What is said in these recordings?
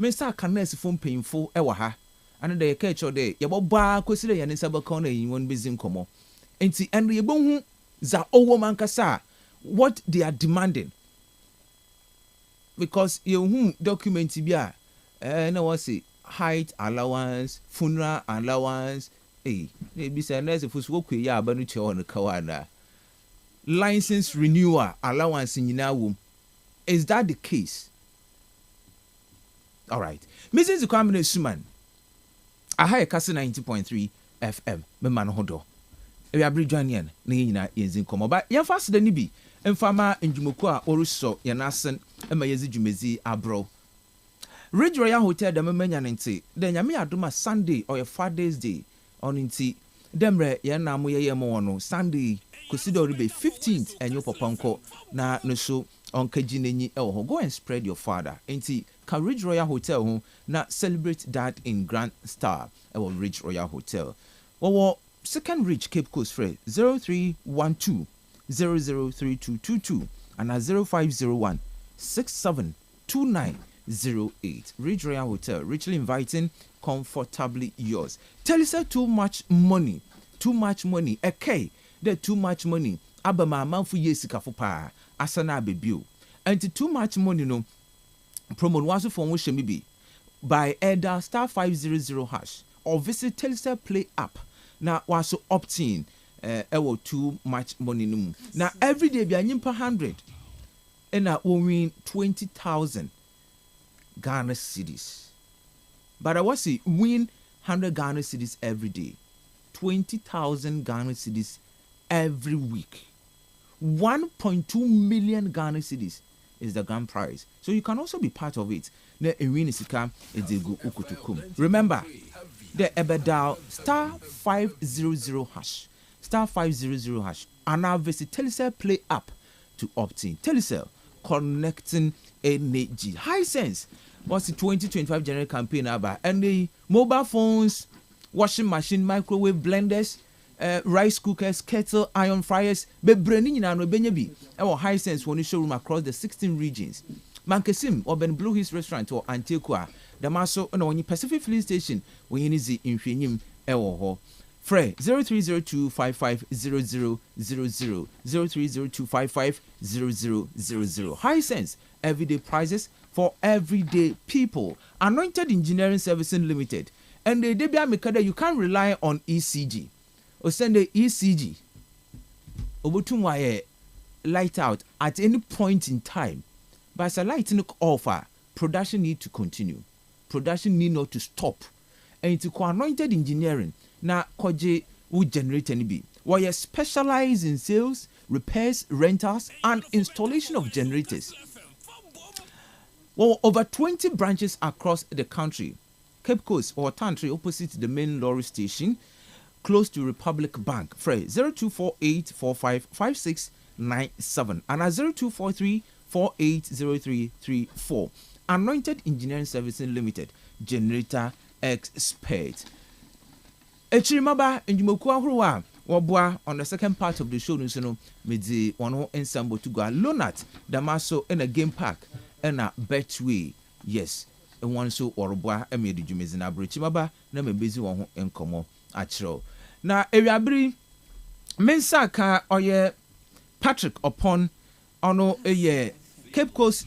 Mr. Cannes phone painful ewa and the catch or day yabo ba kwesile ya nisaba kona yin bezin komo enti and yebo za owo man kasa what they are demanding because you document bi na what say height allowance funeral allowance be say na se fusu okwe ya aba no che on kawana license renewal allowance nyina wom. Is that the case? All right. Mrs. Kwamine Suman. Aha Kastle 90.3 FM. Me man hodo. We are bridgeanian. Ne nyina yenzin komo ba. Yan fast de ni bi. Emfama njumoko a oruso yanasen ema yezi jumezi abro. Ridge Royal Hotel de memenya nti. De nyame adoma Sunday or Father's Day on nti. Demre yana mo ye mo no Sunday consider be 15th enyo popanko na no so on kajinenyi ewo. Go and spread your father. Nti Ridge Royal Hotel ho na celebrate that in Grand Star ewo Ridge Royal Hotel. Wo second Ridge Cape Coast Fred 0312 003222 and 0501 672908. Ridge Royal Hotel, richly inviting, comfortably yours. Tell us too much money. Okay, the too much money. Abama manfu yesika fupa asana bebiu. And too much money no promo wasu for be by Eda *500# or visit Telsa Play app. Now wasu opt-in ewo too much money no. Now every day be anyimpa 100 and na win 20,000 Ghana cedis. But I was say win 100 Ghana cedis every day. 20,000 Ghana cedis every week. 1.2 million Ghana cedis is the grand prize. So you can also be part of it. Remember, the Ebedal *500#. *500#. And now visit Telecel Play app to opt in. Telecel connecting energy. High sense. What's the 2025 general campaign about? And the mobile phones, washing machine, microwave, blenders, rice cookers, kettle, iron fryers, bebreni nyina no benyebi. Our high sense one showroom across the 16 regions. Mankesim or Ben Blue Hills restaurant or Antiqua, Damaso on Pacific Fleet Station, when you see in Finim Ewo. Frey 0302550000 0302550000. High sense everyday prices for everyday people. Anointed Engineering Services Limited. And the Debia Mikada, you can't rely on ECG. Or send the ECG. Obutumwaye light out at any point in time. But as a lighting offer, production need to continue. Production need not to stop. And it's anointed engineering. Na koje would generate any be. While you specialize in sales, repairs, rentals, and installation of generators. Well, over 20 branches across the country. Cape Coast or Tantry opposite the main lorry station, close to Republic Bank. Frey 0248455697 and 0243480334. Anointed Engineering Services Limited, generator expert. Echirimaba Njimoku Ahruwa Wabwa on the second part of the show no medzi one ensemble to go Lonat Damaso in a game park and a Betway. Yes, and one so or boa emedi jumezi na Chimaba na me busy one enkomo achro. Na ewiabri mensaka oye Patrick upon ono eye Cape Coast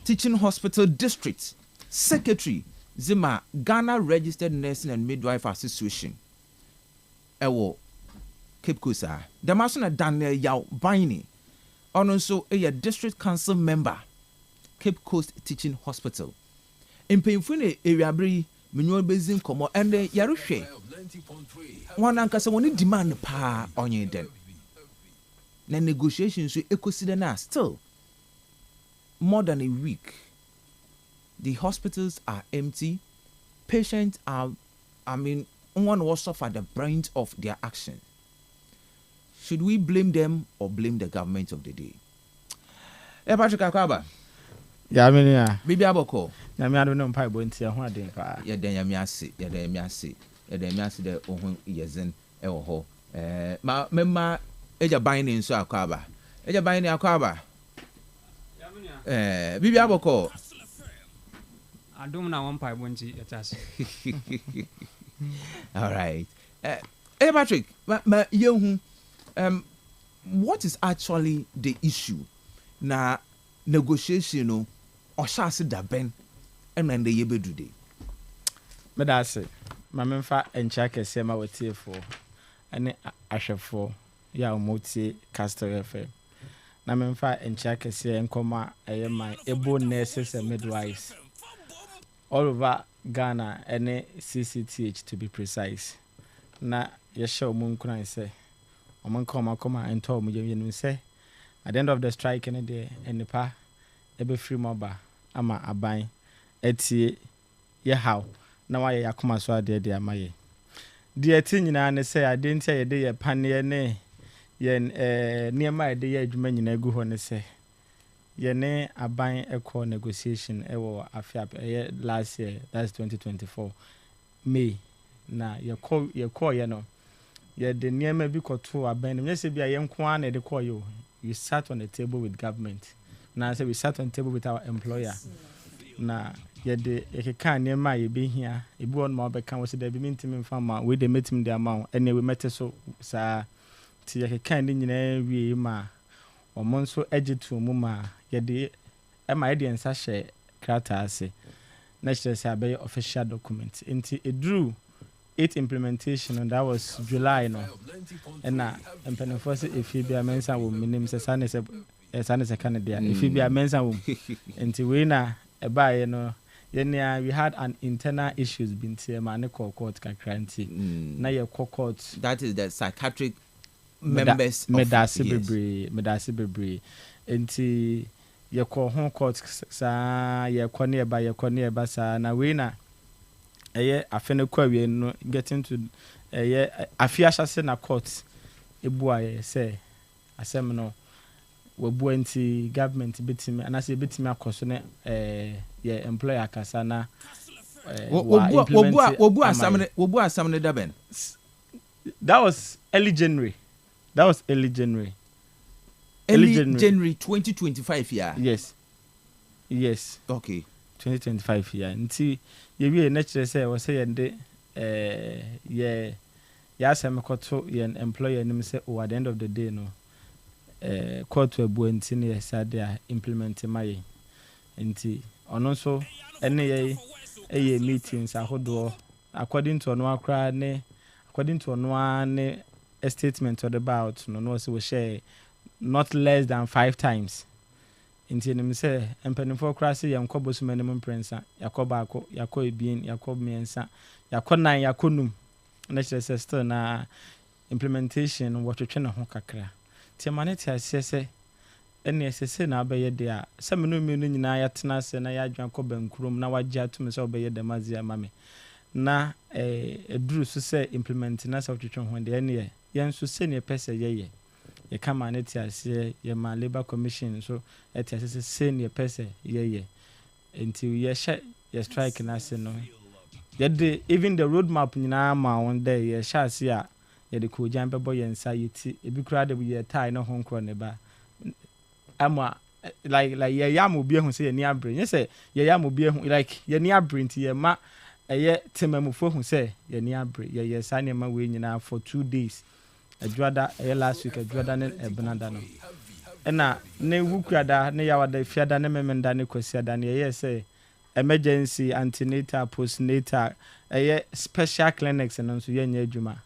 Teaching Hospital District Secretary Zima Ghana Registered Nursing and Midwife Association. Ewo Cape Coast Damasona Daniel Yao Baini on also a district council member Cape Coast Teaching Hospital in Painfune area bri manual basin komo and yarushe one ankasa woni demand pa onye den na negotiations so ekosida na still more than a week. The hospitals are empty. Patients are one was suffer the brunt of their action. Should we blame them or blame the government of the day? Patrick Akwaba. Yeah, Bibi Aboko. I don't know pipe went to a day. Yeah, then Yamiasi, the Ohun Yezen Eho. Memma Eja binding so Akwaba. Eja binding Akwaba. Bibi Aboko. adom na one pipe nti etase. All right. Hey Patrick, what is actually the issue? Na negotiation no oshase da ben and then the yebedu de. Medase, my memfa encha kese ma watiefo. Ane ahwefo ya omoti Kastle FM. Na memfa encha kese enkoma my able nurses and midwives all over Ghana and CCTH to be precise. Na yesha omunkuna say omunkoma and told me say at the end of the strike and the pa ebe free moba ama aban etie ye how na why yakoma so ade de amaye de eti nyina ne say ade ntia ye de ye pane ne ye niema de ye adwuma nyina gu ho ne say ye ne aban eco negotiation ewo afiap last year, that's 2024 May na ye call ye no ye de niema bi koto aban me say bia ye nko an na de call you. We sat on the table with government. Now I say we sat on the table with our employer. Na yede ekeka niema ye be here ebi on ma be kan we say there be meeting farmer we dey meet him the amount and we met so sa ti ekeka ni nyina wie ma omon so egitu mu ma yede e ma yede ensa hye krata ase na kire say be official document nti edru 8 implementation and that was July no and na empenefo say efibia mensa wo minim say sane Canada efibia mensa wo nti we na eba no we had an internal issues been here man court kakranti na ye court that is the psychiatric members medase bebre nti ye ko hon court sa ye ko ne eba sa na we na afene kwa we no getting to afia hyase na court ebua ye say asem no wabu anti government betimi anase betimi akoso ne ye employer kasa na wabu asam ne daben. That was early January. Early January 2025 yeah. Yes okay 2025 yeah. Nti ye wie na kire say we say yende ya asem koto ye employer nim say at the end of the day no court abu nti ne yesade implement my nti ono so ene ye meetings ahodo according to ono akra ne according to ono ne a statement about no so we share not less than 5 times nti nim say empanifo kra se ye nkobosu manimum prensa yakoba akọ yakọ ebien yakọ miensa yakọ nan yakọ num na kire say still na implementation what twetwe na ho kakra ti maneti asese ene asese na abaye de a se menu nyina ya tena se na ya adwan ko bankurom na wagye atum se obaye de mazia mame na eduru so se implement na se twetwe ho de ene ye nso se ne pese ye kama maneti ase ye ma labor commission so eti asese se ne pese ye nti ye hye ye strike na se no ye de even the roadmap nyina ma on there ye hye ase a ye de ko jan bebo ye nsa yeti ebi kura de ye tie no honkro ne ba ama like ye yam obi ehun say ye ni abre ye say ye yam obi ehun like ye ni abre nti ye ma eye temamufo ehun say ye ni abre ye sa ne ma we nyina for 2 days adwada last week adwada ne ebenada no na ne wukuada ne yawada fiada ne memenda ne kwasiada ne ye say emergency antenatal postnatal special clinics no so ye nya adwuma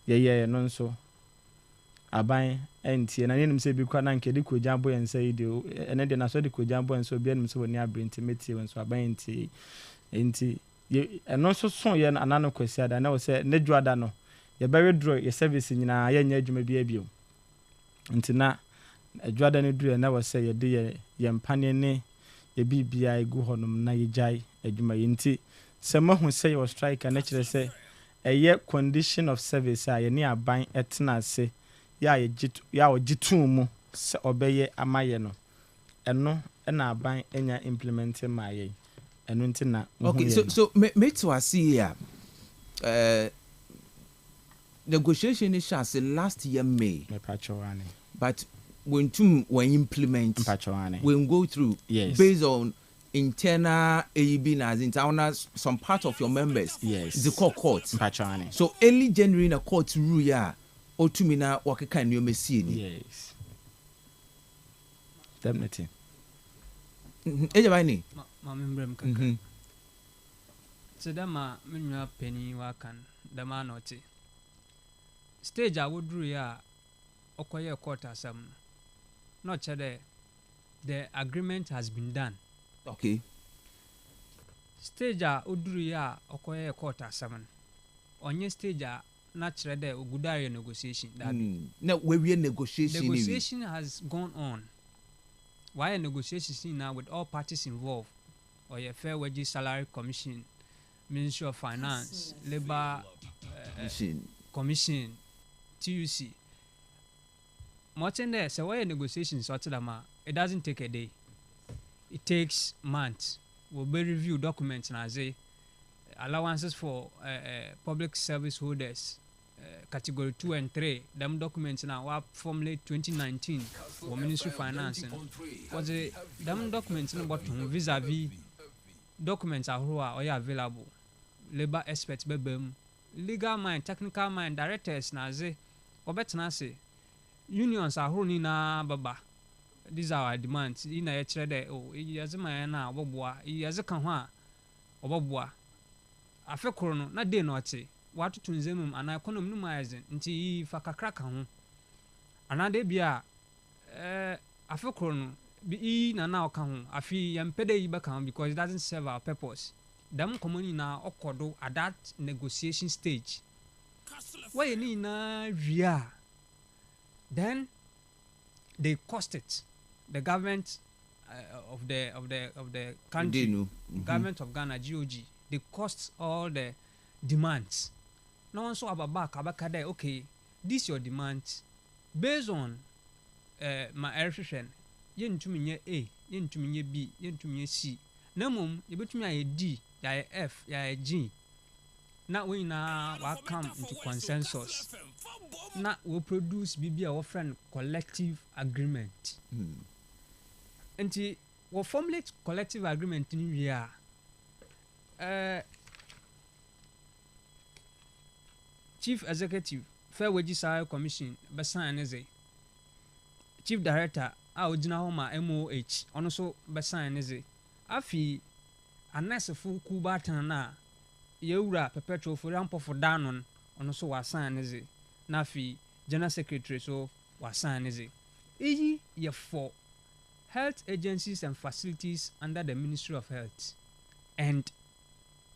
ye no nso aban entie na nenim se bi kwa na nke de kojambo yensa ide ene de na so de kojambo yensa obi anim se woni abrenti metie wenso aban entie enti eno so so ye anano kwasiada na wo se ne dwada no ye bewe draw ye service nyina ye nya adwuma bi abio enti na adwada ne duru na wo se ye de ye mpane ne ye bibia egu honum na ye jai adwuma enti se mahu se ye strike na kire se condition of service a ye ne aban etena se ya ojitu mu se obeye amaye no eno na aban enya implement maye eno nti na okay so me to see here negotiation is shall say last year May me pachowane but when implement pachowane when go through yes. based on internal AEB na as in some part of your members. Yes. The court. Mpachwane. So early January na court rule ya otumina wakeka nneoma sie ni. Yes. Definitely. Eje ba ni. Ma membrem kaka. So dama menua penny wakan dama note. Stage a wodru ya okoye court asam. Not chede the agreement has been done. Okay. Stage a wodru ya okoye court asam. Onye stage a na chede ogudare negotiation that na we negotiation. Negotiation has gone on. Why a negotiation now with all parties involved? Or your Fair Wages Salary Commission, Ministry of Finance, Labor Commission, TUC. Martin there, so why a negotiation sorted them? It doesn't take a day. It takes months. We'll be review documents and I say allowances for public service holders. Category 2 and 3, them documents now were from late 2019 for Ministry of Finance. Was a them documents in bottom vis-a-vis documents are who are available. Labor experts, legal mind, technical mind, directors, na say, or better na say, unions are who na baba. These are our demands. In a trade, oh, yes, my na bobwa, yes, a canwa, or bobwa. I feel chrono, not day not say. What to nzemum ana economy no maizing nti fa kakra ka ho ana de bia afekro no bi na na oka ho afi yempede yi beka ho because it doesn't serve our purpose them common na okodo at that negotiation stage why ni na via then they cost it the government of the country government of Ghana GOG they cost all the demands. No one saw about back abakade. Okay, this your demands based on my erection. Yen to me A, yen to me B, yen to me C. No mum, you bet me a D, ya F, ya G. Now we now will come into consensus. Now we produce BB our friend collective agreement. And we formulate collective agreement in here. Chief Executive, Fair Wages Salary Commission, Besan Neze. Chief Director, Audina Homa MOH, also Besan Neze. Afi, a nice full Kubatana, Yeura, perpetual for Rampo for Danon, also was San Neze. Nafi, General Secretary, so was San Neze. E. Ye for health agencies and facilities under the Ministry of Health and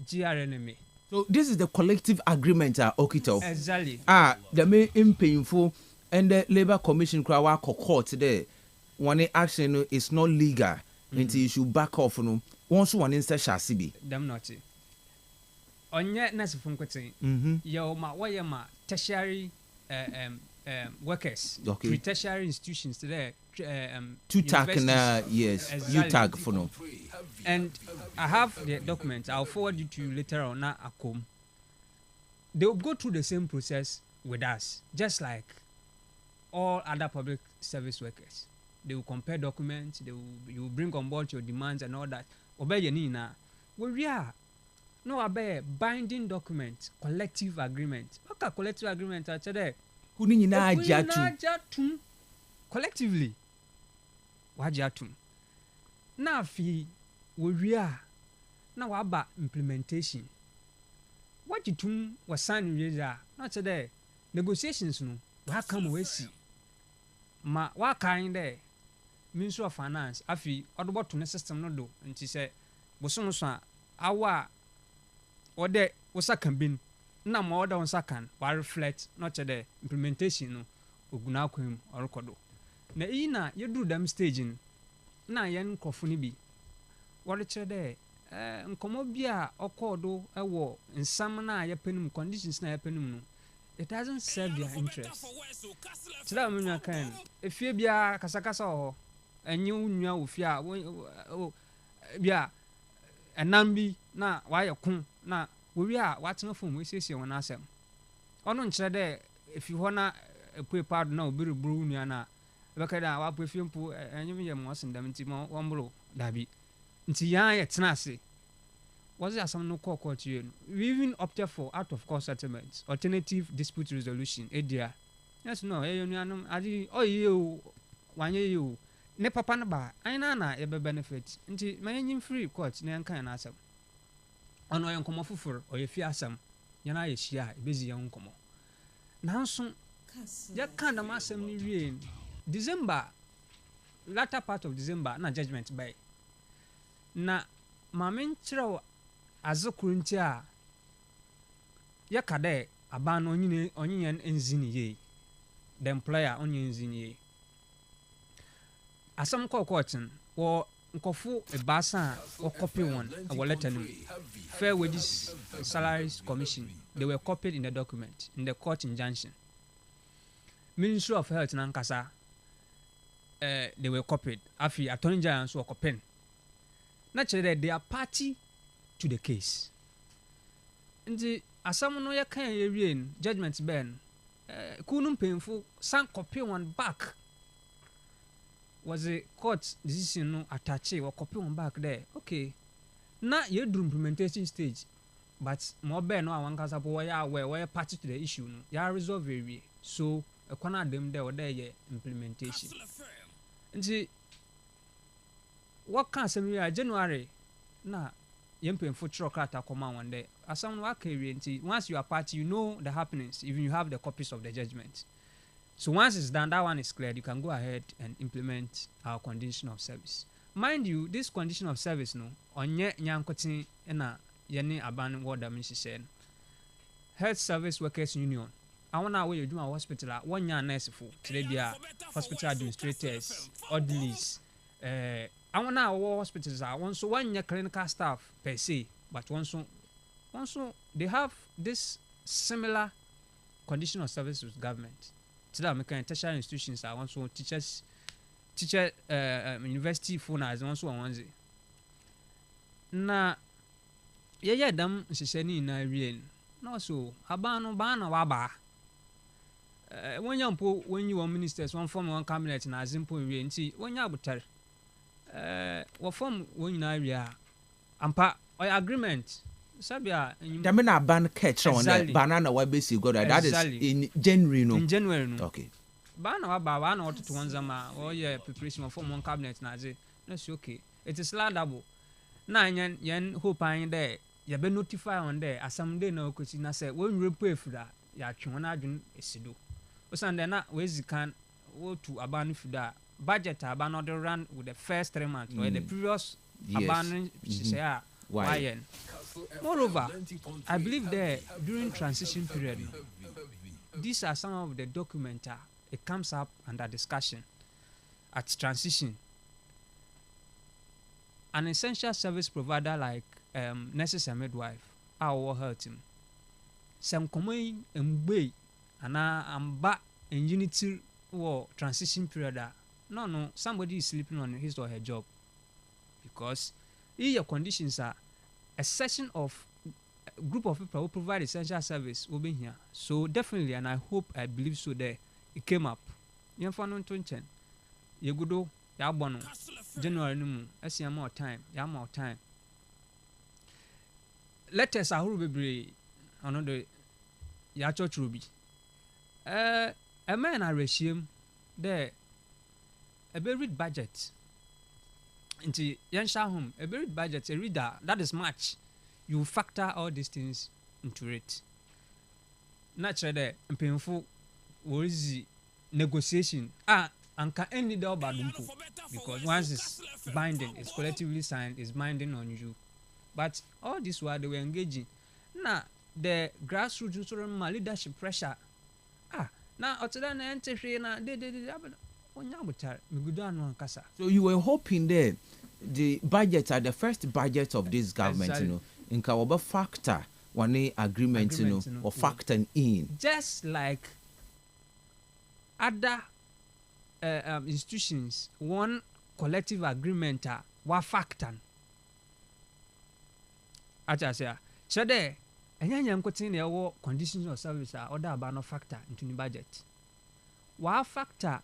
GRNMA. So this is the collective agreement, Okito. Exactly. The main painful and the Labor Commission crowd court today. One action is not legal until you should back off. No, once one instead shall see. Them not. On yet nasa from quitting. Yo ma tertiary workers. Okay. Pre-tertiary institutions today. Two tag yes. Exactly. You tag for no. And I have the documents. I'll forward you to later on. Now, they will go through the same process with us, just like all other public service workers. They will compare documents. You will bring on board your demands and all that. Obey Nina. We are no obey binding document, collective agreement. Okay, collective agreement. I said, Kuni na jatu collectively. Wajatum. Na fi we are now about implementation. What you do was signing here, not today. Negotiations no, we come away see. Ma what kind there? Ministry of Finance, afi odobo to the system no do. And she said, "Bosonosa, awa or there was a can na ma order on second, but reflect not today implementation no. Oguna kwem or kodo. Na ina you do them staging. Na yen kofuni bi. What there? Nkomo bia okodo ewo nsam na yepenum conditions na yepenum no. It doesn't serve their interest. Tira munya kan efie bia kasakasa ho enye unua ofia bia enambi na waye kun na we a watena fom we siesie wona asem ono nkyere de efi ho na epuepad na obiriburu unua na beka da wa pefie mpo enye ye mo asem dam nti mo wombro dabi nti yan yɛ tena ase wɔdze asɛm no kɔɔ court yie no we even opted for out of court settlement alternative dispute resolution edia yes no ɛyɛ nuanom ade ɔyɛ o wanyɛ yie o ne papa no ba ɛna na yɛbɛ benefit nti ma yɛnyim free court na yɛnka yɛn asɛm ɔno ɔyɛ nkɔmmɔ foforɔ ɔyɛ fie asɛm yɛn ayɛ hyia a ɛbɛzi yɛn nkɔmmɔ nanso yɛka dam asɛm no wie December latter part of December na judgment by na maame nkyerɛw adze koro nti a yɛka dɛ aban no ɔnye nzi ne yie the employer ɔnye nzi ne yie asɛm kɔɔ court no wɔ nkɔfo ebaasa a wɔkɔpe wɔn wɔ letter no fair wages salaries commission they were copied in the document in the court injunction ministry of health nankasa they were copied afi attorney general nso wɔkɔpen na kyerɛ dɛ they are party to the case nti asɛm no yɛka yɛwie no judgment bɛɛ no kuw no mpanyimfo san copy one back was the court decision no attache copy one back there okay na yɛduru implementation stage but mo bɛɛ no a wankasa po wɔyɛ aware wɔyɛ party to the issue no yɛ resolve awie so ɛkwan adem dɛ wɔda yɛ implementation nti wɔka asɛm yi a January na yɛmpanyimfo kyerɛ krataa kɔma wɔn dɛ asɛm no waka awie nti once you are party you know the happenings even you have the copies of the judgment so once it's done that one is cleared you can go ahead and implement our condition of service mind you this condition of service no ɔnyɛ nyankoten na yɛne aban wɔ dam nhyehyɛ no health service workers union awon a wɔyɛ adwuma hospital a wɔnya nurse fo kyerɛ bia hospital administrators orderlies awon a wɔwɔ hospitals a wɔn so wɔnyɛ clinical staff per se but wɔn so they have this similar condition of service with government tida american tertiary institutions a wɔn so teacher university fo na wɔn so wɔn ze na yɛyɛ dam nhyehyɛ ne nyinaa wie no so aban no ban na waba wɔnya mpo wɔnyi wɔn ministers wɔn form wɔn cabinet na azimpo wie nti wɔnya abotare wɔ form wɔn nyinaa wie a ampa ɔyɛ agreement sabia dame na ban catch on the banana wa besi go that is in January no okay ban na waba na wɔtoto wɔn zama ɔyɛ preparation form wɔn cabinet na aze na so okay it is laudable na yen hope an de ye be notify on there asam de na okosi na say won repo efura ya twe won adwun esido osan de na we kan wo to aban fuda budget aban no de run with the first 3 months or the previous aban say why moreover I believe that during transition period these are some of the documents it comes up under discussion at transition. An essential service provider like nurses and midwife our health team some common mbe ana amba in unity or transition period no somebody is sleeping on his or her job because if your conditions are a session of a group of people who provide essential service will be here so definitely and I believe so there it came up you go do ya bono January no mu asia more time ya more time letters ahuru bebre ono de ya chochuru bi a man a regime there a be read budget into yansha home a be read budget a reader that is much you factor all these things into it naturally there painful was negotiation anka any doubt about because once it's binding, it's collectively signed, it's binding on you. But all this while they were engaging. Now the grassroots leadership pressure. Now so you were hoping that the budget the first budget of this government, exactly. In Kawaба factor one agreement, or factor in. Just like other institutions one collective agreement wa factor acha say so there enya nkotin na ewo conditions of service order about no factor into the budget wa factor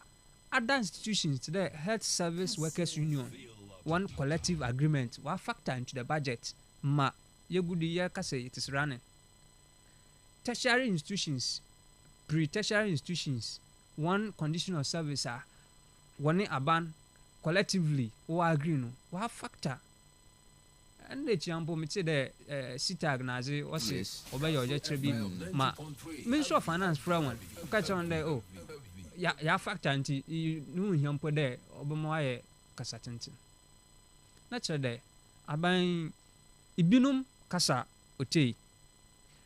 other institutions the health service workers union one collective agreement wa factor into the budget ma yegudi ye ka say it is running. Tertiary institutions, pre-tertiary institutions, one condition of service are one aban collectively or agree no wa factor. And the champo me say the sitag na ze o say obey your bi ma Ministry of Finance from one catch on there oh ya factor anti no hiampo there obemo aye kasatenten na chere there aban ibinum kasa otei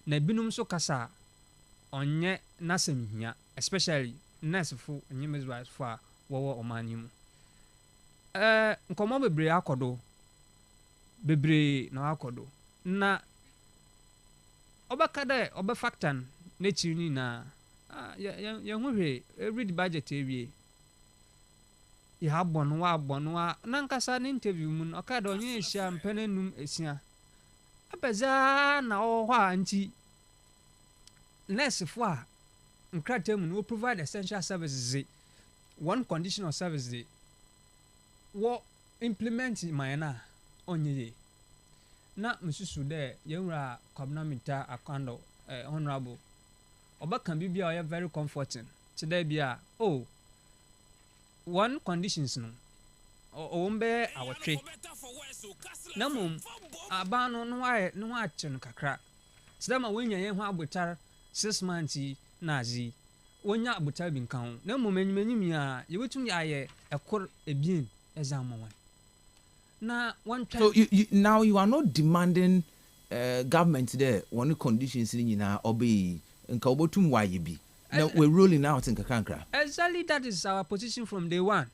na ibinum so kasa onye nasem hia especially nurse fo onye midwife fo a wo omani mu nkomo bebre akodo bebre na akodo na obaka da oba factor na chiri na ya hwe every budget ewie ya abonwa na nkasa na interview mu no ka da onye ehia mpenenum esia apeza na ho anti nurse fo a nkratem no provide essential services one condition of service wo implement mayana onye na msusu de yenra kwabnamita akando honorable obaka bibia oya very comforting today bia oh one conditions no ombe awotwe na mum abano no wa chen kakra sidama wenya yen ho abotar 6 months na azi wonya abotar bi nkan na mum enyimanyim a yebetum aye ekor ebien exam na one time. So now you are not demanding government there one conditions ni na obey nka obotum waye bi. Now we're rolling out in Kakankra. Exactly, that is our position from day one.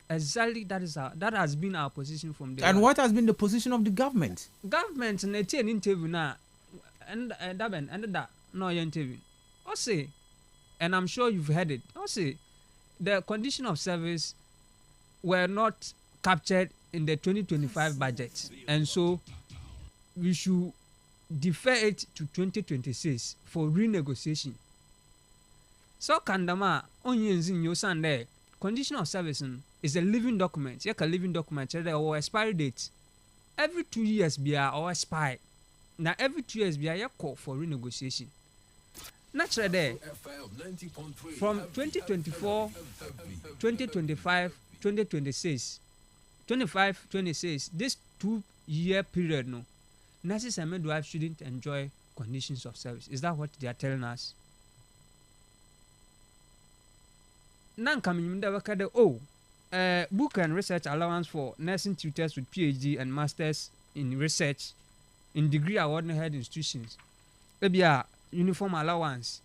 Exactly, that has been our position from day one. And what has been the position of the government? Government na take an interview na and that no interview. I say, and I'm sure you've heard it. I say, the condition of service were not captured in the 2025 budget, and so we should defer it to 2026 for renegotiation. So kandama onyenzi yosande condition of service is a living document. Yeka living document there or expiry date. Every 2 years bia or expire. Now every 2 years bia ya call for renegotiation. Naturally there from 2024, 2025, 2026, 25, 26, this 2-year period no, nurses and midwives shouldn't enjoy conditions of service. Is that what they are telling us? Nanka minimda wakade book and research allowance for nursing tutors with PhD and masters in research in degree award head institutions. Ebia uniform allowance,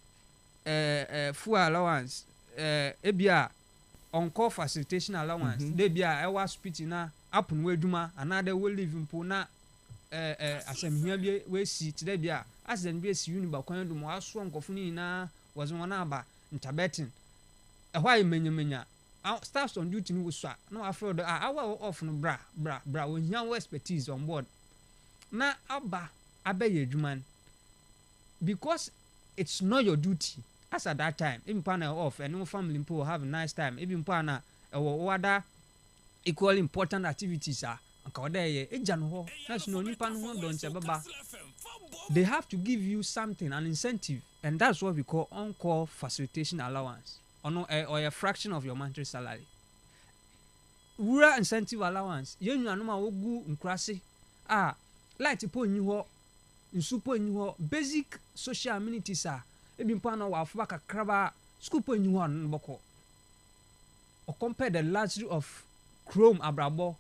fuel allowance, ebia on-call facilitation allowance. Debia ewa speech na apun weduma another will live in pona asem hia bi we si debia as then be si uniba kwan do mo aso nkofuni na was one aba ntabetin. Why menya staffs on duty no so no afro our off no bra we have expertise on board na aba abeye adwuman because it's not your duty as at that time even partner off and no family people have a nice time even partner other equally important activities are anka there eja no ho na so no nipa no ho don che baba they have to give you something, an incentive, and that's what we call on-call facilitation allowance or a fraction of your monthly salary. Rural incentive allowance yenu anoma ogu nkrase light po nyi ho nsu po nyi ho basic social amenities ebi mpa na wa afuba kakraba school po nyi ho an boko or compare the luxury of chrome abrabo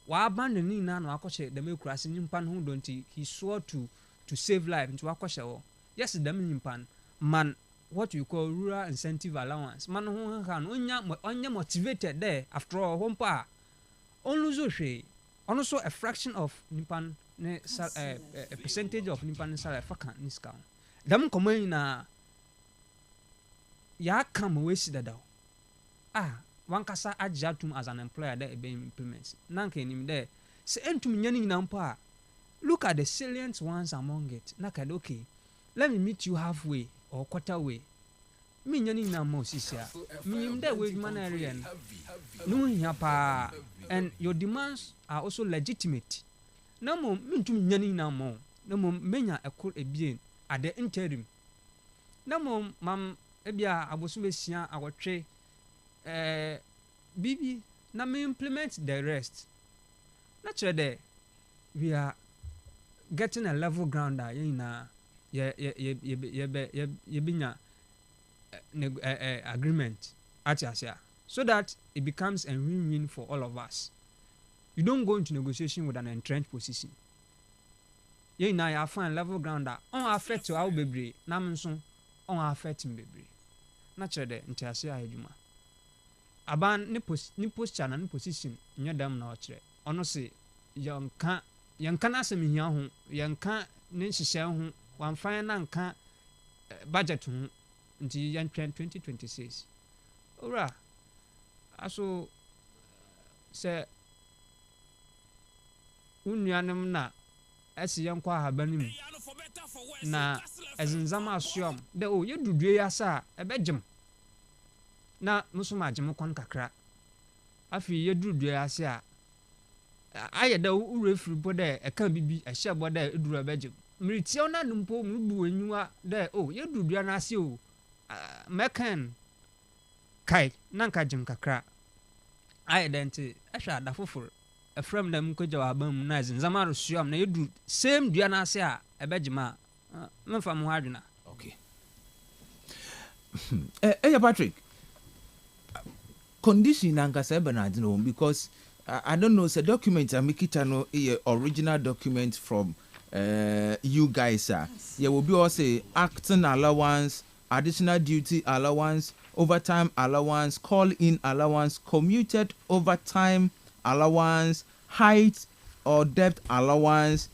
wa abandon ni na akọche dem ekurase nyimpa no don't he swore to save life into akọche wo yes dem nyimpa man what you call rural incentive allowance man ho han onya motivated there after all hompa only so hwe also a fraction of nimpan ne a percentage of nimpan salary fakan niska dem komani na ya come we si dada one kasa ajatum as an employer there be implements nanka enim there say entum nyani nyina mpa look at the salient ones among it nakade okay let me meet you halfway or quarter way me nyani na mo sisia me him that wage man area no hia pa and your demands are also legitimate na mo me ntum nyani na mo na mo menya ekor ebien at the interim na mo mam ebia abosumesia awotwe bibi na me implement the rest naturally we are getting a level ground that ye binya agreement at Asia so that it becomes a win-win for all of us. You don't go into negotiation with an entrenched position. You find level ground that on affect our baby, namunson on affect baby. Naturally, into Asia Juma. Aban ni posture na ni position in your damn nature. Honestly, young can ask me young, young can't necessarily one fine and can't budget until 2026. Ora, also say, Unyanum na as young qua habanim na as in Zama Siom, the oh, you do yasa a bedjum. Na Musuma Jamokon Kakra. Afi ye do yasa. I da refri bode e kan bibi e hye bode eduru abegye mriti ona numpo mrubu enwa da oh ye dudua na ase o mekan kai nanka jim kakra I dente ehwa da foforo e from dem ko jawa bam na zinzama rosuam na yedu same dua na ase a ebegye ma memfa mo adwena okay Patrick condition nanka se benadino because I don't know. It's a document. I make it an original document from you guys. There will be also acting allowance, additional duty allowance, overtime allowance, call-in allowance, commuted overtime allowance, height or depth allowance,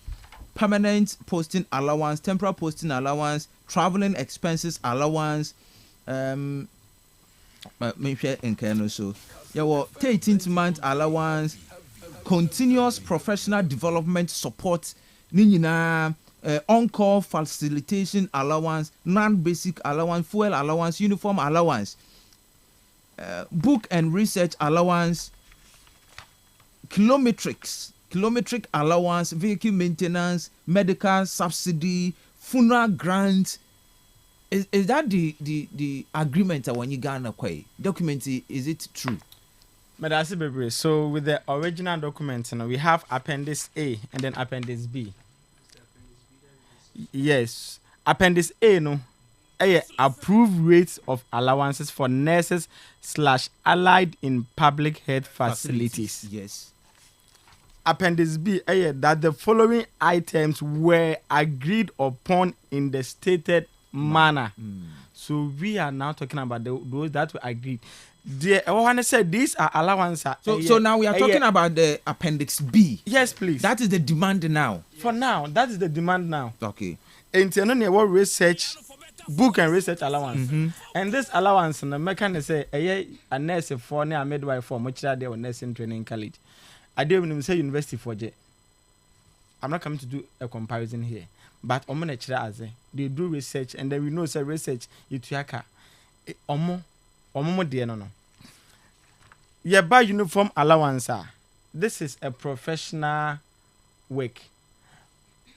permanent posting allowance, temporary posting allowance, traveling expenses allowance. Maybe in Kano so. There were 13th-month allowance, continuous professional development support, on-call facilitation allowance, non-basic allowance, fuel allowance, uniform allowance, book and research allowance, kilometric allowance, vehicle maintenance, medical subsidy, funeral grant. Is that the agreement when you Ghana quay document? Is it true? So with the original document, we have Appendix A and then Appendix B. Yes, Appendix A approved rates of allowances for nurses / allied in public health facilities. Yes. Appendix B that the following items were agreed upon in the stated manner. So we are now talking about those that were agreed. I want to say these are allowances. So now we are talking about the Appendix B. Yes, please. That is the demand now. For now, that is the demand now. Okay. Internal research, book and research allowance. And this allowance, the mechanic say a nurse for a midwife for much that they were nursing training college. I didn't even say university for J. I'm not coming to do a comparison here. But they do research and then we know say research ituaka omo dear no. Yeah, by uniform allowance. This is a professional work.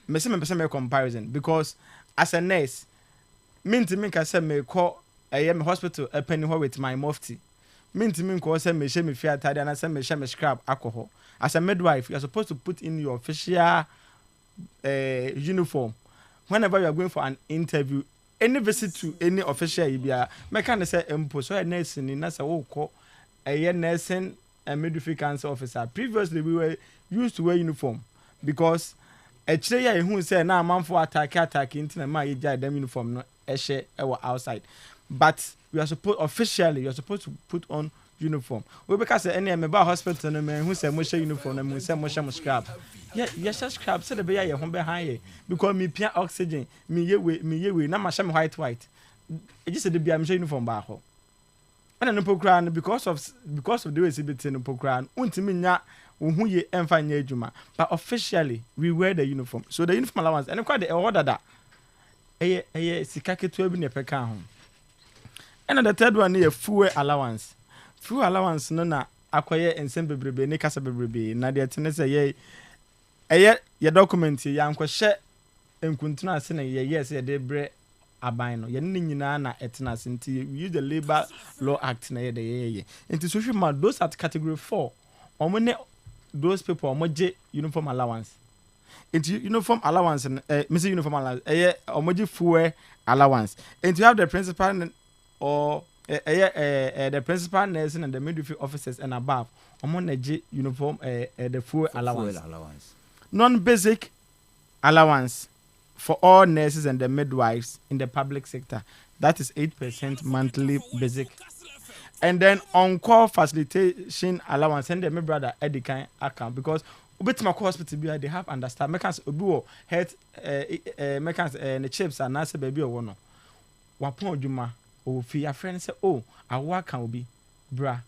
Me say me comparison because as a nurse, me can say me call a hospital a penny with my mufti. Me call say me share me fair tidy and I say me share me scrap alcohol. As a midwife, you are supposed to put in your official uniform whenever you are going for an interview. Any visit to any official ibia mechanic say impose so a nursing in nasa wo call a nursing and midwifery council officer. Previously we were used to wear uniform because a chair who say now man for attack into my them uniform no outside, but we are supposed officially you are supposed to put on uniform. We because any about hospital no man who say musha uniform and say musha scrap. Yeah, yes, scrap said the bear home behind because me pia oxygen, me ye we na masha white. It just said the beer uniform bar. And an upocran because of the way it's in upocran, untiminya who ye enfanya juma. But officially we wear the uniform. So the uniform allowance and quite the order that sikake 12 ne peka home. And the third one is fuel allowance. Fuel allowance no na akoye ensem bebrebe ne kasa bebrebe na de tene say ye document ye anko hye enkuntuna ase na ye yes ye de bre aban no ye ne nyina na etena ase nti use the labor law act na ye de ye nti so hwe ma those at category 4 omo ne those people omo je uniform allowance. Into uniform allowance and missing uniform allowance omoji fuel allowance. And you have the principal or the principal nurse and the midwifery officers and above omoji uniform the fuel allowance. Non-basic allowance for all nurses and the midwives in the public sector, that is 8% monthly basic. And then on-call facilitation allowance and my brother Eddie can account because my hospital be they have understand mechanics obi health mechanics the chips and na say baby o no wapon adwuma o fi ya friend say oh awa kan obi bra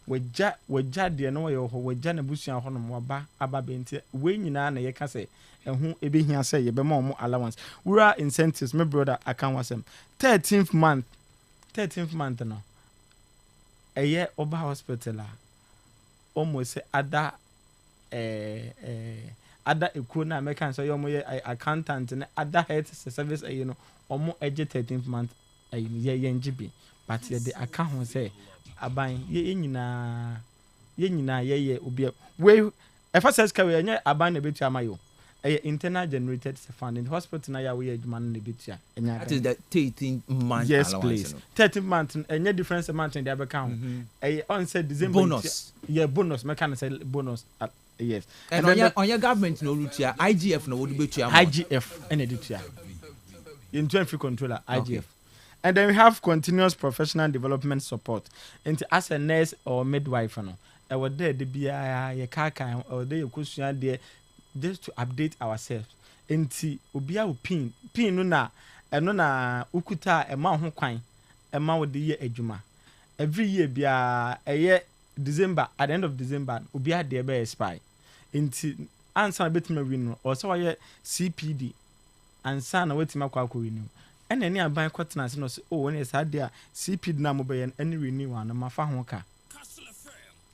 wagya de no ye ho wagya na busua ho no waba aba benti we nyina na ye ka say ehu ebe hia say ye be ma omo allowance rural incentives my brother account wasem 13th month no eye oba hospital a almost say other ekuo na American so yomo ye accountant na other health service you know omo eje 13th month ye ngibi but ye the account say aban ye nyina ye obi we FSS ka we nya aban na betu amayo internal generated fund in the hospital na ya we adwuma na betu enya that is the 13th month yes allowance. Please 13th month enya difference amount in the account on say December bonus bonus me can say bonus yes. And on your government no rutia IGF no would be to IGF and editor in 12 controller IGF. Okay. And then we have continuous professional development support into as a nurse or midwife no e wo there de bia ye kaka or there kusua there just to update ourselves into obia wo pin no na eno na ukuta e ma ho kwan e ma wo de ye adwuma every year bia December at the end of December obia de be expire inti ansa betima win or so why CPD ansa na wetima kwa win and any aban kwatena se no so oh when is had there CPD na mo be any renew na mafa ho ka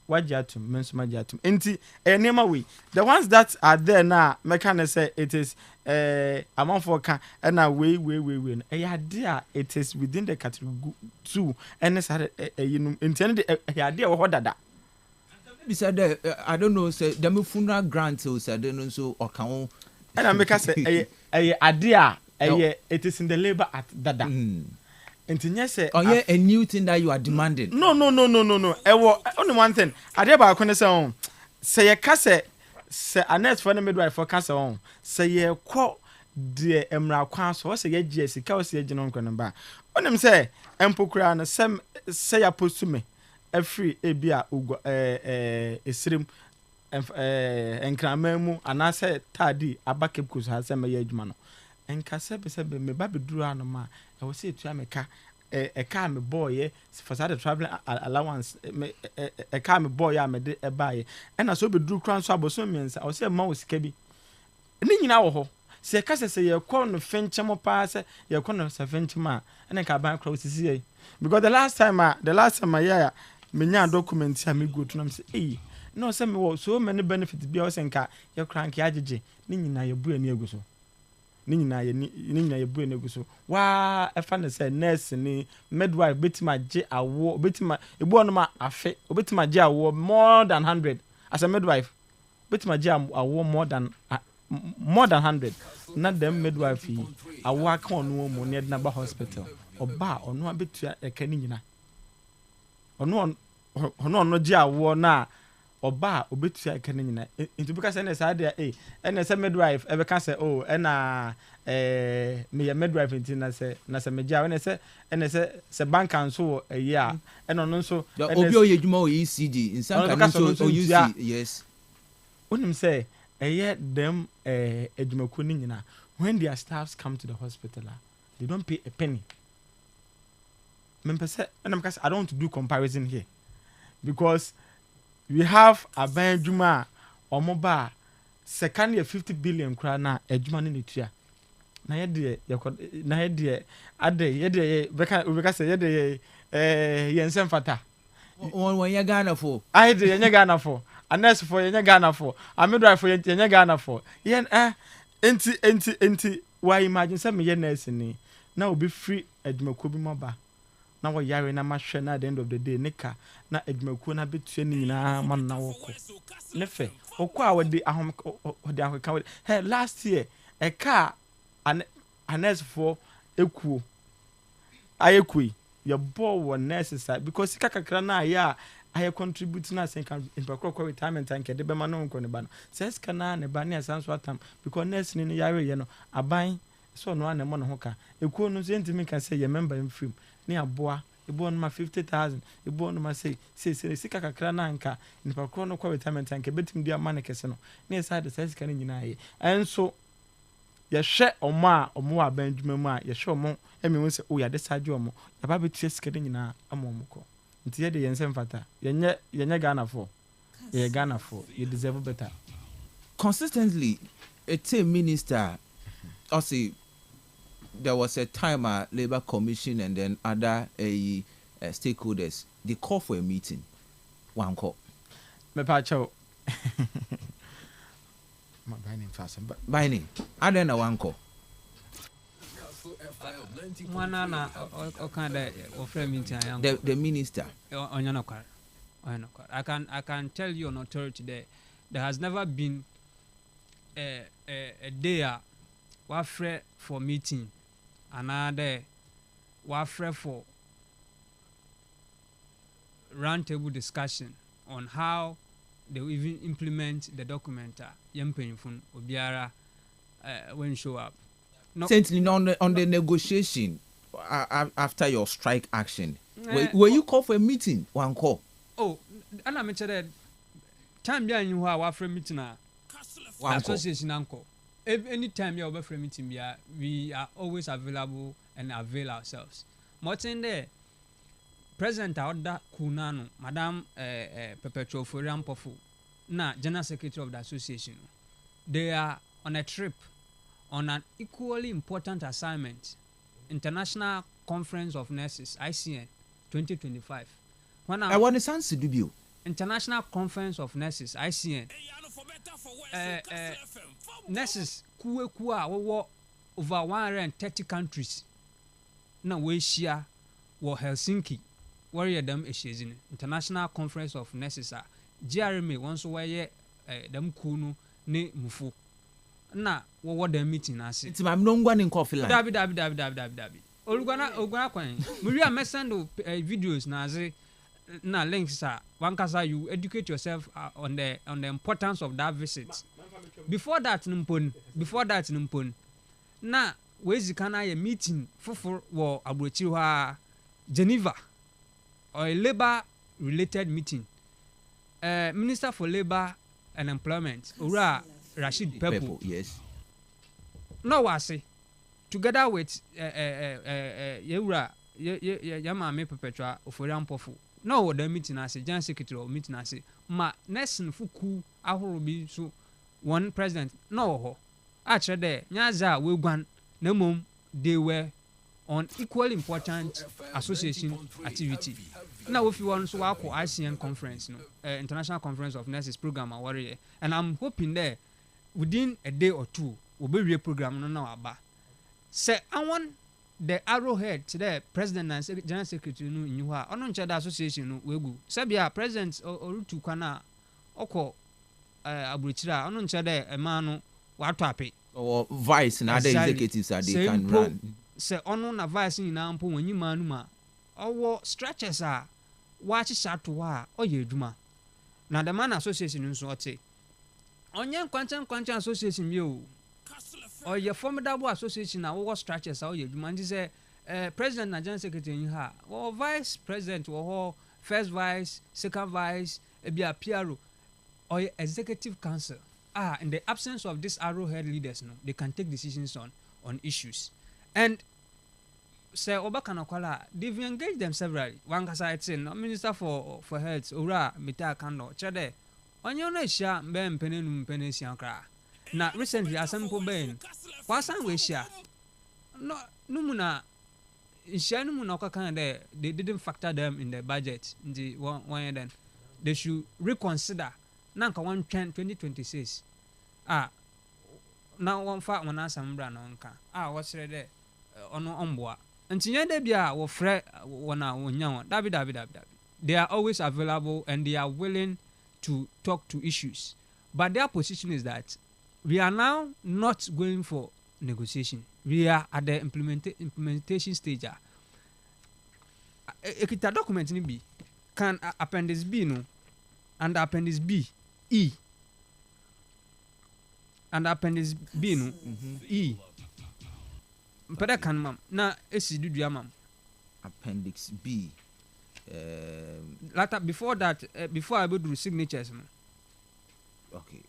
wajatum menso majatum inti enema we the ones that are there now mechanic say it is amount for ka na we there it is within the category 2 and is intended there wo dada be said I don't know say dem funeral grant so said no so okan and I make say idea it is in the labor at dada Intinya say a new thing that you are demanding. No. Only one thing. Ade ba ko ne say ye ka say anet for the midwife for ka say on. Say ye ko de emra kwa so say ye gye sika o say ye gino nkon ba. Onim say empokura no say ya post me every ebia ugo esirim enkramamu anase tadi abakep ko so say me ye adwuma no. Enka sebe me ba beduru anoma e wo say tua me ka car me boy for that traveling allowance a car me boy ya me de e bae e na so beduru kran so aboso miensa wo say ma wo sika bi ni nyina wo ho se ka se ye kɔ no fenchemo pa se ye kɔ no se fenchema e ka ban kra osisi ye because the last time yeah me nya document ya me go to na me say no say me wo so many benefits bi o se nka ye kran ka agege ni nyina ye bu ani aguso ni nyina ye bu ani aguso wa e fa ne say nurse ni midwife betima je awo betima ebu ono ma afe obetima je awo more than 100 as a midwife betima je awo more than 100 na dem midwife awo aka ono mu ne na ba hospital oba ono abetua eka ni nyina ono je awo na oba obetua eka ni nyina into because na say dey na say midwife e be ka say oh na me ya midwife into na say me ja na say bank and so year no nso obi oyedwuma o ECG in some can so UC yes onim say them edwumako ni nyina when their staffs come to the hospital they don't pay a penny. I don't want to do comparison here because we have a banjuma or mobile second year 50 billion krana edwuma ni tua na ye de ade beka say ye de yɛnsɛm fata wɔnyɛ Ghana fo ayɛde yɛnyɛ Ghana fo anɛsfoɔ yɛnyɛ Ghana fo amidwifoɔ yɛnyɛ Ghana fo yɛn enti why imagine sɛ meyɛ nurse ni na obi free adwumakuo bi maba na wɔyare na mahwɛ na at the end of the day ne ka na adwumakuo na betua ne nyinaa ma na wɔkɔ ne fɛ ɔkɔ a wɔde ahomeka hey last year ɛka anɛsfoɔ ekuo ayɛkui yɛbɔ wɔ nurses because sika kakra na ayɛ a ayɛ contribute na sen kan impakɔ retirement and kɛde bɛma no nkɔ ne ba no sɛ sika na ne ba ne asan so atam because nurse ni no yare yɛ no aban so no ana mo no ho ka ekuo no so ntimi ka sɛ yɛ member mfrim ne aboa ebo no ma 50,000 ebo no ma say sika kakra na nka impakɔ no kɔ retirement and kɛbetim di ama ne kɛse no ne yɛ sɛ sika ne nyinaa yɛ ɛnso yɛhwɛ ɔmo a ɔmo wɔ aban dwuma mu a yɛhwɛ ɔmo ɛmi wɔn sɛ o yɛde saagye ɔmo yaba betua sika ne nyinaa ama ɔmo kɔ nti yɛde yɛn nsɛm fata yɛnyɛ Ghana fo yɛ Ghana fo you deserve better. Consistently a team minister also there was a time Labour Commission and then other stakeholders they call for a meeting one call me pa chow my binding and then a one call the minister I can tell you on authority there has never been a day wafre for meeting another wafre for round table discussion on how they will even implement the document yempanyfun obiara when show up. No. Certainly on the negotiation after your strike action, were you called for a meeting? One call. Oh, and I mentioned that time behind you have our meeting association uncle. Any time you have a meeting, we are always available and avail ourselves. Martin there, President Auda Kunano, Madam Perpetual Forian Pofu, na General Secretary of the association. They are on a trip on an equally important assignment, International Conference of Nurses, ICN, 2025. I want to sound to International Conference of Nurses, ICN. Nurses, kuwa over 130 countries. Na we share wo Helsinki. Warrior them ishizini. International Conference of Nurses. GRMA once where them kunu ne mufu. Na what the meeting ase nti mam no ngwa ne coffee line dabi olugana kwan we are send videos na ase na links wankasa you educate yourself on the importance of that visit before that nimpon na we zikana ye meeting fufu wo abrochi ha Geneva or a labor related meeting Minister for Labor and Employment Ura Rashid Pepo, yes. No, I say together with Yama Perpetua of Forian Pofu. No, the meeting I say, General Secretary of meeting I say, Ma Nesson Fuku, I will be so one president. No, actually, there, Nyaza, Wilgan, Nemum, they were on equally important association activity. Now, if you want to work for ICN conference, International Conference of Nurses program, warrior, and I'm hoping there. Within a day or two, we'll be a program no now about. Say I want the arrowhead today, President and General Secretary no in you are on the association no we go. Sabia President or to kana oko abuchira on the a man what happy or vice and other executives are they can run. Say on a vice in ampo when you manuma or stretches are watch shot to wa or ye duma. Now the man association in so say. Onye Quantum Association you or your formidable association now what structures how you demand is president and general secretary in her or vice president or first vice, second vice, be a PRO or executive council. In the absence of these arrowhead leaders, no, they can take decisions on issues. And say Obakanokola, they've engaged them severally. One side saying Minister for Health, Ura Mita Kano, Chade. Onye no share ben penenu penesi ankra na recently asampo ben kwasan we share no numuna Ishanu Munoka kind of they didn't factor them in the budget. The one then they should reconsider. Nanka 2026. Now one fact when I some brand on what's ready on board. And they be a fret when I want dabi. They are always available and they are willing to talk to issues. But their position is that we are now not going for negotiation. We are at the implementation stage. Ekita document ni B can appendix B no and appendix B E and appendix B no E. Mpeda kan mam na esi dudu mam appendix B. Later before that before I go do signatures. Okay,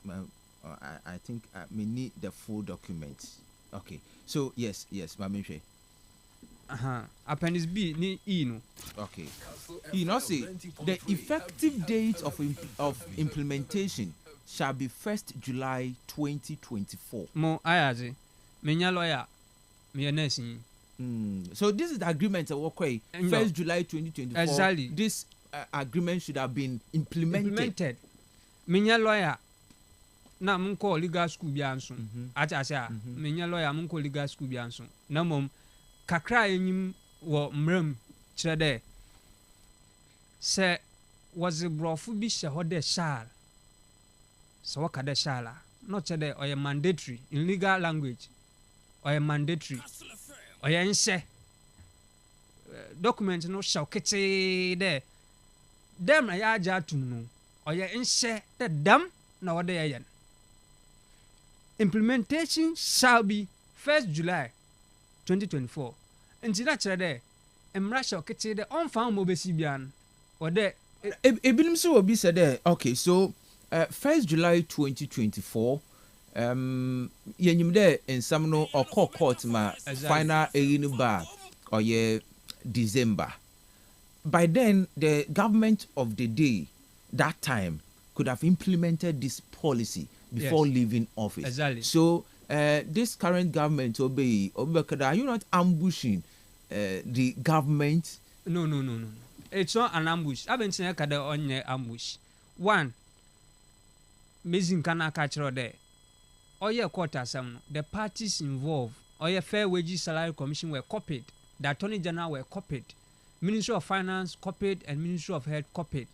I think we need the full document. Okay, so yes, Mami. Appendix B ni E no. Okay. You know, say the effective date of implementation shall be 1st July 2024. Mo ayazi, menya lawyer, me nursing. So this is the agreement that work 1st July 2024. Exactly. This agreement should have been implemented. Menya lawyer. Na munko legal school bi anso. Acha say menya lawyer munko legal school bi anso. Na mom kakra enyim wo mram kire de se was brofu bi she ho de shall. So waka de shala. Not kire de oye mandatory in legal language. Oye mandatory. Oye nse. Document no shall kete de. Dem na ya aja atum no. Oye nse de dam na wode yen. Implementation shall be 1st July 2024. Until that day, Emra shall get the unfound mobesibian or there. Ebilim so will be said there. Okay, so 1st July 2024. Yenyim there in some no or court ma final bar or December. By then, the government of the day that time could have implemented this policy before leaving office. Exactly. So this current government are you not ambushing the government? No. It's not an ambush. I've been saying kada on ambush. One, Mizin kana catcher there. Or your quarter some the parties involved or your Fair Wages Salary Commission were copied. The Attorney General were copied. Ministry of Finance copied and Ministry of Health copied.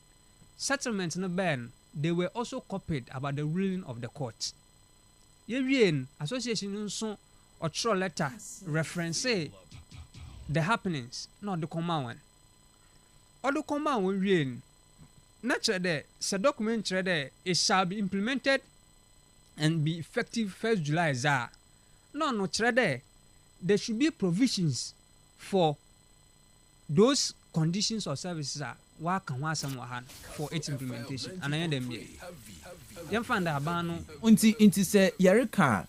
Settlements in the ban. They were also copied about the ruling of the court. Yerin association so or throw letter reference the happenings, not the command one. Or the command will reign. Naturally, the document there it shall be implemented and be effective 1st July. No, there should be provisions for those conditions or services for its implementation. And I am them here. You find that abano. Unti say Yerika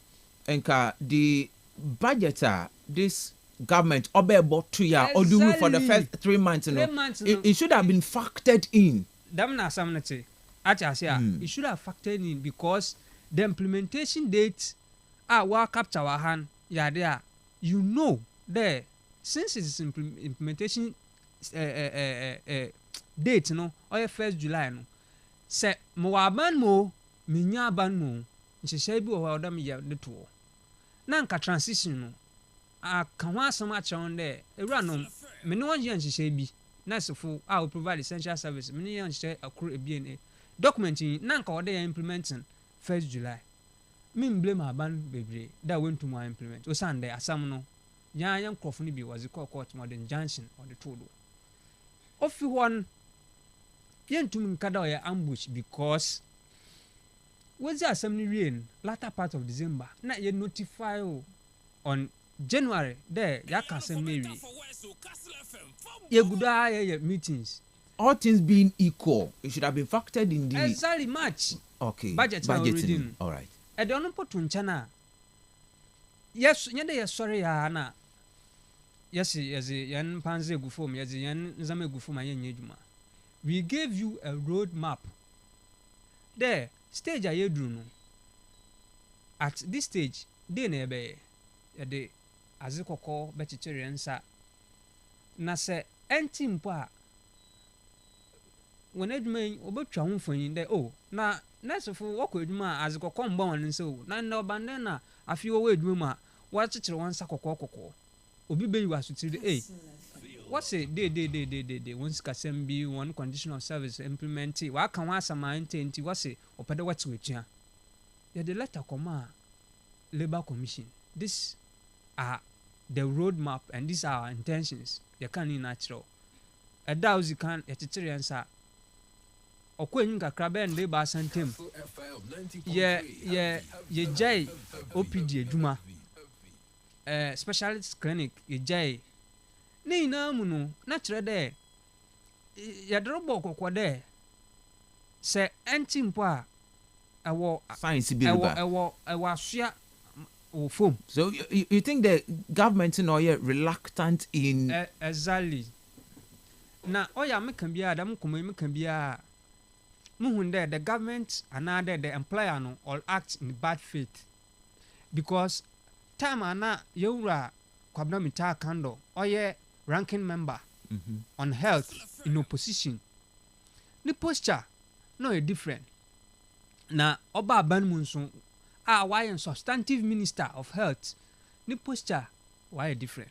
enka the budgeter this government obebo 2 year or do for the first 3 months. It should have been factored in. Damna samnete. It should have factored in because the implementation date capture our hand. Yeah, there. You know there since it's implementation date no or 1st July no se mo aban mo minya aban mo nhyehyɛ bi wɔ hɔ ɔdam yɛ de to na nka transition no aka ho asɛm akyerɛ dɛ ewura no me ne wɔn yɛ nhyehyɛ bi nursefo a wo provide essential service me ne yɛ nhyehyɛ akoro ebien document yi na nka wɔde yɛ implementing 1st July me blame aban bebree that went to my implement o san dɛ asam no yan nkrɔfo no bi wɔ ze court modern junction or the todo ofi one yentum nkada oya ambush because what's the assembly rain latter part of December na ye notify on January there ya ka assembly ye guda ye meetings all things being equal it should have been factored in the exactly March budget all right e don no potu ncha na yes nyede ye sorry ya na yes yan panze gu form yes yan nzame gu form ayen nyeduma we gave you a road map there stage ayedru no at this stage dey na ebe the azikoko bechichiri nsa na sɛ ɛnti mpo a wɔn adwuma yi wɔbɛtwa ho mfonyin dɛ o na nɛɛsefo wɔkɔ adwuma a adzekɔkɔ mbɔ wɔn nsa o na nnɛ ɔbandɛn na afei wɔwɔ adwuma mu a wɔakyekyere wɔn nsa kɔkɔɔ obi bɛyi wɔ asotiri de wɔsɛ de wɔn sikasɛm bi wɔn condition of service implementi wɔaka ho asɛm a nti wɔsɛ ɔpɛ dɛ wɔte wɔatua yɛde letter kɔma a labour commission this are the road map and these are our intentions yɛka ne nyinaa kyerɛw ɛda a ozi kan yɛkyekyere yɛn nsa ɔkɔ enyim kakra bɛyɛ ne labour asantem yɛgyae opd adwuma specialist clinic yɛgyae ne nyinaa mu no na kyerɛ dɛ yɛde rebɔ kɔkɔ dɛ sɛ ɛnti mpo a ɛwɔ science bi riba ɛwɔ asoa wɔ fam. So you think the government no yɛ reluctant in exactly na ɔyɛ meka biara dɛm nkɔmmɔ yi meka biara muhu dɛ the government anaa dɛ the employer no all act in bad faith because time ana yɛwura kwabena mitaa kando ɔyɛ ranking member on health in opposition ne posture no yɛ different na ɔba aban mu nso a wayɛ substantive minister of health ne posture wayɛ different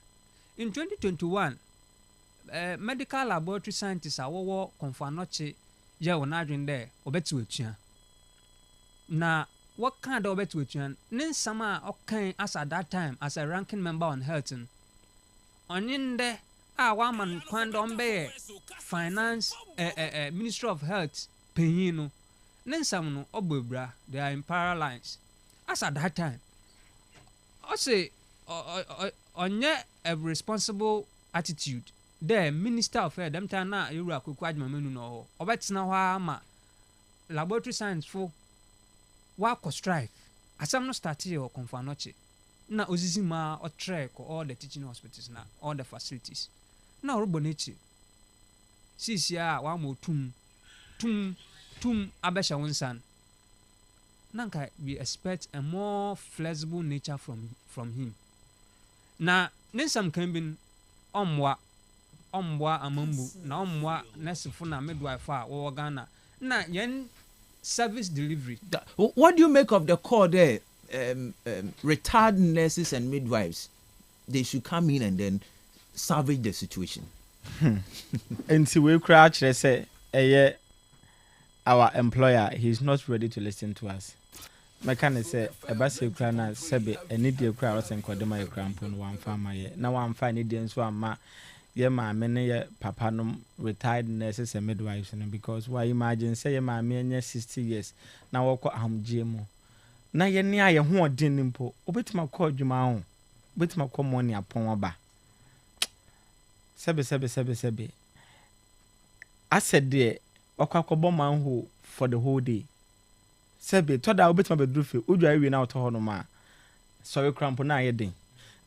in 2021 medical laboratory scientists a wɔwɔ kɔnfanɔkye yɛ wɔn adwene dɛ ɔbɛte wɔatua na wɔka dɛ ɔbɛte wɔatua ne nsɛm a ɔkan as at that time as a ranking member on health no ɔne ndɛ a wama no kwan dɛ ɔmbɛyɛ finance ministry of health panyin no ne nsɛm no ɔbɔ ebura they are in parallel lines as at that time ɔse ɔnyɛ a responsible attitude the minister of health dem time na yɛwura akoko adwumamenu no ɔbɛtena hɔ ama laboratory science fo wakɔ strike asɛm no start yɛ ɔkɔmfanɔkye na osisi ma ɔtrɛ kɔ all the teaching hospitals na all the facilities na ɔrebɔ n'akyi sisi a wama tum abɛhyɛ wo nsa no na nka we expect a more flexible nature from him na ne nsɛm kan bi ɔmmoa amambu na ɔmmoa nɛsefo na midwife a wɔwɔ Ghana na yɛn service delivery. What do you make of the call there? Retired nurses and midwives, they should come in and then salvage the situation. Nti we cry kyerɛ sɛ our employer, he's not ready to listen to us. Mekane sɛ ɛba sɛ kura na sɛbe ɛni die kura ɔsɛ nkɔdema yɛ kura mpo no wamfa ama yɛ na wamfa ni die nso ama yɛ maame ne yɛ papa nom retired nurses and midwives no because why imagine sɛ yɛ maame nyɛ 60 years na wɔkɔ ahomgye mu na yɛ ne ayɛ ho ɔden ne mpo obetuma kɔ adwuma ho obetuma kɔ mɔni apɔn aba sɛbe asɛ deɛ ɔkɔ akɔbɔ manhole for the whole day sɛbe tɔda obetuma bɛduru fe odwa awie na ɔtɔ hɔ no ma sɔre krampo na ayɛ den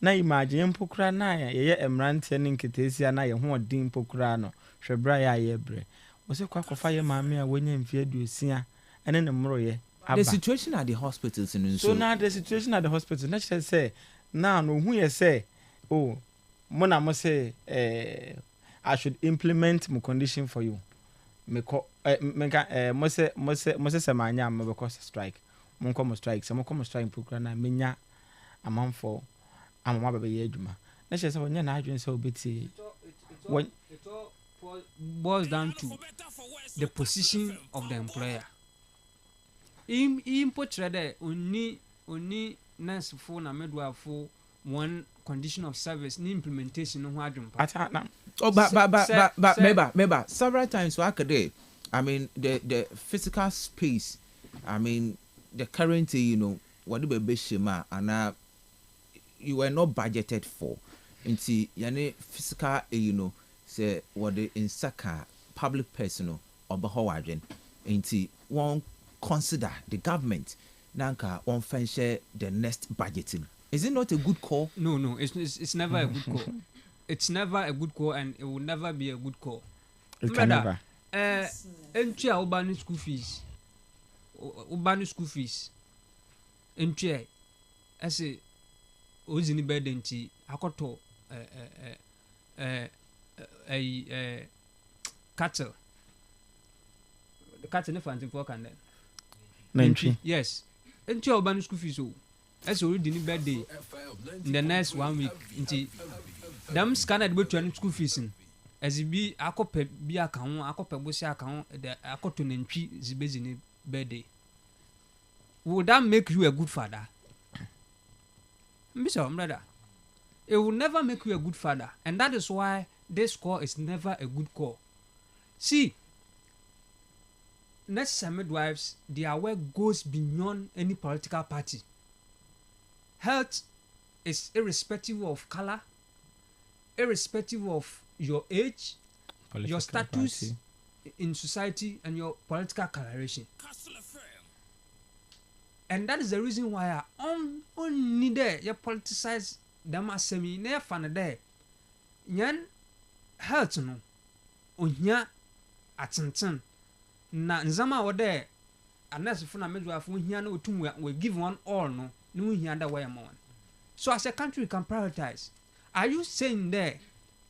na imagine mpo kura na yɛ emrante ne nketesia na yɛ ho ɔden mpo kura no hwebra yɛ ayɛ bre wɔsɛ kɔ akɔfa yɛ maame a wɔnya mfie aduosia ɛne ne mmoroyɛ the situation at the hospitals in so now the situation at the hospital na kyerɛ sɛ now no hu yɛ sɛ oh mo na mo sɛ I should implement my condition for you meko mo sɛ sɛ manya mo bɛkɔ strike mo nkɔ mo strike sɛ mo kɔ mo strike mpo kura na menya amanfo amama bɛbɛyɛ adwuma na kyerɛ sɛ wɔnyɛ na adwene sɛ obɛtie it all boils down to the position of the employer impo kyerɛ dɛ oni nurse fo na midwife fo one condition of service ni implementation no ho adwumpa but several times so akade I mean the physical space I mean the current what do be shema and you were not budgeted for nti yane physical say what the insaka public personal obaho wadwen nti one consider the government nanka one share the next budgeting. Is it not a good call? No, it's never a good call. It's never a good call and it will never be a good call. It can never. Entry urban school fees. Entry as a ozini bedenti akoto cattle. The cattle never fancy for can then. Nantwi. Yes. Into your ban school fees. That's already in birthday. In the next 1 week. Into them scanned with 20 school fees. As it be, I could be account, I could pay account, I could to Nantwi the busy birthday. Would that make you a good father? Mr. Brother, it will never make you a good father, and that is why this call is never a good call. See, nurses and midwives, their work goes beyond any political party. Health is irrespective of color, irrespective of your age, your status in society, and your political coloration. And that is the reason why I only there you politicize them as semi near fan there. Yan health no onya atenten na nzama wo there unless for na midwife wo hia na otum we give one all no no hia that way amount. So as a country we can prioritize. Are you saying there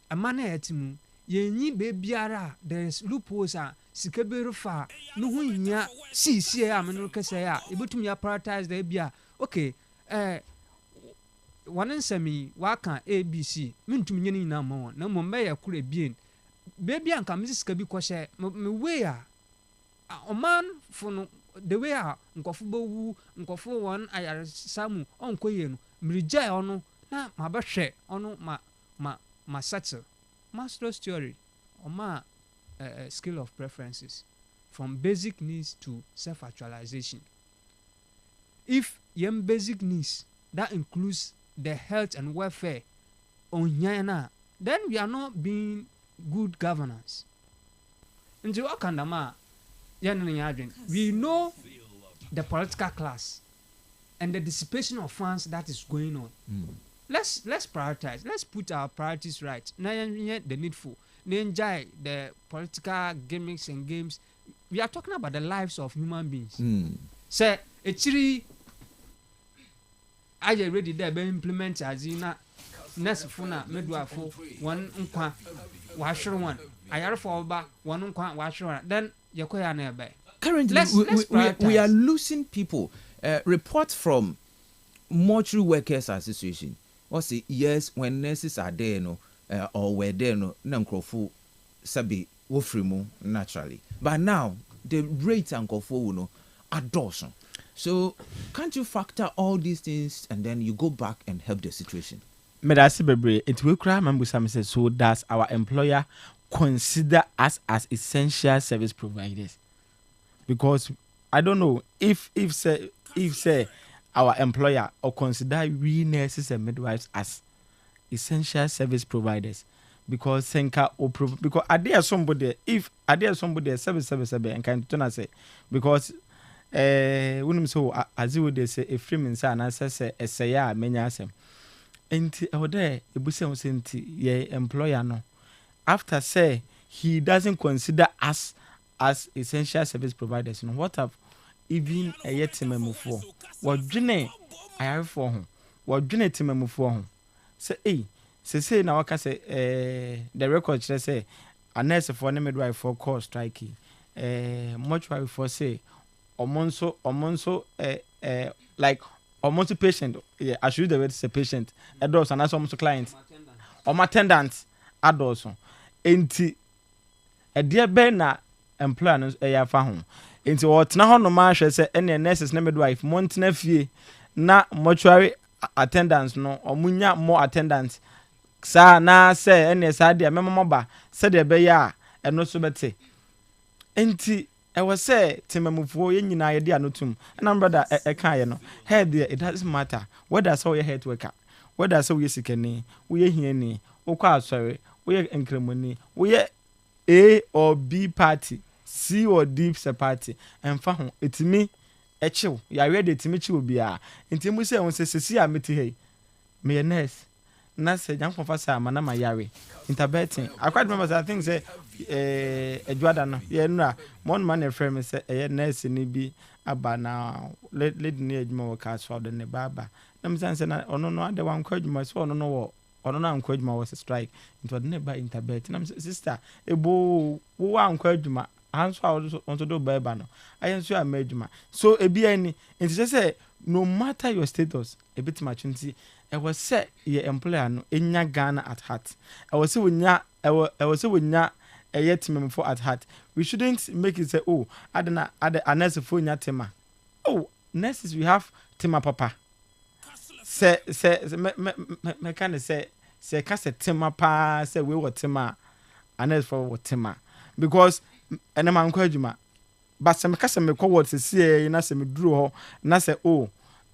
a man etimu yenyi bebiara there is loopholes sikebere fa no ho hia si a me no kese a ebetum ya prioritize the bia okay one nsemi waka abc mentum nyeni na ma na mo me ya kure bien baby anka me sika bi kwhye me we a oman for no the way a nkofo bowu nkofo won ayare samu onkoye no mrija ono na mabehwe ono ma settle master story oma scale of preferences from basic needs to self-actualization. If your basic needs that includes the health and welfare on yana, then we are not being good governors. Into Okandama, we know the political class and the dissipation of funds that is going on. Let's prioritize. Let's put our priorities right. Now the needful. Enjoy the political gimmicks and games. We are talking about the lives of human beings. Say actually I already there be implement as in next phone midwife one nkwa washro one ayare for ba one nkwa washro then yakoya na ebe. Currently we are losing people. Report from mortuary workers association or say yes when nurses are there no or were there no nkrofo sabi wofrimu naturally, but now the rate and nkofo no adorson. So can't you factor all these things and then you go back and help the situation? Medasi bebre it will cry mambu sam say so does our employer consider us as essential service providers? Because I don't know if say our employer or consider we nurses and midwives as essential service providers, because senka because are there somebody service and kind to say because unum so as you would say a free minsa and answer say ya menya asem enti there ebusa senti ye employer no after say he doesn't consider us as essential service providers, no what have even a yet timemufo what dwene ayare for ho what dwene timemufo ho say na waka say the record say a nurse for na midwife for call strike mortuary for say omonso like omonso patient, yeah, I should use the word say patient adults and also clients or attendants adults enti e dia be na employer no ya fa ho enti o tena ho no ma hwe say ene nurses na midwife montena fie na mortuary attendants no omunya more attendants sa na say ene sa dia memmo ba se de be ya eno so bete enti I was say Timamufo ye nyina ye dia notum na brother e kan ye no head there it doesn't matter whether so your head worker whether so we sikani we hiani okwa asori we enkremoni we A or B party C or D party emfa ho etimi echiw ya ready etimi chiw bia enti mu say won say sesi a meti hey me nurse na say janko fa sa ma na ma yare interbeting I quite remember I think say Edwada no ye nura mon man e frame say nurse ni bi aba na lady ni adwuma wo Kastle de ne baba na msan say na ono no ade wan kwa adwuma so ono no wo ɔno na nkɔ adwuma was a strike nti ɔde ne ba interbet na sister ebo wo ankɔ adwuma anso a ɔnso do ba no ayɛ nso a ma adwuma so ebi ani nti say no matter your status ebitima twenti ɛwɔ sɛ yɛ employer no enya Ghana at heart ɛwɔ sɛ wonya ɛyɛ timemfo at heart. We shouldn't make it say, oh, a nurse for nya tema. Oh, nurses we have tema papa. Say me kind of say kase tema pa say we what tema a nurse for what tema because ene man kwa adwuma but se me kase me call what say na se me duro ho na say oh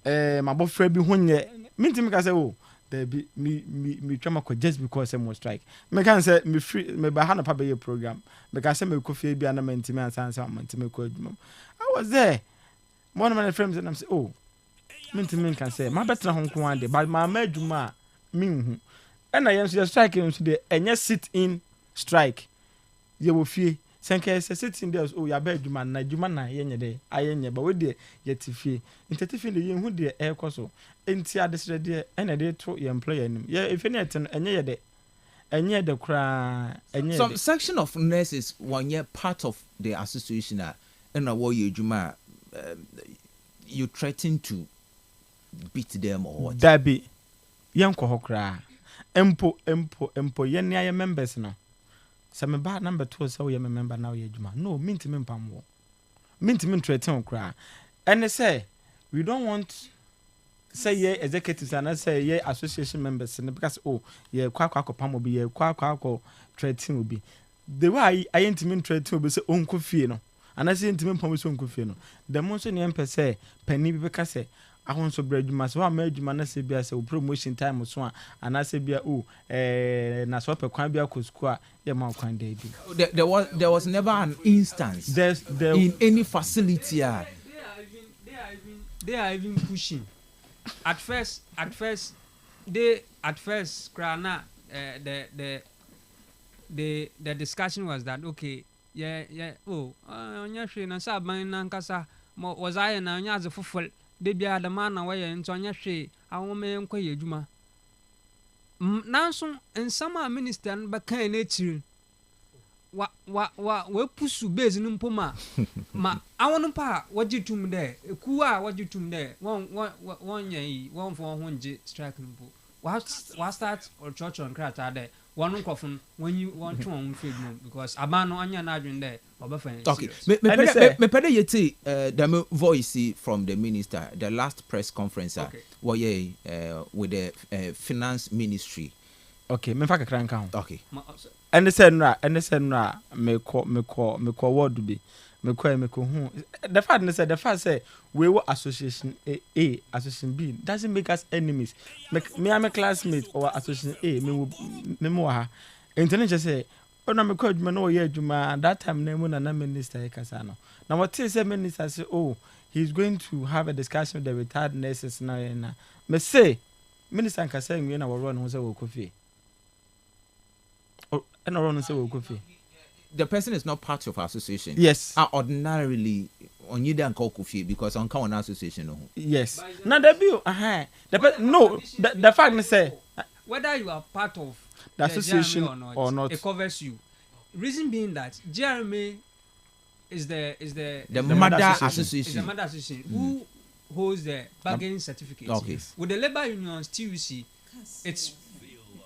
mabofra bi ho nye minti ka say oh there be me trauma just because I'm strike. Me can say me free me ba hana pa be program. Me can say me ko fie bia na mentime ansa mentime ko adwuma. I was there. One of my friends and I'm say oh mentime can say my better ho nko ande but my adwuma me hu. And I am strike nso de enye sit in strike. Ye wo fie senke se sit in there oh ya ba adwuma na ye nye de ayenye ba we de ye tifie. Intetifi de ye hu de e koso. Enti adesre de ene de to your employer nim ye if any ten enye de kra enye some section of nurses one year part of the association and what you juma you threaten to beat them or what that be yanko hokra empo ye ne aye members no se me ba number 2 say we member now ye juma no minti me mpam wo minti me threaten kra and say we don't want say ye executives and say ye association members because oh ye kwa pam obi ye kwa threaten obi the way I intimate threaten obi say onko fie no and I say intimate pam say onko fie no the mo so ne empe say pani bi ka say ahon so bradwuma so ma adwuma na say bia say promotion time so and I say bia oh na so pe kwan bia ko school ye ma kwan dey bi there was never an instance in any facility they are even pushing. At first, Krana, the discussion was that okay, na sa ban na nkasa was I na nya ze fuful de bia da man na waye nto nya hwe awome nkwa ye adwuma nanso nsama minister ba kan na chiri wa pusu base no mpoma ma awon pa wajitum de ekuwa wajitum de won yan won fo ho nje strike no wa start or church on krata de won nkofun won twa won fegum because abano anya na adwun de obafa. Okay, me pede yeti the voice from the minister the last press conference with the finance ministry. Okay, me fa kakra nka ho. Okay. And say no me ko word be me ko hu the fact say we were association A association B doesn't make us enemies. Me am a classmate or association A me mo ha internet say na me ko adwuma na o ye adwuma that time na mu na minister e kasa no na what say minister say oh he's going to have a discussion with the retired nurses na me say minister kan say nwe na wo ro no say wo kofi. The person is not part of our association. Yes. Ordinarily, on you don't call Kofi because on common association. No. Yes. Now the bill, the fact is say whether you are part of the association or not, it covers you. Reason being that GRMA is the mother association. Is the mother association who holds the bargaining certificate. Okay. With the labor unions, TUC, it's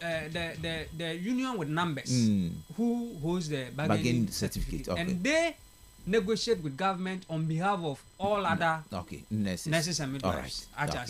the union with numbers who holds the bargaining certificate. Okay. And they negotiate with government on behalf of all other nurses and midwives. Right.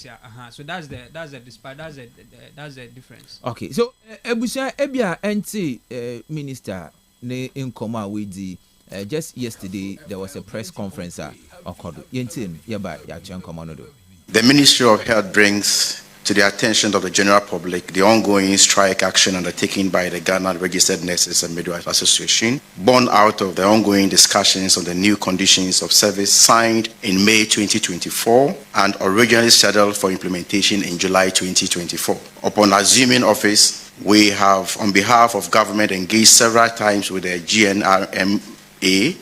So that's the difference. Okay. So Ebusha Ebia NT minister ne inkoma with the just yesterday there was a press conference occurred. Yentin yaba ya chankoma no do. The Ministry of Health brings to the attention of the general public the ongoing strike action undertaken by the Ghana Registered Nurses and Midwives Association, born out of the ongoing discussions on the new conditions of service signed in May 2024 and originally scheduled for implementation in July 2024. Upon assuming office, we have, on behalf of government, engaged several times with the GNRMA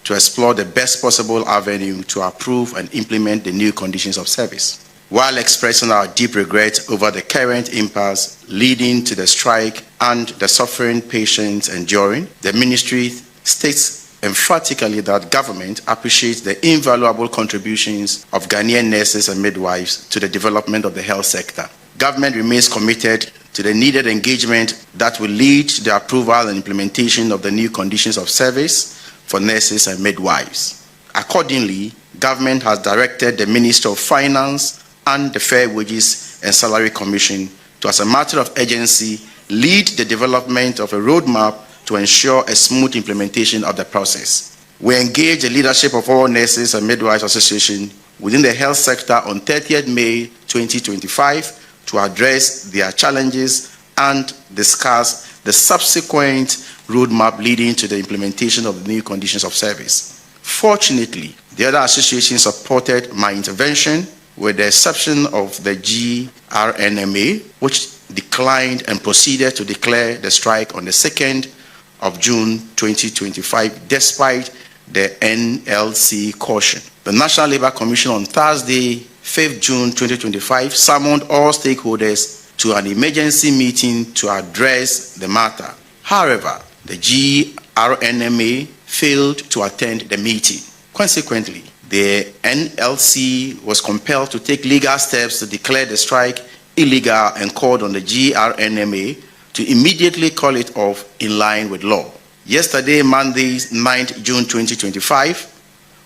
to explore the best possible avenue to approve and implement the new conditions of service. While expressing our deep regret over the current impasse leading to the strike and the suffering patients enduring, the ministry states emphatically that government appreciates the invaluable contributions of Ghanaian nurses and midwives to the development of the health sector. Government remains committed to the needed engagement that will lead to the approval and implementation of the new conditions of service for nurses and midwives. Accordingly, government has directed the Minister of Finance and the Fair Wages and Salary Commission to, as a matter of urgency, lead the development of a roadmap to ensure a smooth implementation of the process. We engage the leadership of all Nurses and Midwives Association within the health sector on 30th May 2025 to address their challenges and discuss the subsequent roadmap leading to the implementation of the new conditions of service. Fortunately, the other associations supported my intervention, with the exception of the GRNMA, which declined and proceeded to declare the strike on the 2nd of June 2025, despite the NLC caution. The National Labour Commission on Thursday, 5th June 2025, summoned all stakeholders to an emergency meeting to address the matter. However, the GRNMA failed to attend the meeting. Consequently, the NLC was compelled to take legal steps to declare the strike illegal and called on the GRNMA to immediately call it off in line with law. Yesterday, Monday, 9th June 2025,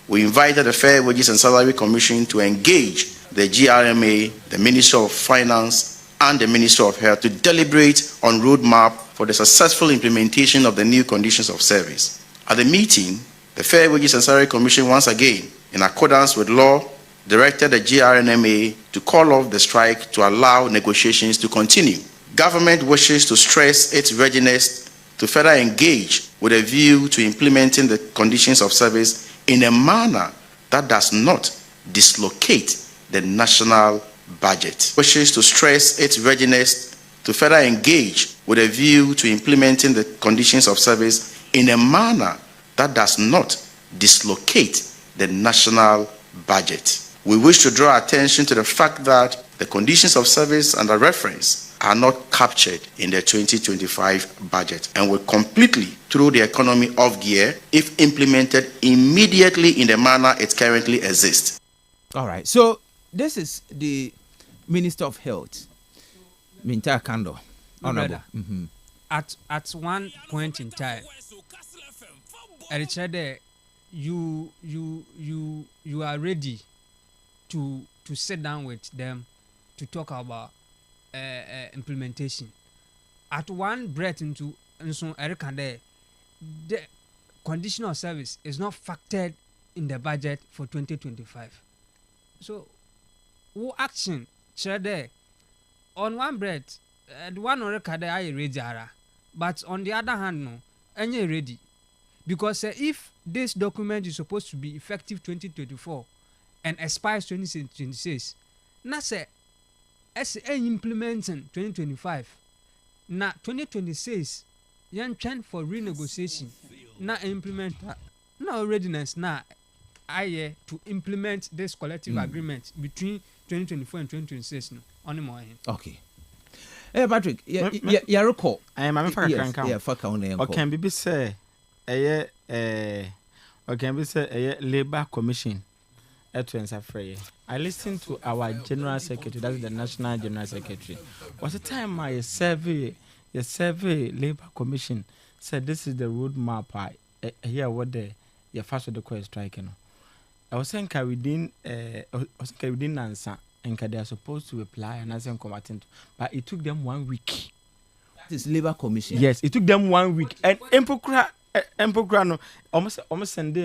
we invited the Fair Wages and Salary Commission to engage the GRMA, the Minister of Finance, and the Minister of Health to deliberate on roadmap for the successful implementation of the new conditions of service. At the meeting, the Fair Wages and Salary Commission once again, in accordance with law, directed the GRNMA to call off the strike to allow negotiations to continue. Government wishes to stress its readiness to further engage with a view to implementing the conditions of service in a manner that does not dislocate the national budget. Wishes to stress its readiness to further engage with a view to implementing the conditions of service in a manner that does not dislocate the national budget. We wish to draw attention to the fact that the conditions of service under reference are not captured in the 2025 budget and will completely throw the economy off gear if implemented immediately in the manner it currently exists. All right, so this is the Minister of Health, Minta Kando. Honorable. Mm-hmm. At one point in time, Richard, you are ready to sit down with them to talk about implementation. At one breath into the condition of service is not factored in the budget for 2025. So, what action share there? On one breath, the one or I ready, but on the other hand, no, any ready. Because if this document is supposed to be effective 2024 and expires 2026, na say as implementing 2025, na 2026 yan trend for renegotiation, na implement na readiness na aye to implement this collective agreement between 2024 and 2026 no on more. Okay. Hey Patrick, yeah recall. I am for can. Yeah, for can. Okay, be say be say Labour Commission I listened to our General Secretary, that's the National General Secretary. Was a time my survey Labour Commission said this is the roadmap. Here what the first of the court striking. I was saying within answer and they are supposed to reply and answer combatant, but it took them 1 week. That is Labour Commission. Yes, it took them 1 week. And Empokra no almost send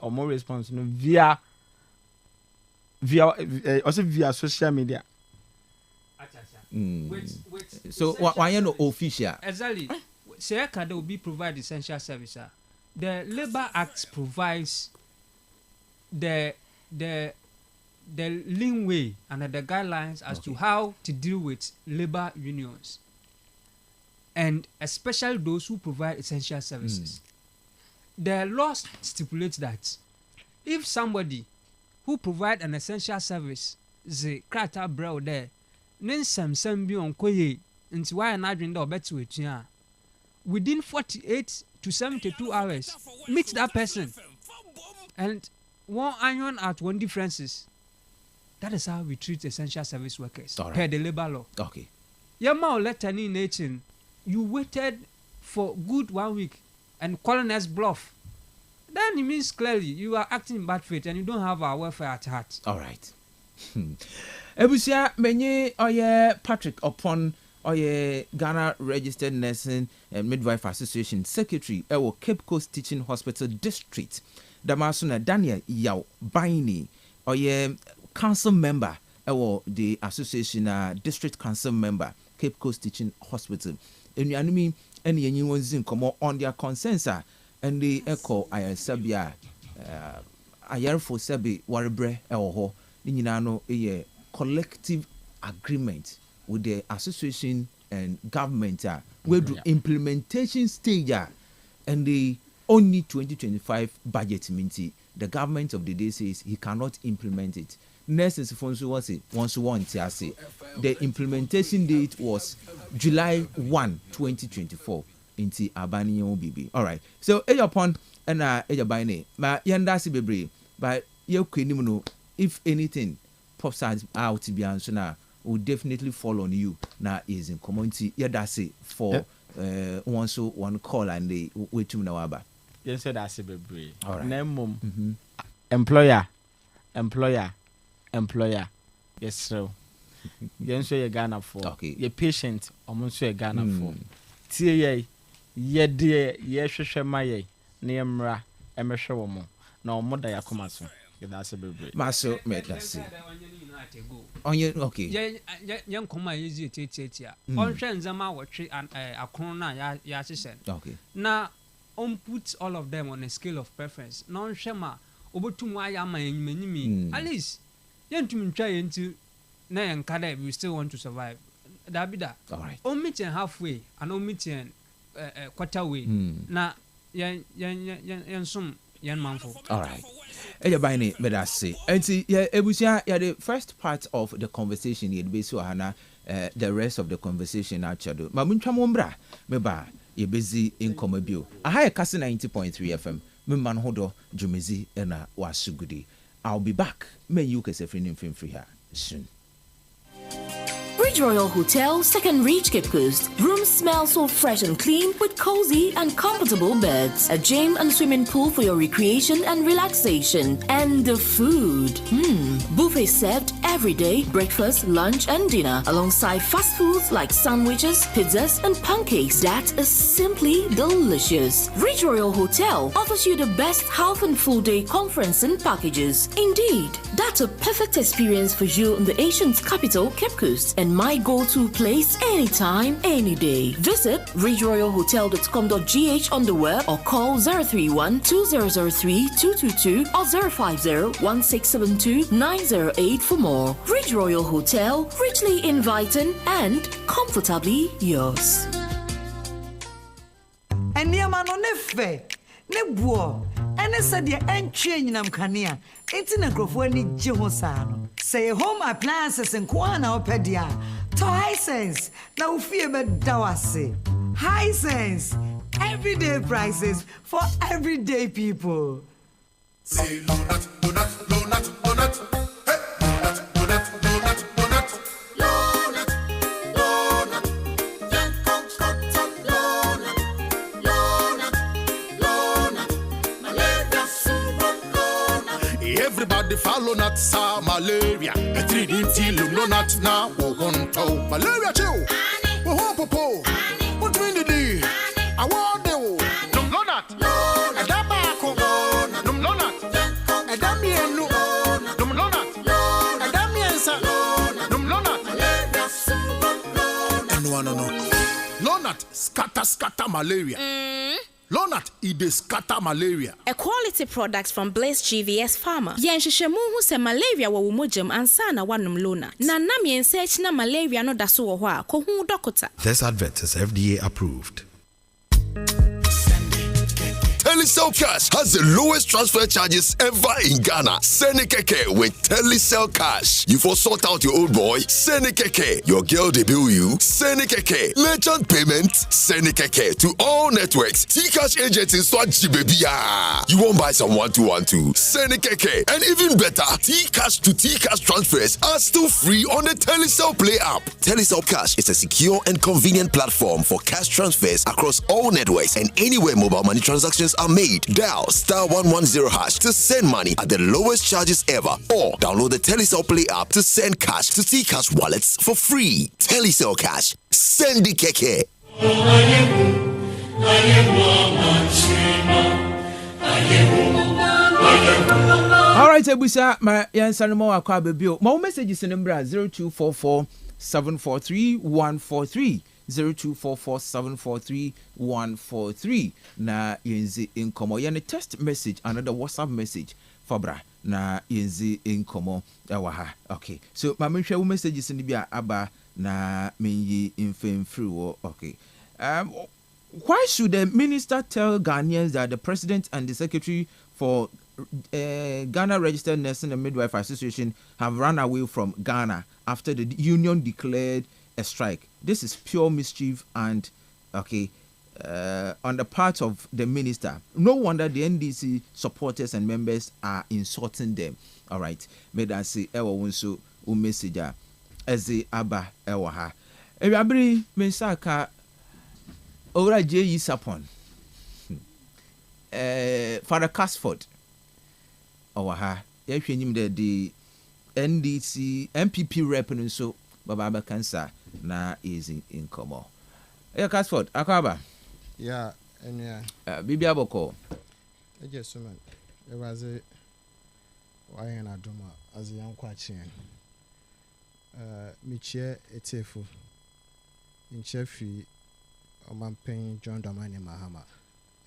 or more response no via also via social media. So why no official? Exactly. Say can will be provide essential service. The Labour Act provides the leeway and the guidelines as to how to deal with labor unions, and especially those who provide essential services. The law stipulates that if somebody who provide an essential service ze krata brow there ne nsɛmsɛm bi ɔnkɔ ye nti wayɛ n'adwene dɛ ɔbɛte wetua within 48 to 72 hours meet that person and one iron out one differences. That is how we treat essential service workers per the labor law. Okay. Yama letter in nature, you waited for good 1 week and calling us bluff. Then it means clearly you are acting in bad faith and you don't have our welfare at heart. All right. Ebusia menye oye Patrick upon oye Ghana Registered Nursing and Midwife Association Secretary ewo Cape Coast Teaching Hospital District. Damasuna Daniel Yao Baini oye council member the association district council member Cape Coast Teaching Hospital. Enuanimi eni enyi zin komo on their concerns and the echo ayasabia ayarfo sabi warebre ho ni nyina no collective agreement with the association and government we do implementation stage and the only 2025 budget minti the government of the day says he cannot implement it. Nurses the implementation date was July 1, 2024 into Abani BB. All right. So upon and bine ma yanda si bebre but you know if anything pops out to be answered now will definitely fall on you now is in community yadasi for one call and they wait to know. Yes, that's a bebre. All right. Name employer. Yes, sir. Yes, so you Ghana for. Okay. Your patient, almost you Ghana for. Tie ye dear, ye share my near emesha woman. No more da yakomaso. That's a baby. Maso, that's it. On your okay. Young Koma easy tia. On Shenzama watch and a corona yasisen. Okay. Now, put all of them on a scale of preference. Non shema. At least, you try into we still want to survive. That be that. All right. Meeting halfway and meeting quarter way. Now, yan manful. All right. Bine, but I say, and see, Ebusia, the first part of the conversation, you'd be so hana, the rest of the conversation at Chado. Mamuncha Mombra, meba, you're busy in Comabio. I have Kastle 90.3 FM. Mimman Hodo, Jumezi, and Wasugudi. I'll be back. May you can say free here soon. Ridge Royal Hotel, Second Reach Cape Coast. Rooms smell so fresh and clean with cozy and comfortable beds. A gym and swimming pool for your recreation and relaxation. And the food. Buffet served every day, breakfast, lunch and dinner. Alongside fast foods like sandwiches, pizzas and pancakes. That is simply delicious. Ridge Royal Hotel offers you the best half and full day conferencing packages. Indeed, that's a perfect experience for you in the Asian's capital, Cape Coast. And my go-to place anytime, any day. Visit ridgeroyalhotel.com.gh on the web or call 031-2003-222 or 050-1672-908 for more. Ridge Royal Hotel, richly inviting and comfortably yours. Ne buo ene sadia entwe nyinam kanea enti na grofo ani gye ho saa no say home appliances nko na opedia to Hisense na ufie be dawase Hisense everyday prices for everyday people. Say donut. Everybody follow not sa malaria. A 3D till no not now. We're going to malaria chill. We're home popo. What do we need? I want you. No not. A dabako. No not. A damian no. No not. A damian sa. No not. No not. Scatter malaria. Lonat, it is scatter malaria. A quality product from Blaze GVS Pharma. Yenshishemu hu se malaria wa wumujam ansana wanum Lonat. Na nam yensearch na malaria no daso wo hwa ko hu dokota. This advert is FDA approved. Telecel Cash has the lowest transfer charges ever in Ghana. Send a keke with Telecel Cash. You for sort out your old boy, send a keke. Your girl debut you, send a keke. Merchant payment, send a keke to all networks. T-Cash agents in Swaji baby. You won't buy some 1212. Send a keke. And even better, T-Cash to T-Cash transfers are still free on the Telecel Play app. Telecel Cash is a secure and convenient platform for cash transfers across all networks and anywhere mobile money transactions are made. Dial *110# to send money at the lowest charges ever, or download the Telecel Play app to send cash to T-Cash wallets for free. Telecel Cash. Send the keke. All right, Ebusa, my answer more akwa bebio. My messages in number 0244 743 143 0244 743 143. Na yenzi inkomo. Yani text message, another WhatsApp message. Fabra na yenzi inkomo ewaha. Okay, so my messages in the aba na menyi infame free. Okay. Why should the minister tell Ghanaians that the president and the secretary for Ghana Registered Nursing and Midwife Association have run away from Ghana after the union declared a strike? This is pure mischief and, on the part of the minister. No wonder the NDC supporters and members are insulting them. All right. May I say, Ewa Wunso, message as the Abba Ewaha. Everybody, Mensaka. Ora J. Sapon, Father Casford, if you name the NDC, MPP rep and so Baba Cancer na is in Como. Yeah, Casford, Akaba. Yeah, and Bibi Aboko. I just man, there was a Wayana Doma as a young quachian. Michie Etefo in Chefi. Omampeng John Dramani Mahama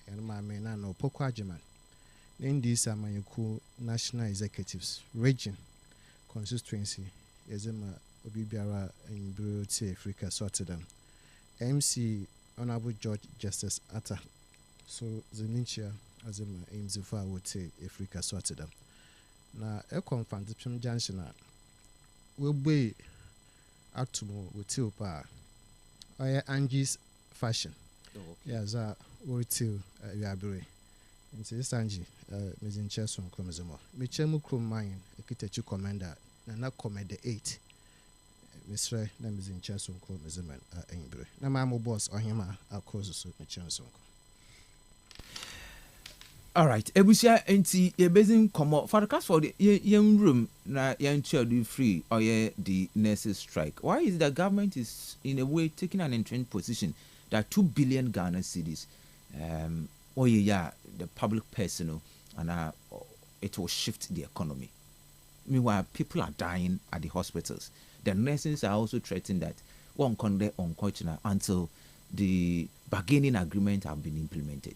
and my men no Pokwajiman. In these are my national executives, region, constituency, Ezema Obibiara in Bureau Africa sorted them. MC Honorable George Justice Atta. So Zenichia Azema Imzifa would say Africa sorted them. Now, a confront the junction will be Atumo with Tilpa. I Angie's fashion. Yeah, za wortil yabre. Nti sanji mezinche so nkomezemo. Mechemu krom mine ekitechu commander na command 8. Misre na mezinche so nkomezemo enbre. Na ma mo boss ohima akozo so mechem so nkom. All right, Ebusia enti ye bezin komo for the cast for the young room na young child free or the nurses strike. Why is the government is in a way taking an entrenched position that 2 billion Ghana cedis, the public personnel, and it will shift the economy. Meanwhile, people are dying at the hospitals. The nurses are also threatening that one conde on until the bargaining agreement have been implemented.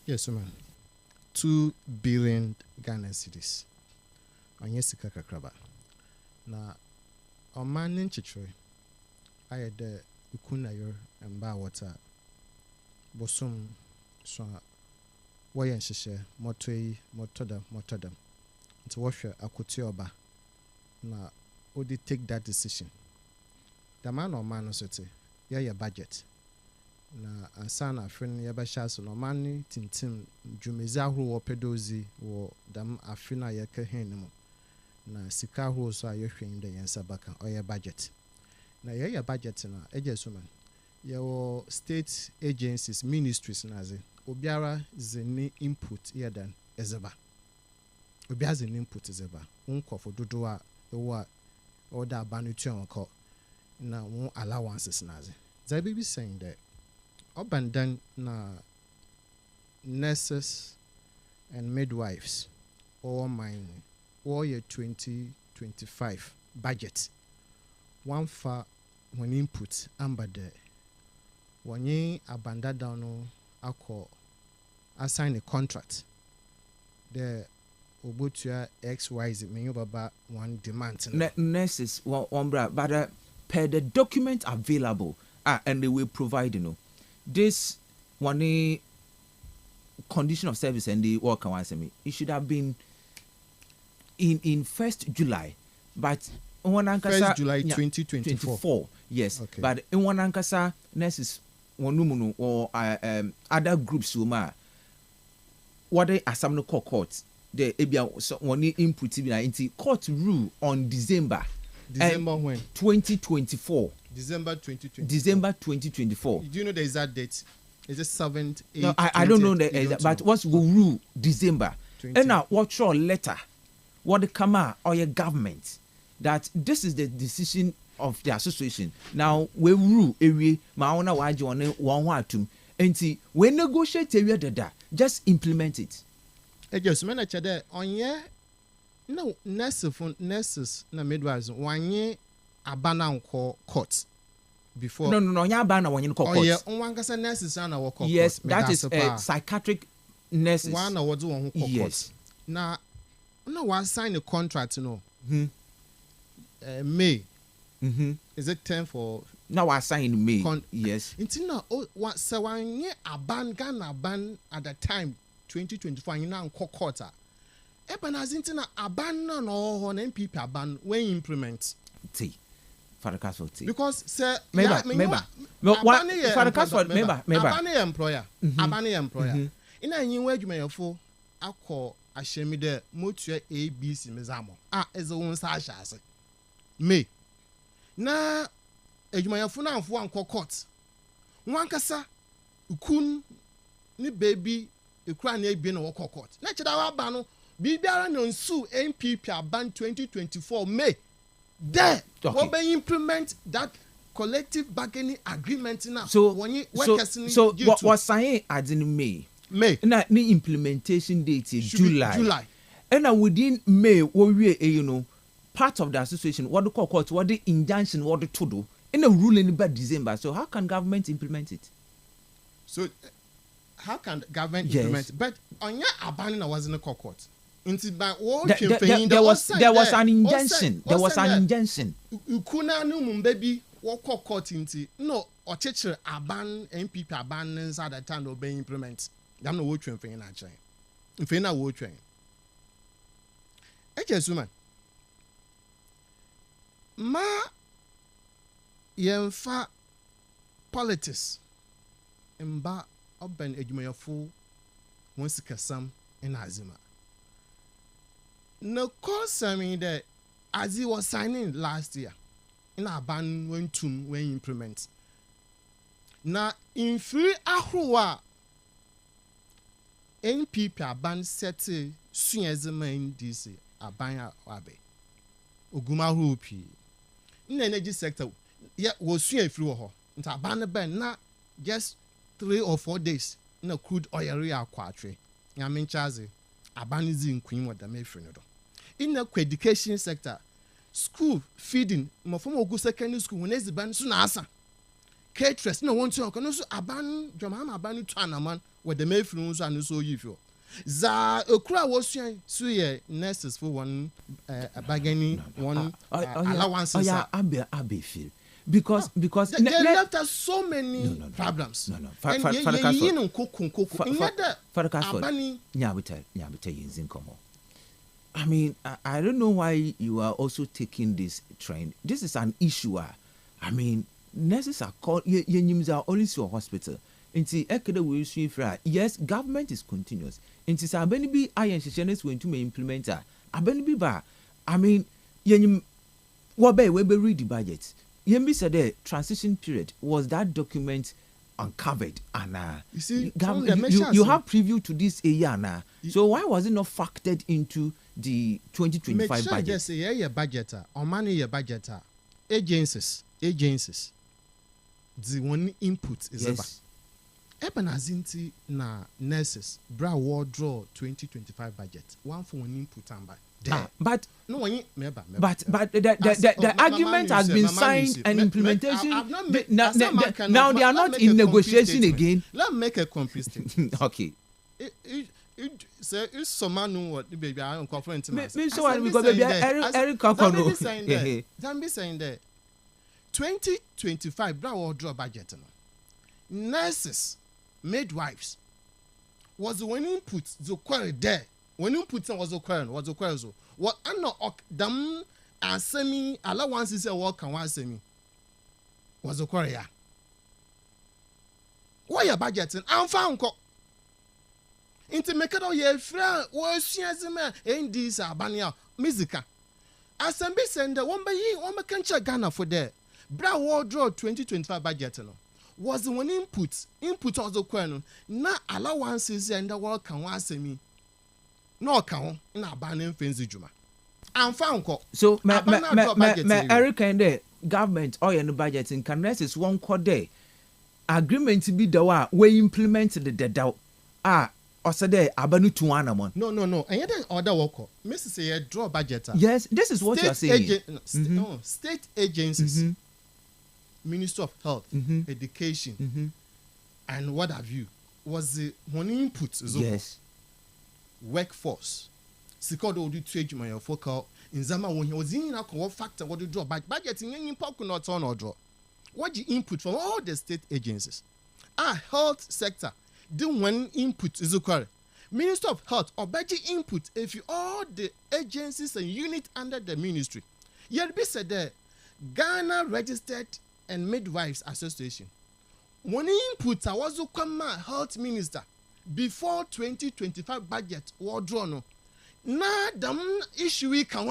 Yes, man. 2 billion Ghana cedis. Anyesika kakraba. Na omanin chichwe. Ayede ukunayor mba water bosom so woyen hihye motodam nti wohwe akoti oba na odi take that decision the man or man so te your budget na ansana afin ye ba sha so no man tintim dwumezi ahoro wo pedozi wo dam afina ye ka hen mu na sika ahoro so ayehwen de yensa baka oye budget na your budget na ejesuman your state agencies ministries naze obiara zeni input yedan ezeba obiara zeni input ezeba unkofo dodo a ewo order banutu onko na won allowances naze they be saying that obandan na nurses and midwives all mine all year 2025 budget one for when input ambade when abanda down ako assign a contract the obotua xyz me baba one demand nurses one bra but per the document available and they will provide this one condition of service and the work me, it should have been in 1st July, but one ankasa 1st July 2024. Yes, okay. But in one ankasa nurses one or other groups what they assume call court the one input into court rule on December when 2024. December 2024. December 2024. Do you know the exact date? Is it 7th, 8th? No, I don't know the exact, but what's the rule December? 20. And now what's your letter? What the come out or your government that this is the decision of the association. Now we rule area maona waji one watum. And see we negotiate area dada, just implement it. Just manage there on ye no nurses na midwives one ye abana court before. No, nya abana one court. Oh yeah, on one kasa nurses na wo court. Yes, that is psychiatric nurses. One na wo do one court. Yes. Na no one sign a contract no. May. Is it 10 for now I sign in May. Yes. Until now, what so one year a ban Ghana ban at the time 2024 in now quarter. Eben as into a ban no on MPP a ban when implement. See. For the Kastle because sir member for the Kastle member employer in a new wage may for I call a shemi de motua ABC mezamo is the one sasha me na edwumayafo na amfo anko court wankasa ukun ni baby ekura na ebie na wo court na cheda wa ba no bibiara no nsu MPP aban 2024 May there what be implement that collective bargaining agreement now so what sign as in May na ni implementation date is July and within May we part of the association what the court what the injunction what the to do in a ruling by December. So how can government implement it? So how can government implement it? But on your abandoning was in the court. There was an injunction. There was an injunction. Ukuna no mumbaby what court into no or teacher aban MPP abandons at the time of being implement. Damn no watch train in a chain. In Fena watch train. HS woman. Ma yemfa politics mba oben edwumayafo wonsi kasam ina azima no concern that as he was signing last year in a ban when implement na in free ahrowa NPP aban set sunyezema in DC aban abe oguma rupi in the energy sector yeah was soon free ho nta aban ben na just 3 or 4 days in a crude oil area kwatwe nyame nchaze aban is in queen what the mefri no do in the education sector school feeding mo from ogu secondary school when is ban so na asa caterers no want to no so aban dwama aban to anaman what the mefri no so anu so yifio za okura wosuan so ye nurses for one bargaining one allowances abe feel because they left us so many problems for the I mean, I don't know why you are also taking this trend. This is an issue. I mean, nurses are called are always your hospital. Yes, government is continuous. And since Abeni be iron sheshenes going to implement Abeni be ba. I mean, we read the budget. Yembi said the transition period was that document uncovered and you see you have preview to this area now. So why was it not factored into the 2025 budget? Make sure just say budget or money your budget agencies the one input is yes. Eben azinti na nurses bra wardrow 2025 budget one for one input and by but no one but the argument has been signed and implementation now they are not in negotiation again. Let me make a complete statement. Okay. Say it's someone what the baby I am conference me so what because baby Eric Kakono don't be saying that 2025 bra wardrow budget no nurses midwives was when input the query there. When input was the query, so what I know them and semi allowances a work and one semi was the query. Why your budgeting? I'm found into make it all year friend was as a man in this Albania musica. As a bit sender one by ye one can't Ghana for there. Bra wardrobe 2025 budget was the one input also query. Not allowances and the work can one semi. No account in a banning fancy juma. I'm found so Eric and the government or the budget in Canada is one core day. Agreement to be the one we implemented the doubt. Or say abanu to one amon. No. And yet other worker. Mrs. Say draw budget. Yes, this is what you are saying. State agencies, Minister of Health, Education, and what have you, was the one input. Yes. Workforce. Secured all the trade my focal in Zama when he was in a factor what you draw budget in any pocket not on or draw. What the input from all the state agencies? Health sector. The one input is required. Minister of Health or budget input if you all the agencies and unit under the ministry. Yet be said there, Ghana Registered and Midwives Association. One input was come health minister before 2025 budget war drawn. Na dam issue we can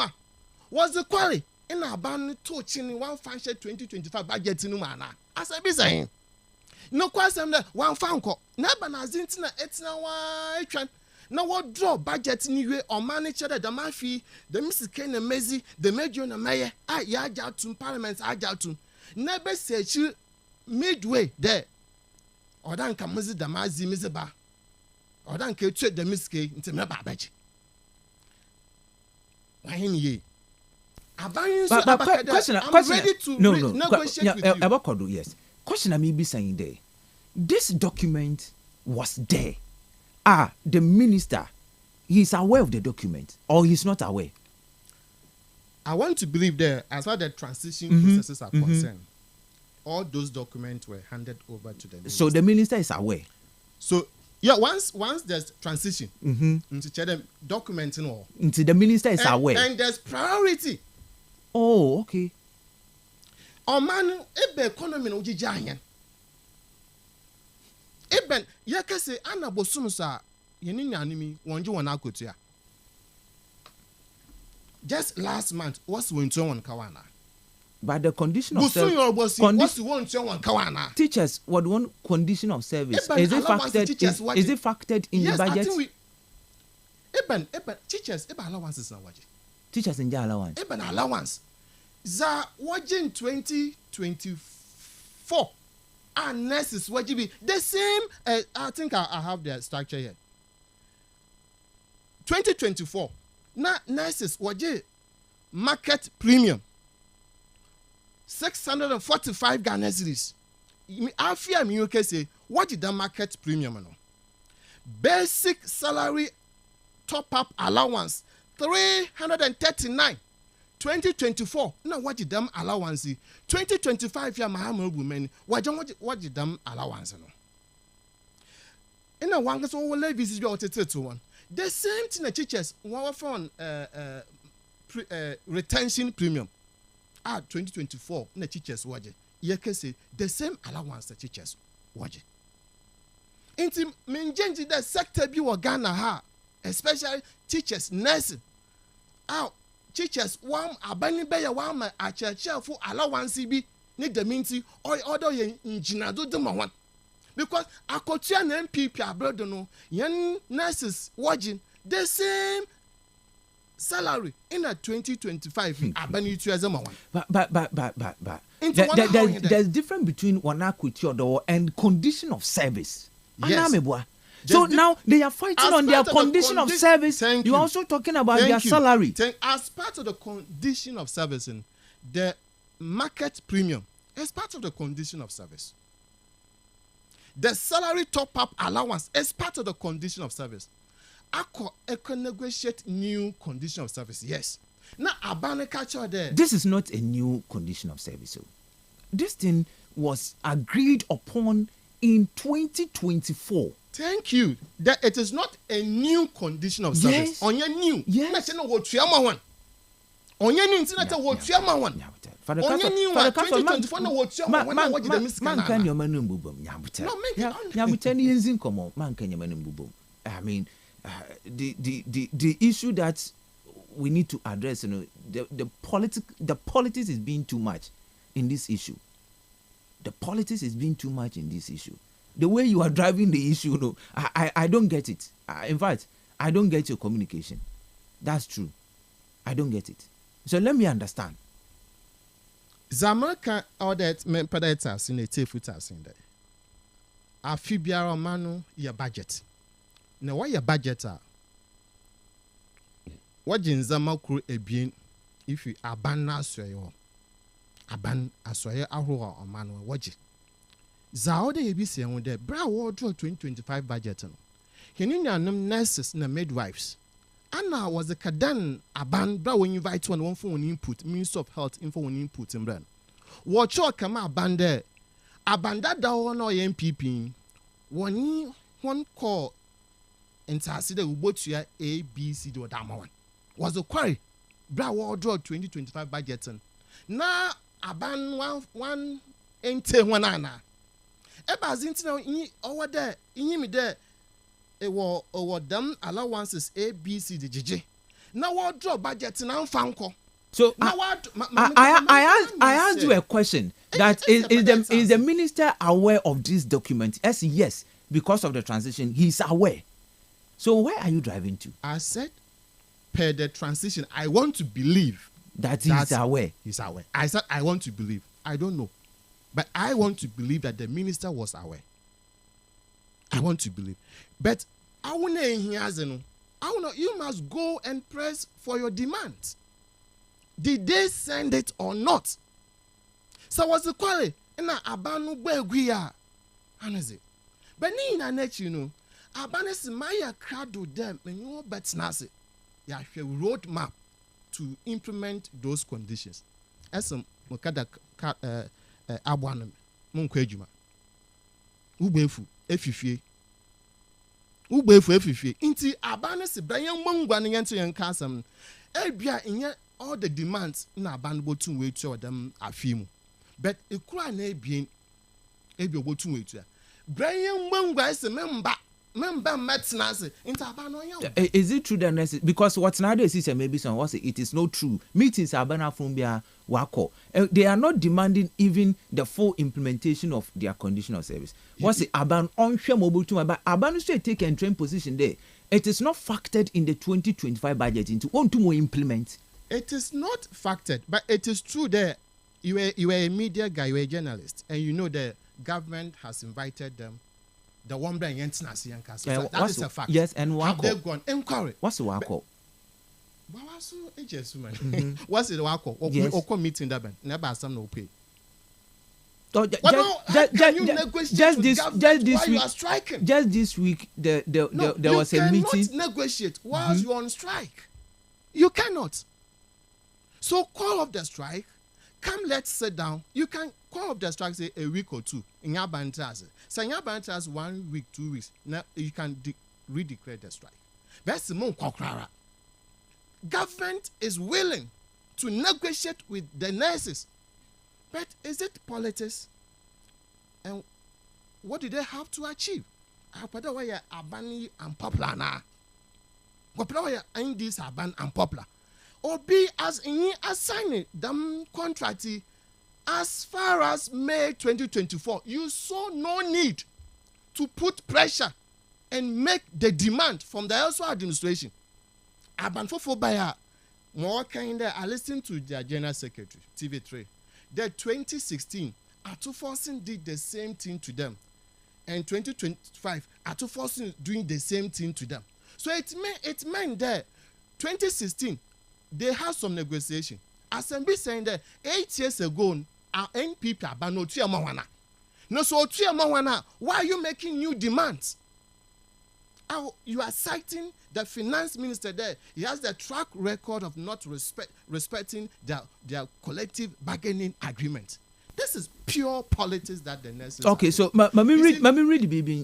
was the query in a ban touching one function 2025 budget in Umana. As I be saying. No question that one found call. Never na zintina etina wa na what draw budget anyway or manager the mafi the Mrs. Ken Mezi the major na maye ya to parliament ajatum never say midway there or dan ka Mezi the mazi mizeba or dan ke trade the miske into me babaji why ye question ready to negotiate with you. Yes. Question I may be saying there. This document was there. The minister, he's aware of the document or he's not aware? I want to believe that as far as the transition processes are concerned, all those documents were handed over to the minister. So the minister is aware? So, yeah, once there's transition, into the document and all. Into the minister is aware? And there's priority. Oh, okay. Man, ebe economy no jijayan. Eben yakase anabosum sa yeni nyanimi wonje wona akotua. Just last month was when one kawana. But the condition of service. Teachers, what one condition of service? Is it factored in the budget? Eben teachers allowances na waje. Teachers in allowance. Eben allowance. Za wajin 2024 and nurses wajibi the same. I think I have the structure here. 2024 na nurses waji market premium 645 Ghana cedis. I fear me you can say what is the market premium no? Basic salary top up allowance 339. 2024 na what did them allowance 2025 ya mahama women what did them allowance no in a one so will visit you to one the same thing the teachers one from retention premium 2024 na teachers waje you can say the same allowance the teachers waje inti menjenji the sector bi wa Ghana ha especially teachers nursing teachers one abani beya one ma acheche for allowance bi need the minti or other engineer do them one because akotua na MPP abroad no yen nurses watching the same salary in a 2025 abani tu azama one but there's difference between one akotua and condition of service. Yes. So now they are fighting on their condition of service. You're also talking about their salary. As part of the condition of service, the market premium is part of the condition of service. The salary top-up allowance is part of the condition of service. I can negotiate new condition of service. Yes. Now, abane culture there. This is not a new condition of service. So this thing was agreed upon in 2024. Thank you. That it is not a new condition of service. Yes. Onye new. Yes. Na cheno wo tuama wan. Onye new ntina ta wo tuama wan. Onye new 2024 na wo tuama wan na wo gide misika na. Man kan yoma no mbubom nyabuta. No, make it on. Nyabuta ni yenzin komo man kan yoma no mbubom. I mean, the issue that we need to address, you know, the politics is being too much in this issue. The politics is being too much in this issue. The way you are driving the issue, no, I don't get it. In fact, I don't get your communication. That's true. I don't get it. So let me understand. Zamaka audit men predators in a tafutas in there. A few biara manu your budget. Now why your budget are? What in Zamaku a bien if you abandon aswayo? Aban aswayo ahua or manu watch it. Zaode ebisi on the bra wardrobe 2025 budget. Henina num nurses na midwives. Anna was a kadan aban bra when you invite one phone input, Minister of Health info one input in brand. Watch your kama abande. Abanda da one or MPP. One call and Sassida Ubotia A, B, C, do Dama one. Was a quarry. Bra wardrobe 2025 budget. Na aban one ente one ana. Eba zintina ini over there, ini mi there. Ewo them allowances A, B, C, D, G, G. Now what drop budget now fanko. So I asked you a question. That is the minister aware of this document? Yes, because of the transition, he's aware. So where are you driving to? I said, per the transition, I want to believe that he's aware. He's aware. I said I want to believe. I don't know. But I want to believe that the minister was aware. I want to believe. But I want to you must go and press for your demands. Did they send it or not? So what's the quality? And abanu beguia. Anazi. But ni na net you know. Abanes maya crowd them and you bet nasi. Ya a road map to implement those conditions. As some mokada abwanam munkwejuma. Ubefu efifie. Ubefu efifie. Inti abanes bayan mongwa ni yento yankasam. Ebia inye all the demands in aban botu we to them afimu. But ekura na ebien ebi obotu we to. Bayan mongwa ese member metnase into abano yan. Is it true that necessary? Because what's nowadays is maybe some was it is not true. Meetings abana from bia wako. They are not demanding even the full implementation of their condition of service. What's it aban on share to but aban should take and train position there. It is not factored in the 2025 budget into on to more implement. It is not factored, but it is true that you were a media guy, you were a journalist, and you know the government has invited them. The one brand Yentinasi and Kastle. So that is a fact. Yes, and Wako. Have they gone? Inquiry. What's the Wako? What's the Wako? Yes. Or meeting that band. Never some no pay. Just this week, there was a meeting. You cannot negotiate whilst you're on strike. You cannot. So call off the strike. Come, let's sit down. You can call off the strike, say a week or two. In your bantas. So in your bantas 1 week, 2 weeks. Now you can redeclare the strike. That's the more kokara. Government is willing to negotiate with the nurses. But is it politics? And what do they have to achieve? Apadawaya abani and popular now. Wapadawaya and this aban and popular. Or be as in assigning them contract as far as May 2024. You saw no need to put pressure and make the demand from the elsewhere administration. Aban for buyer more kind of I listened to their general secretary, TV3. The 2016, Atuforcing did the same thing to them. And 2025, Atuforcing doing the same thing to them. So it meant that 2016, they had some negotiation. As I'm saying that 8 years ago, our NPP are no Mawana. No, so Mawana, why are you making new demands? You are citing the finance minister there. He has the track record of not respecting their collective bargaining agreement. This is pure politics that the nurses. Okay, so let me read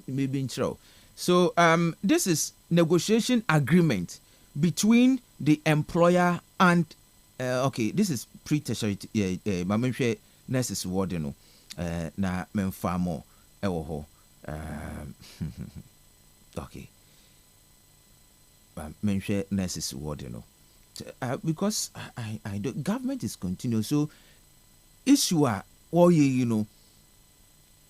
maybe in show. So this is negotiation agreement between the employer and okay, this is pre-tertiary mamenhwe nurses ward no na memfa mo ewo ho okay, menhwe nurses ward no because I do, government is continuous, so issue you know,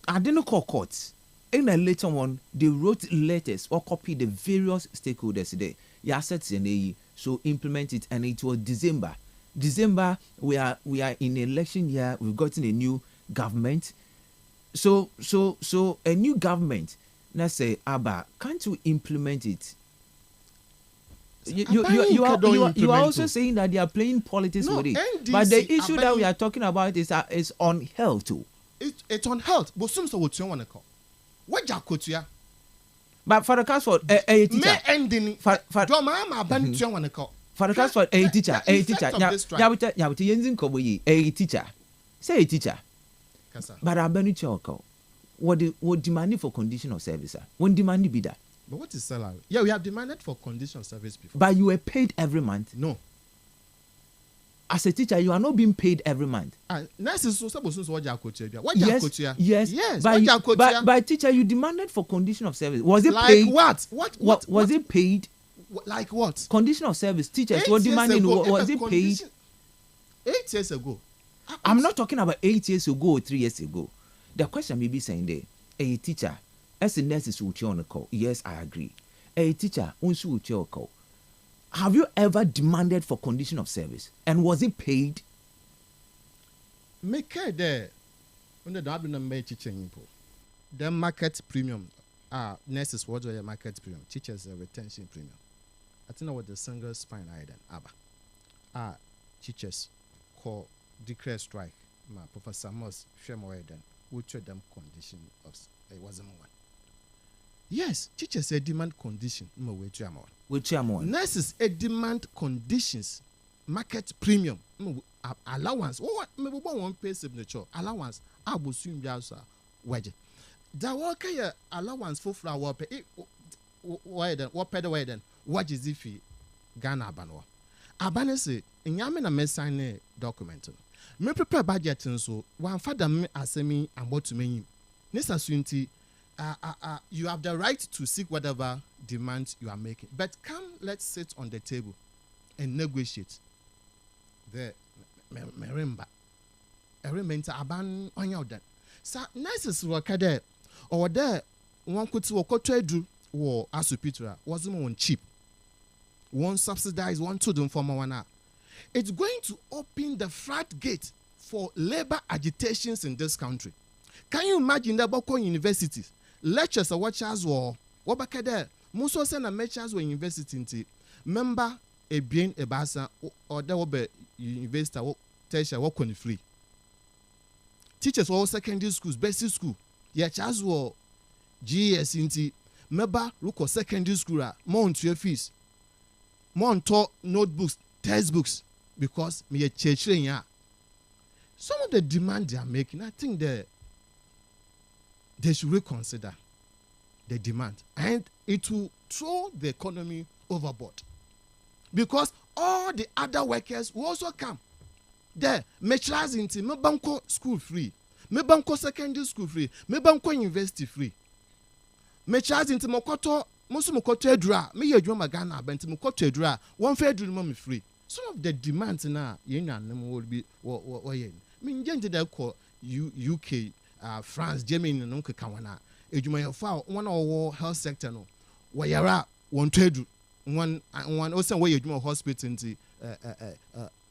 I didn't call courts. In a later one, they wrote letters or copied the various stakeholders there. The assets and so implement it, and it was December. December, we are in election year. We've gotten a new government. So a new government. Let's say, Abba, can't you implement it? You are also saying that they are playing politics with it. NDC, but the issue that we are talking about is on health too. It's on health. But some what you want to call. What Jacotia? But for the case for a teacher, may ending for Mama Bantu want to call. For the case for a teacher, a teacher, say a teacher. But I been call. What demanding for condition of service? When demand be that. But what is salary? Yeah, we have demanded for condition of service before. But you were paid every month. No. As a teacher, you are not being paid every month. Yes. But teacher, you demanded for condition of service. Was it like paid? What Was it paid? Like what? Condition of service. Teachers were demanding. Was it paid? 8 years ago. I'm not talking about 8 years ago or 3 years ago. The question may be saying there, a teacher, as a nurse is on the call. Yes, I agree. A teacher, also call. Have you ever demanded for condition of service? And was it paid? Make there. When the the market premium. Nurses what the market premium. Teachers retention premium. I think what the single spine item. Teachers call declare strike. My Professor Moss Shemoyden. Which them condition of it wasn't one. Yes, teachers say demand condition. Nurses a demand conditions, market premium, allowance. What maybe one pay signature allowance. I will soon be also wedge. That work allowance for flower pay. What pay the way then? What is if he Ghana Abanwa? Abane say in Yamina me sign a document. Me prepare budget and so one father me asemi and what to me. Nessa Swinty. You have the right to seek whatever demands you are making. But come, let's sit on the table and negotiate. The merimba. Remember, aban on your den. So, nurses work there. Or there, one could see what trade war as Petra wasn't one cheap. One subsidized, one to them for one. It's going to open the floodgate for labor agitations in this country. Can you imagine the Boko universities? Lectures are what as war. What back there? Most of them lectures were university. Member a bien a basa or there will be university tertiary work on free. Teachers all secondary schools, basic school. Yeah, as well. GS inti. Member look for secondary school. More on your fees. More on notebooks, textbooks. Because me a church ya. Some of the demand they are making, I think they should reconsider the demand, and it will throw the economy overboard because all the other workers will also come there. Mechilas into me banko school free, me banko secondary school free, me banko university free. Mechilas into mokoto edra me yedwuma Ghana benti mokoto edra one fair edwuma me free. Some of the demands now will be me nje dey call UK. France, Germany, no Kawana. Ejuma file one or health sector no. Wayara one trade one also where you hospital into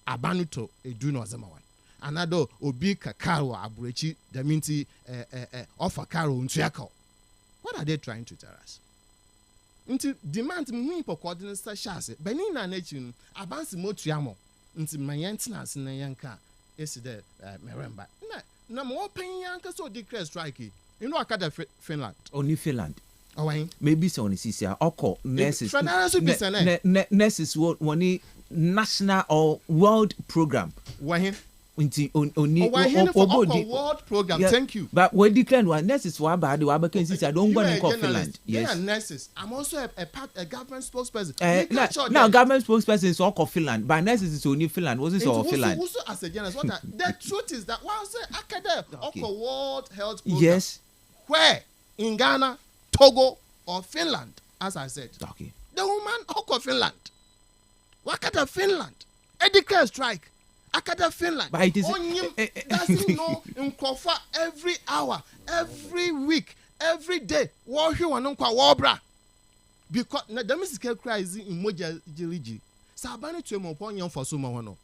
Abanuto edu no zamawan. Another obi kakaro abrechi the minti offer caro untiako. What are they trying to tell us? Into demand me for coordinates shase. Benina nature abansi motriamo. Into my maintenance na yanka is the meremba. Na mo open yanka so declare strike. You know akada Finland. Only Finland. Oh, maybe so on CCR or nurses. Nurses one national or world program. Why? Unti oni world program. Thank you. But we declare one nurses for about the Wabakan says I don't go to Finland. Yes, nurses. I'm also a government spokesperson. Now government spokesperson is all Finland. But nurses is only Finland. Was this all Finland? Also as a journalist, the truth is that say academic World Health Program. Yes. Where in Ghana, Togo, or Finland, as I said. Okay. The woman Oko Finland. Wakata Finland. A declare strike. Akada Finland. But it is doesn't know in Kofa every hour, every week, every day. War here and Wabra. Because the musical cry is in Moja Jiliji. Sabani to him for Sumahono.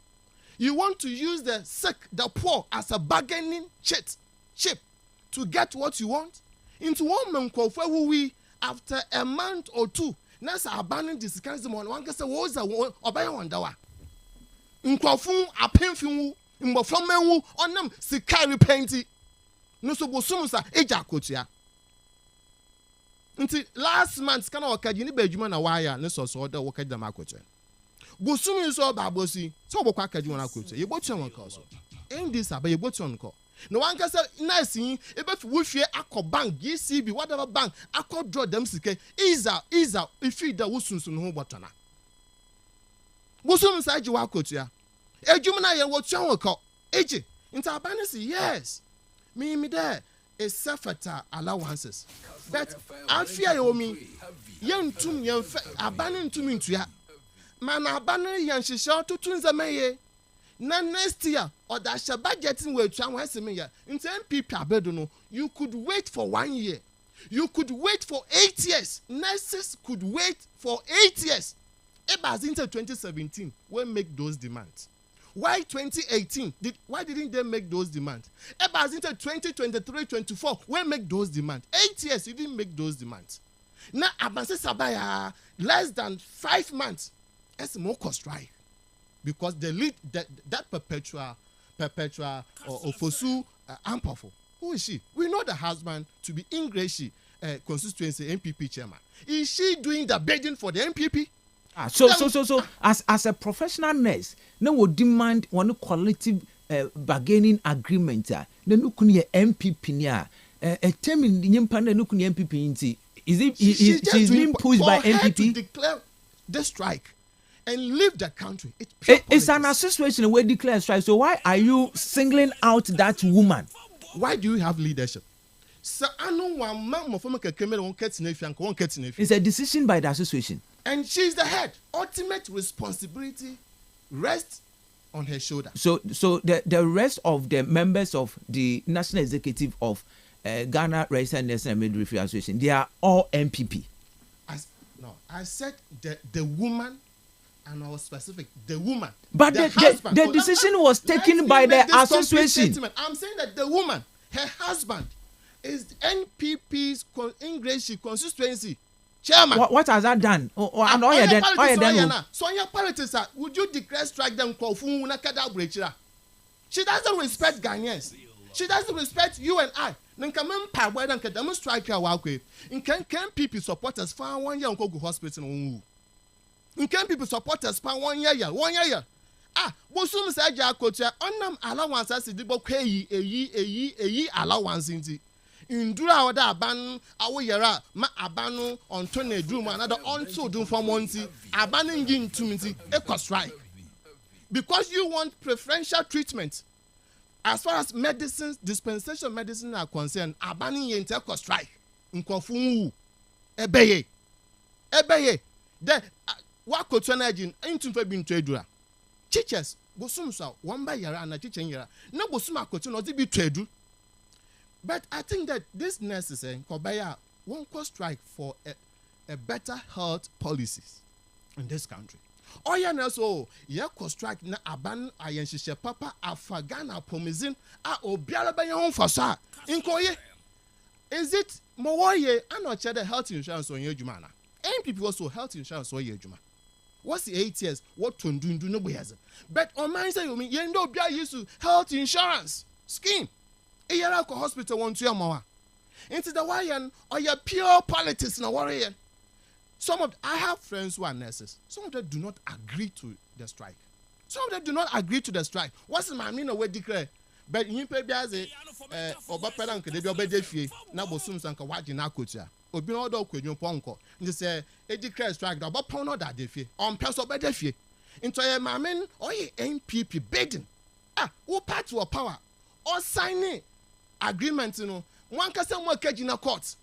You want to use the sick, the poor as a bargaining chip to get what you want? Into one man Kofa who we after a month or two. Nasa abandoning this kind of one can say was a obey one dawa. Nkwafu apemfiwu mboframenwu onam sikari penti no so bosumusa eja kotua nti last month kana wakaji ni bejuma na waya ne so da wakaji da makotua bosumi so ba bosi so bokwa akaji wona kotua yebotua won ka so ndi sabe yebotua nko no wan ka say nice yin ebefi wofie akọ bank GCB whatever bank akọ draw dem sike iza ifi da wosunsun ho botona Busum saji wa kotua. Ejumna ye wo twa woko. Eji. Nta abane say yes. Me there is safeta allowances. But afia yo mi yentum yenfa abane ntum ntua. Mana abane yen hihye totunza meye. Na next year or that she budgeting we twa wan se me ya. Nta MPP abedo no you could wait for 1 year. You could wait for 8 years. Nurses could wait for 8 years. Ebas into 2017, when make those demands. Why 2018? Why didn't they make those demands? Ebas into 2023-24, when make those demands. 8 years, you didn't make those demands. Now, Abanse Sabaya, less than 5 months, it's more cost strike. Because the lead, that perpetual or Fosu Ampofo, who is she? We know the husband to be Ingreshi constituency MPP chairman. Is she doing the bidding for the MPP? So as a professional nurse, no would demand one collective bargaining agreement. No kuni MPP niya. A term in the Nympanda no kuni MPP inti. Is it? She's being pushed by MPP to declare the strike and leave the country. It's an association where declare strike. So why are you singling out that woman? Why do you have leadership? It's a decision by the association. And she's the head. Ultimate responsibility rests on her shoulder. So the rest of the members of the National Executive of Ghana Registered Nurses and Midwifery Association, they are all MPP. I said the woman, and I was specific, the woman. But the decision was taken by the association. I'm saying that the woman, her husband, is NPP's English constituency chairman. What has that done? Sonia politics, would you declare strike them? She doesn't respect Ghanaians. She doesn't respect you and I. Strike her. Can people support us for 1 year and go to hospital? Can people support us for 1 year? 1 year. Bosum said, Jacotia, on allowance as the book, allowance in Indura oda aban awoyera ma abanu ontone drum another onto drum for monty abanu ngin tumiti e strike because you want preferential treatment as far as medicines dispensation medicine are concerned abanu yen te strike nkofu ebeye the wakoto na agin intu fa bi ntwedura chiches bosum so one by yara na chichen yara na bosum akoto no bi twedu. But I think that this nurses Kobaya won't cause strike for a better health policies in this country. Oh yeah, so yeah, cause strike na aban ayenshise papa afagana promizin obiara ba yon fasa. Inkoye, is it mowoye anoche the health insurance on yejuma na? MPP also health insurance on yejuma. What's the 8 years? What to do no has? But on my side, you mean you know bia used to health insurance scheme. Iyara ko hospital want to amawa. Into the wire or your pure politics na warrior. I have friends who are nurses. Some of them do not agree to the strike. Some of them do not agree to the strike. What's my mean away declare? But you pay as a Obaperank, they be obeyed fee, Nabosum Sanka Wajina Kutia. Obi no do kwenyo ponko. Nti say e declare strike da bopon no da defie. On person be defie. Into a mamen oye NPP bidding. Who part to power or signing agreement no. One can say more in a court.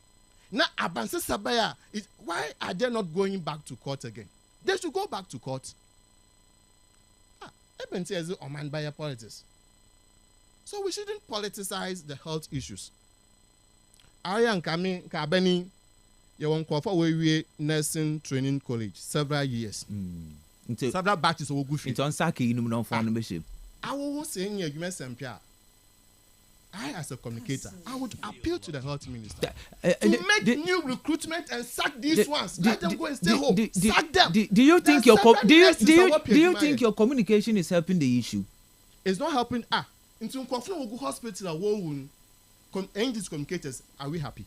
Now Abanse Sabaya is why are they not going back to court again? They should go back to court. Eben says on man by politics. So we shouldn't politicize the health issues. Arian Kami Kabeni, you won't call for nursing training college several years. Several batches of good. It's on Saki in for membership. I was saying you MPR. I, as a communicator, I would appeal to the health minister to make new recruitment and sack these ones. Let them go and stay home. Sack them. Do you think your communication is helping the issue? It's not helping. Into Nkofuna Hospital, these communicators, are we happy?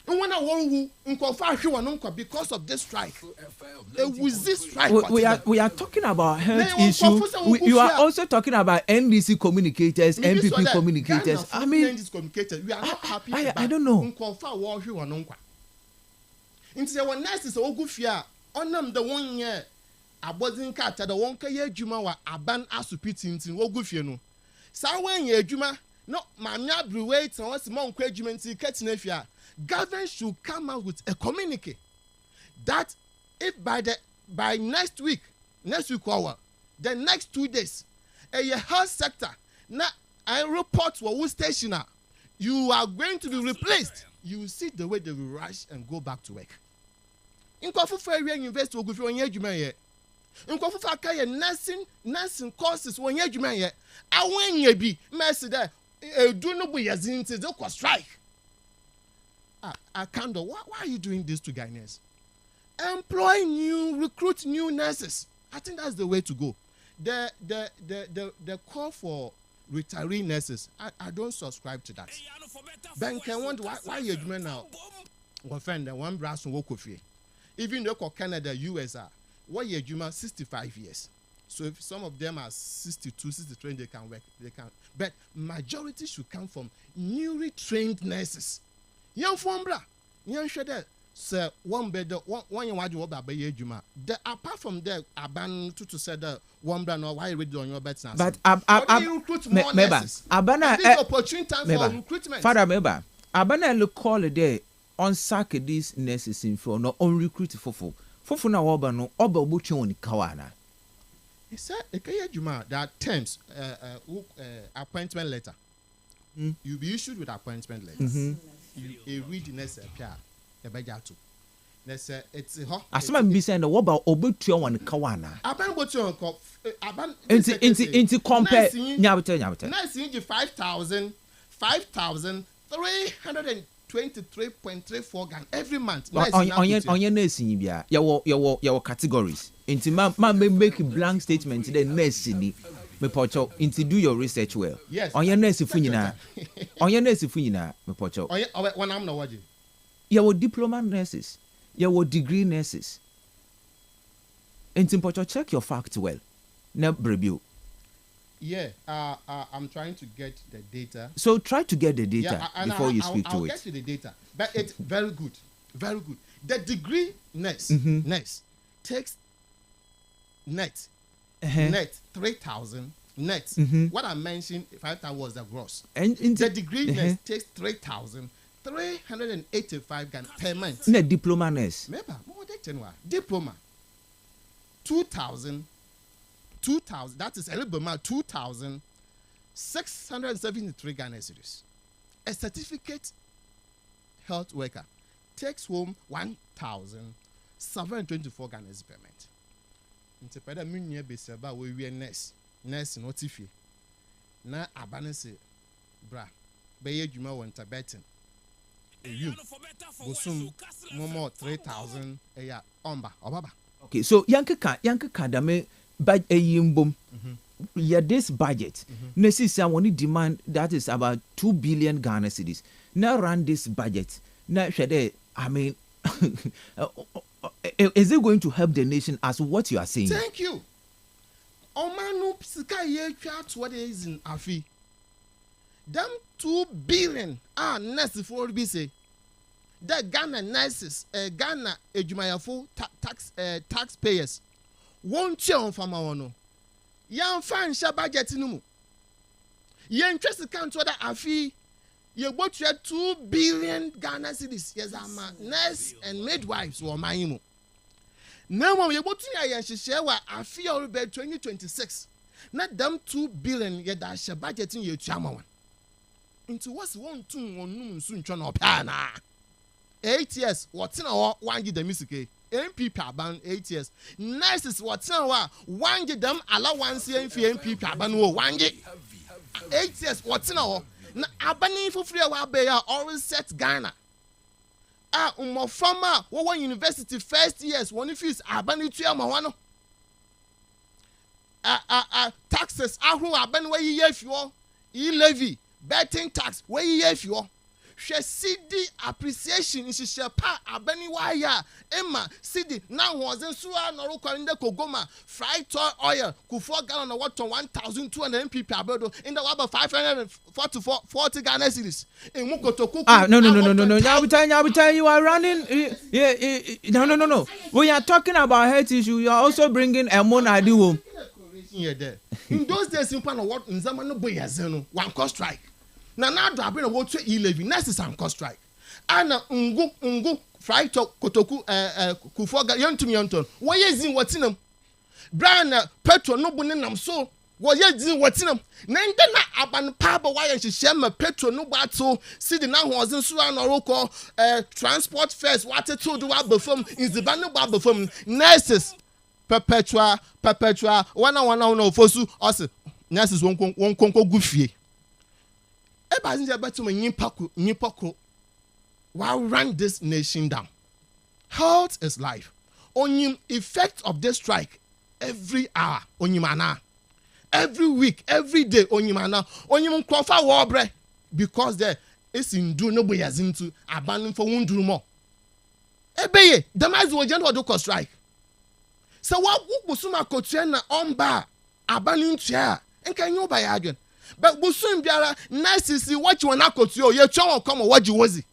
And when I want because of this strike, with this strike, we are talking about health issues. You are also talking about NDC communicators, MPP communicators. I mean, NDC communicators, we are not happy. I don't know. Into our nurses, Ogufia, on them the 1 year. Abodin kata the one kaya juma wa aban asupiti nti Ogufia no. Sa when ye juma no mamia brewait and what's more encouragement ketinefia. Government should come out with a communique that if by next week hour, the next 2 days, a health sector now I report what station you are going to be replaced. You will see the way they will rush and go back to work. In Kofu Ferry invest to go on your in Kofu Fakaya nursing courses when you may I when ye be mercy there do no be as in the strike. Akando, why are you doing this to Ghanaians? Recruit new nurses. I think that's the way to go. The call for retiree nurses, I don't subscribe to that. Ben can wonder why you do now. One friend, one brass and walk of even though Canada, US what you do 65 years. So if some of them are 62, 63, they can work. But majority should come from newly trained nurses. Young Fombra, young Shedder, sir, one bed, one young wadu by Juma. Apart from that, Aban to say that one brand or why read on your bets now. But recruit more nurses. Abana, this opportunity time for recruitment. Father Meba, Abana look call a day on sack these nurses in for no on recruit for na woba no oba obuchu on kawana. He said, Juma, there are terms, appointment letter. You'll be issued with appointment letters. You read the next appear a bejato. It's a hot. As my be saying the woba obuchu on kawana. Aban botu on cop. Aban into compare. Nyabata. Nice in 5,323.34 Ghana every month. On your nursing, your categories. Into ma make blank statement the nursing. Me pocho into do your research well. Yes. On your nurse funyina. On your nurse funyina me pocho. When I'm no waji. Your diploma nurses. Your degree nurses. Into pocho check your facts well. Na review. Yeah, I'm trying to get the data. So try to get the data before you speak to it. I'll get you the data, but it's very good, very good. The degree nurse takes net 3,000 net. What I mentioned 5,000 was the gross. And the degree nurse takes 3,385 Ghana per month. The diploma nurse. Remember, more than diploma 2,000. That is a little bit more 2,673 Ghana cedis. A certificate health worker takes home 1,724 Ghana cedis per month. Nti peda munye beseba we nurse no tifi. Na abane se bra be adwuma won tabetin. Eyum bosum more 3,000 eya omba obaba. Okay, so yanka dame but a yimbum. Yeah, this budget. Necessary only demand that is about 2 billion Ghana cedis. Now run this budget. Now, I mean, is it going to help the nation as what you are saying? Thank you. Omanu sika ye twa to what is in afi. Them 2 billion nurse for be say. The Ghana nurses, Ghana ejumayafo taxpayers. Won't you on farmer ono? Yan fan sha budget numu. Yan interest account whether afi you bought your 2 billion Ghana cedis. Yes, I'm a nurse and midwives or my imo. Now you bought your share wa afi or be 2026. Not them 2 billion yet that sha budget in your chama. Into what's 1 2 1 noon soon trying to pana. 8 years, what's in our 1 year the music. MP ban 8 years. Nurses what's in our 1 year them allowance MP ban 1 year. 8 years, what's in our na abani for free wa be ya always set Ghana. Farmer what university first years one fees abani to ma wano. Taxes ahru abani we ye fuel, levy, betting tax we ye fuel. She CD appreciation is she pa abani waya Emma CD now was in Sua no kwande kogoma fried oil ku 4 gallon of water 1,200 mpp abedo in the about 540 Ghana cedis in Mukotoku. No. Nyabutai, you are running. No. We are talking about health issue. You are also bringing a monadiwo. In those days, you know what? In Zamano Boyazeno, one cost strike. Now do I bring a water 11 nurses and cost strike. Ana ungu fried kotoku kufoga yontum yonton. Why is in what's in them? Brian petrol no bunenam so. Why is in what's in them? Nandana aban paba why she share my petrol no battle. See the now was in Suan or transport first. What to do about perform is the banu perform nurses perpetua one no fosu us nurses won't goofy. Why run this nation down? Health is life. Only effect of this strike every hour. Only mana. Every week, every day. Only mana. Only mun kwafa wabre because there is in do no boy as into abandon for one do more. Ebeye, the man will gentle do strike. So what busuma kotiana on bar abandon chair and can you buy again? But Busum Biara, nice to see what you want to you. Your child come or what you was it.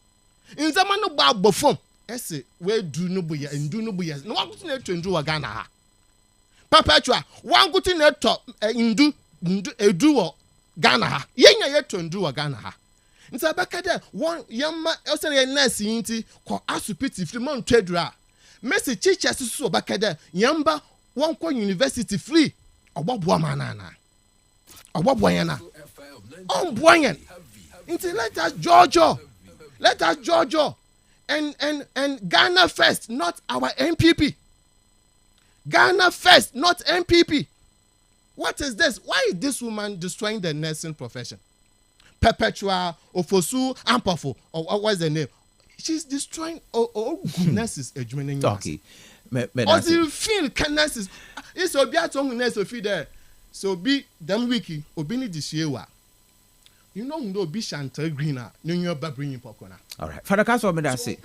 In the man about before, essay, where do no boy and do no boy. No one could to do a Ghana. Perpetua, one good in a top in do a duo Ghana. Yen yet to do a Ghana. In Sabaka, one young man else and a nurse inti, call us to pity Fremont Tedra. Messi teachers so back there, Yamba, one university free. Or what woman? What boyana? Boyan. Until let us Georgia. And Ghana first, not our MPP. Ghana first, not MPP. What is this? Why is this woman destroying the nursing profession? Perpetua, Ofosu, Ampafo, or what's the name? She's destroying all good nurses. Okay. Or you feel can nurses? It's a bit of nurse of there. So be them wiki obini this year. You know no be Chantal Greener, no your bringing pokona. All right. Father Kastle, me say.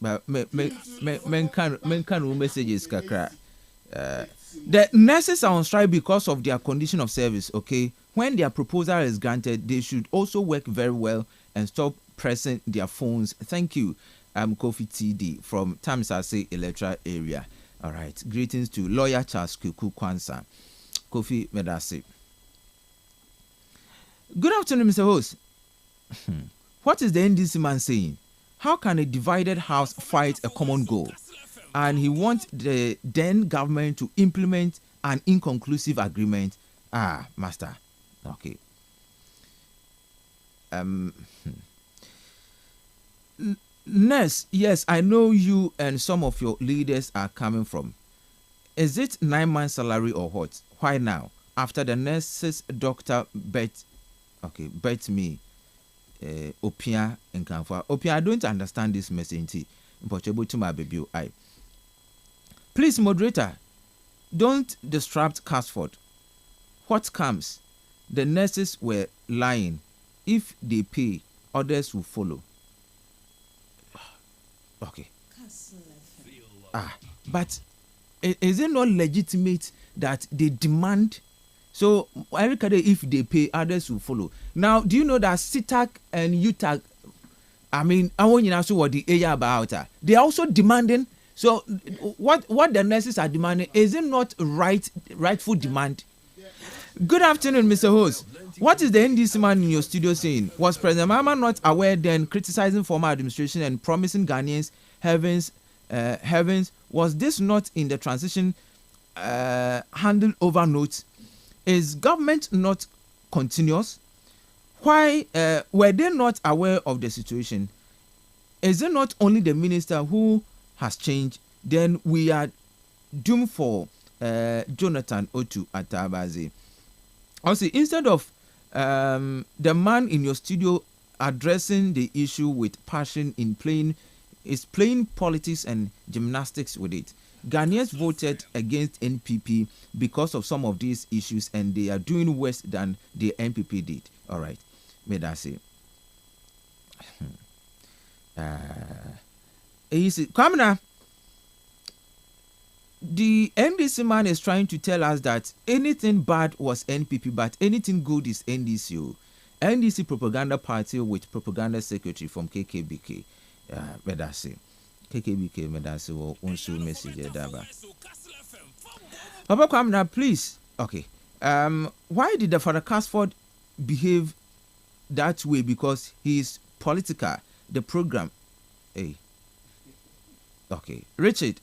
But men can messages kakra. The nurses are on strike because of their condition of service, okay? When their proposal is granted, they should also work very well and stop pressing their phones. Thank you. I'm Kofi TD from Tamsase Electoral Area. All right. Greetings to Lawyer Charles Kuku Kwanzaa. Kofi Medase. Good afternoon, Mr. Host. What is the NDC man saying? How can a divided house fight a common goal? And he wants the then government to implement an inconclusive agreement. Master. Okay. Nurse, yes, I know you and some of your leaders are coming from. Is it 9 months salary or what? Why now? After the nurses, doctor bet me, Opia and Kanfa. Opia, I don't understand this message. To my baby, please, moderator, don't disrupt Casford. What comes? The nurses were lying. If they pay, others will follow. Okay. But is it not legitimate that they demand? So Erica, if they pay, others will follow. Now, do you know that SITAC and UTAC, I mean, I want you to know what the area about. They are also demanding. So what the nurses are demanding, is it not rightful demand? Good afternoon, Mr. Host. What is the NDC man in your studio saying? Was President Mama not aware then, criticizing former administration and promising Ghanaians heavens? Was this not in the transition handed over notes? Is government not continuous? Why were they not aware of the situation? Is it not only the minister who has changed? Then we are doomed for Jonathan Otu Atabazi. Also, instead of the man in your studio addressing the issue with passion in playing politics and gymnastics with it, Ghanaians voted against NPP because of some of these issues, and they are doing worse than the NPP did. All right, may I say? Come now. The NDC man is trying to tell us that anything bad was NPP, but anything good is NDC. NDC propaganda party with propaganda secretary from KKBK. May I say? KKBK, may I say? Will also message Daba. Papa Kwamna, please. Okay. Why did the Father Casford behave that way? Because he is political. The program. Hey. Okay. Richard.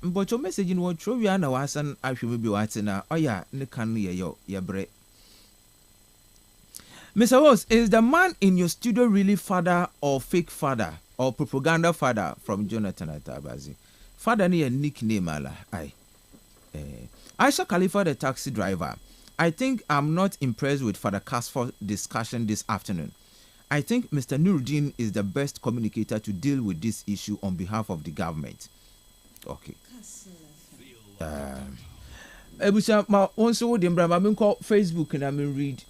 But your message in what true na wasan ahwe bi watina oya ne kan ye bre. Mr. Rose, is the man in your studio really father or fake father or propaganda father from Jonathan Atabazi? Father ni a nickname ala. Aisha Khalifa, the taxi driver. I think I'm not impressed with Father Casford's discussion this afternoon. I think Mr. Nuruddin is the best communicator to deal with this issue on behalf of the government. Okay. Ebusha ma onso de mbra ma me call Facebook na me read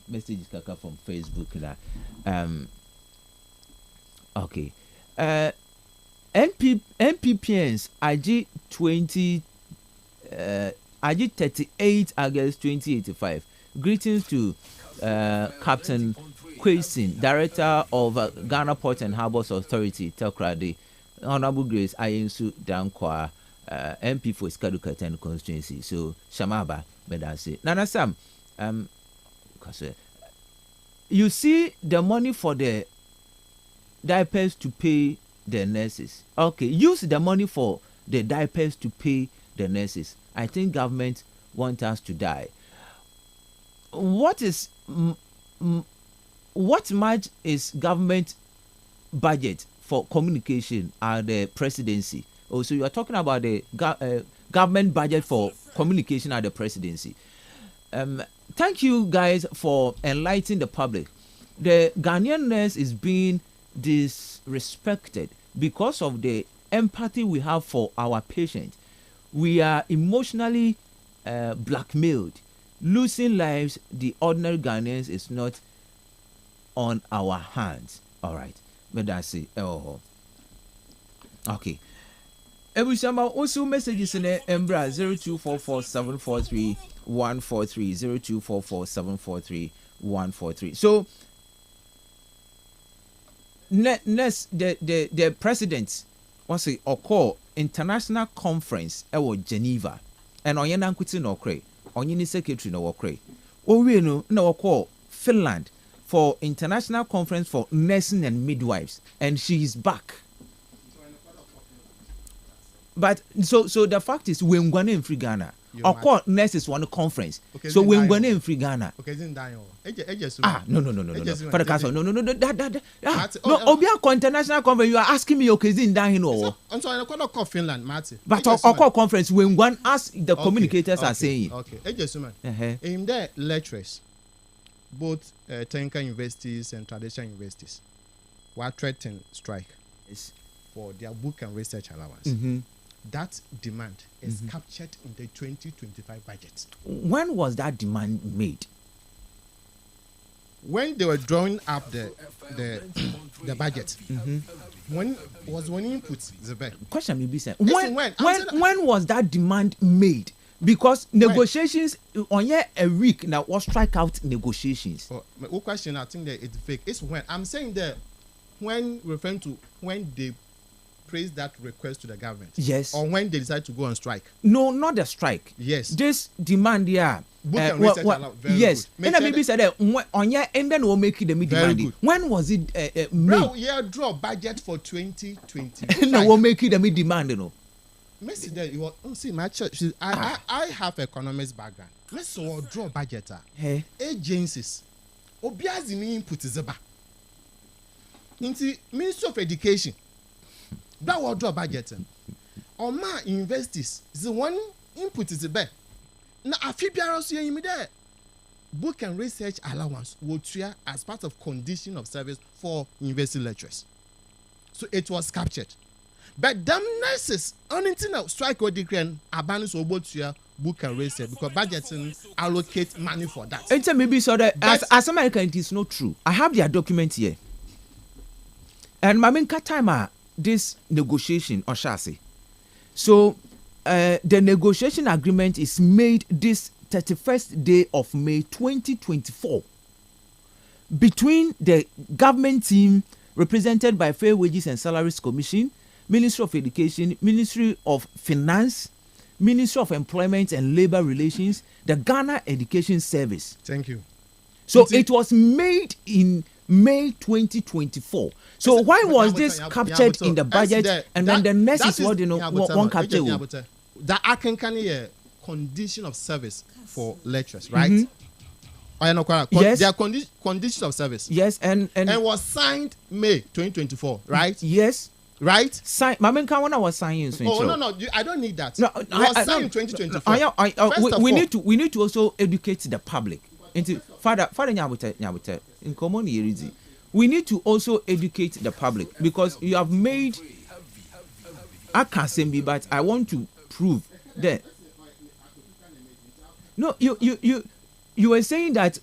messages kaka from Facebook na okay. NPPNs IG 38 August 2085. Greetings to Captain Kwasin, Director of Ghana Port and Harbours Authority, Telkrade. Honorable Grace Ayensu Dankwa, MP for Skadukatan constituency. So Shamaba, but I say Nana Sam, you see the money for the diapers to pay the nurses. Okay, use the money for the diapers to pay the nurses. I think government want us to die. What much is government budget for communication at the presidency? Oh, so you are talking about the government budget for communication at the presidency. Thank you guys for enlightening the public. The Ghanaian nurse is being disrespected because of the empathy we have for our patient. We are emotionally blackmailed. Losing lives, the ordinary Ghanaians, is not on our hands. All right. But I say, oh, okay. Ebusama also messages in Embra 0244 0244 So, next the president was a call international conference at Geneva, and on yana nkuti no kre, on yini secretary no kre. O we no call Finland for international conference for nursing and midwives, and she is back. But so the fact is, we're going in free Ghana. Of course, nurses want a conference. Okay, so we're going in free Ghana. Okay, no. For the council, no. That. No, Obia international conference. You are asking me, okay, in down here. I'm sorry, I call Finland, Marty. But our conference, when one as the communicators are saying. Okay, in there, lecturers, both technical universities and traditional universities, were threatening strike for their book and research allowance. Mm-hmm. That demand is captured in the 2025 budget. When was that demand made? When they were drawing up the the budget. When input the best. Question may be said. When Was that demand made? Because negotiations on a week now was strike out negotiations. My question, I think that it's fake. It's when I'm saying that when referring to when they praise that request to the government. Yes. Or when they decide to go on strike. No, not the strike. Yes. This demand here. Yes. And I maybe said that on your end then we'll make it the demand. When was it made? Now, draw budget for 2020. No, we'll make it the demand, you know. Messi there, you see my church. I have economics background. Messi will draw budget. Hey. Agencies. Obiazi ni input is about. Into Ministry of Education. That will draw budget. Oma investors. The one input is about. Now a few years you me there. Book and research allowance will try as part of condition of service for university lecturers. So it was captured. But them nurses, only thing now strike or decree abandon so both here book and research because budgeting allocate money for that. And maybe so that as American it is not true. I have their document here. And my main time this negotiation or chassis. So the negotiation agreement is made this 31st day of May 2024 between the government team represented by Fair Wages and Salaries Commission, Ministry of Education, Ministry of Finance, Ministry of Employment and Labor Relations, the Ghana Education Service. Thank you. So it was made in May 2024. So why was this captured in the budget and then the next is what one capture? That I can condition of service for lecturers, right? Yes. Their conditions of service. Yes, and was signed May 2024, right? Yes. Right? Sign. When I was signing. No, I don't need that. No, it was signed in 2024. We need to also educate the public. Father Nyabuta in common yerizi. We need to also educate the public because you have made. I can't say me, but I want to prove that. No, you were saying that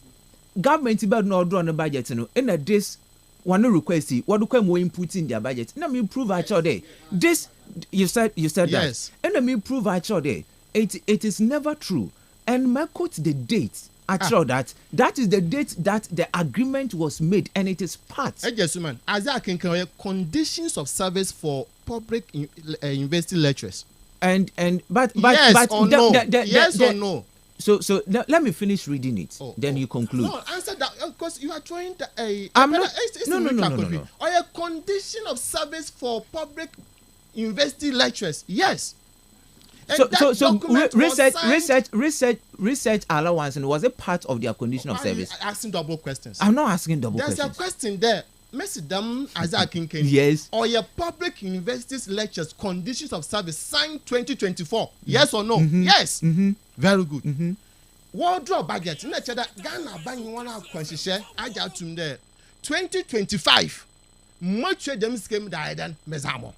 government about not draw on the budget, in a this one request what do come more input in their budget. Let me prove actually this you said yes. That. And let me prove actually it is never true. And my quote the date actually that is the date that the agreement was made and it is part. Yes, man. As I can conditions of service for public university lecturers. But yes or no? Yes or no? So let me finish reading it. Then you conclude. No, answer that because you are trying to. I'm not. No. Or a condition of service for public university lecturers. Yes. So research allowance and was a part of their condition of service. Asking double questions. I'm not asking double questions. There's a question there. Messidam Isaac Kinken. Yes. Or your public universities lectures conditions of service signed 2024. Yes or no? Yes. Very good. Wardrobe budget. Ghana buying one out constitution. I got to there. 2025. Much of them scheme died and mezamo.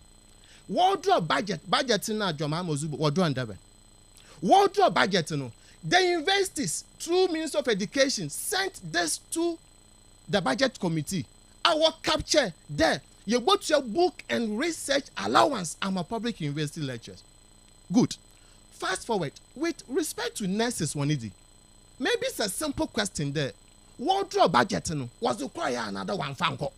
Wardrobe budget na Joma Mozubu wardrobe and wardrobe budget no. The universities through Ministry of Education sent this to the budget committee. Our capture there. You got your book and research allowance. I'm a public university lecturer. Good. Fast forward. With respect to nurses, Wanidi, maybe it's a simple question there. Wardrobe budget no was require another one fanko.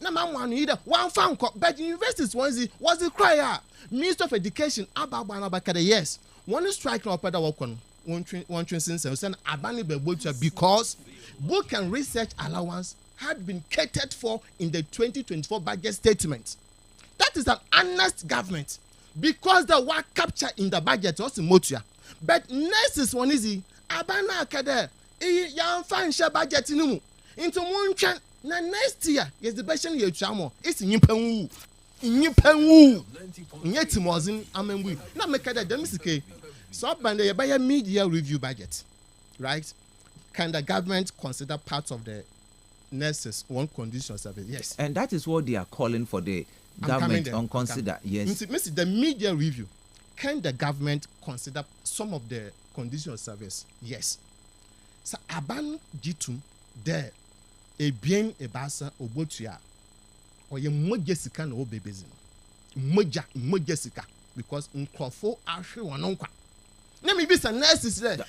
No man one either one fanko, but universities was require Minister of Education ababa yes. One strike no pada wakon. One since and abani bebocha because book and research allowance had been catered for in the 2024 budget statement. That is an honest government because the work captured in the budget was in Motia. But nurses one is abana akade yan fansha budget numu into one na next year is the best year chamo it's nyipanwu nyetimozin amenwu na mekada demisike so bande ye buy media review budget, right? Can the government consider part of the nurses one condition of service? Yes. And that is what they are calling for the government on consider. Yes. The media review. Can the government consider some of the conditions of service? Yes. So aban jitum there a bien ebasa obotua ɔyɛ mmogya sika na ɔbɛ bezi mmogya sika because nkurɔfo ahwe wɔn nkwa na mi bi sɛ nurses dɛ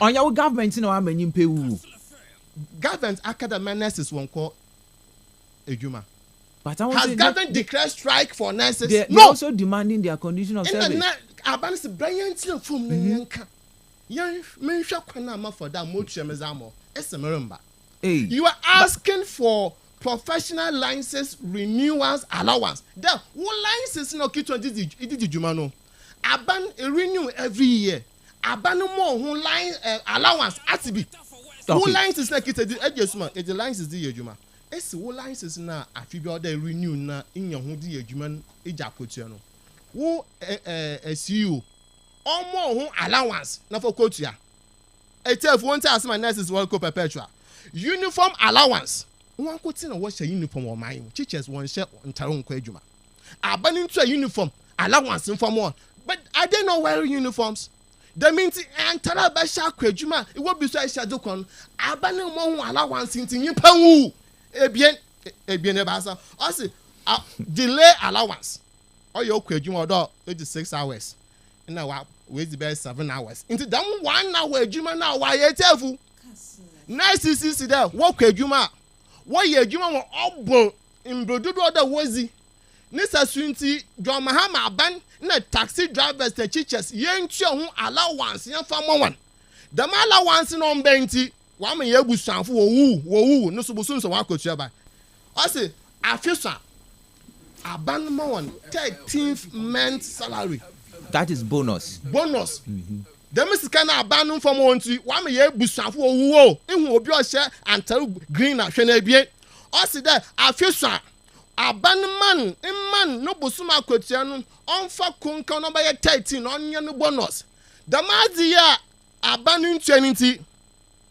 ɔnyɛ wo government na wama nyimpa wu government academic nurses wɔn kɔ adwuma. But has government declared strike for nurses? They're also demanding their condition of service. Abanis Brian from Nanka. Young men shall come for that much. You are asking for professional license renewals allowance. The one license no kit on this Jumano. Aban renew every year. Aban more who line allowance at to be. Who license like it the license the Juma. Esi wo license na afibi order renew na inya ho di adwuma ejakotua no wo CEO omo ho allowance na for kotua etef won tell asma nurses won ko perpetual uniform allowance won ko ti na wo hye uniform o man teachers won hye ntaro nko adwuma abani ntu uniform allowance inform on but I don't know wearing uniforms. That means ntara ba sha kwa adwuma e wo bi so hye dokon abani mo ho allowance ntin yipa wu ebien ebasa also delay allowance or your kwejuma odo 86 hours na wa we the best 7 hours into that 1 hour ejuma na wa ye tefu nice see there wo kwejuma wo ye ejuma wo obo imbrododo oda wozi nisa sunti John Mahama ban na taxi drivers the teachers ye ntwe ho allowance ye fa mo wan the allowance no mbenti wa me ye busanfo wo no so busun so wa kotua ba o say afisa aban ma won 13th month salary that is bonus dem sika na aban no fo mo nti wa me ye busanfo wo ehu obi o hye antaru green na hwe na ebie o say that afisa aban man no busum akotua no onfa konka no ba ye 13 onye no bonus the mazi ya aban nti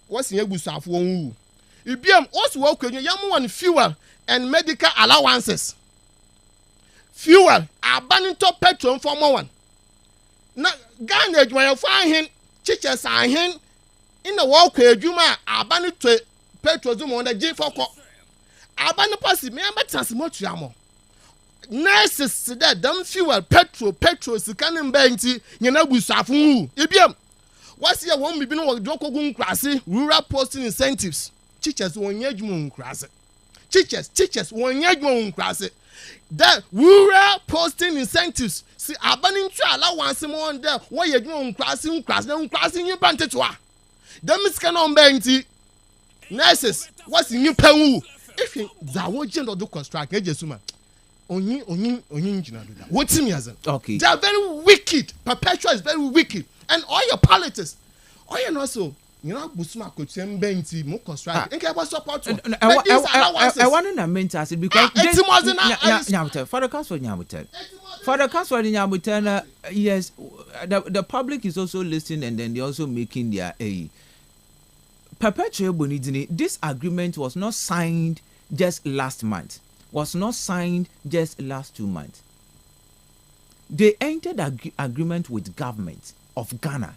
what's in Yabusa for one? Ibiam also work with young one fuel and medical allowances. Fuel, abandoning top petrol for one. Now, Ghana, when you find him, teachers are him in the walk with Juma, abandoning petrol zoom on the J4. Abandon pass it, remember Transmotriamo. Nurses that dumb fuel, petrol, scanning banty, you know, Busafu. Ibiam. What's your one be no Joko class, rural posting incentives. Teachers won't yedmon class. Teachers won't yedmon class. That rural posting incentives. See, abandoning to allow once more on there. Why you doing classing, you planted to her. Them is canon banty. Nurses, what's in your pen? If you the do construct, Jesuma. Only, what's in your okay. They are very wicked. Perpetual is very wicked. And all your politics, all you know, so you know, Busuma could send Benty, more construct. And I support you. I want to mention it because for the council, yes, the public is also listening and then they're also making their a perpetual bonidini. This agreement was not signed just last month, was not signed just last 2 months. They entered agreement with government of Ghana.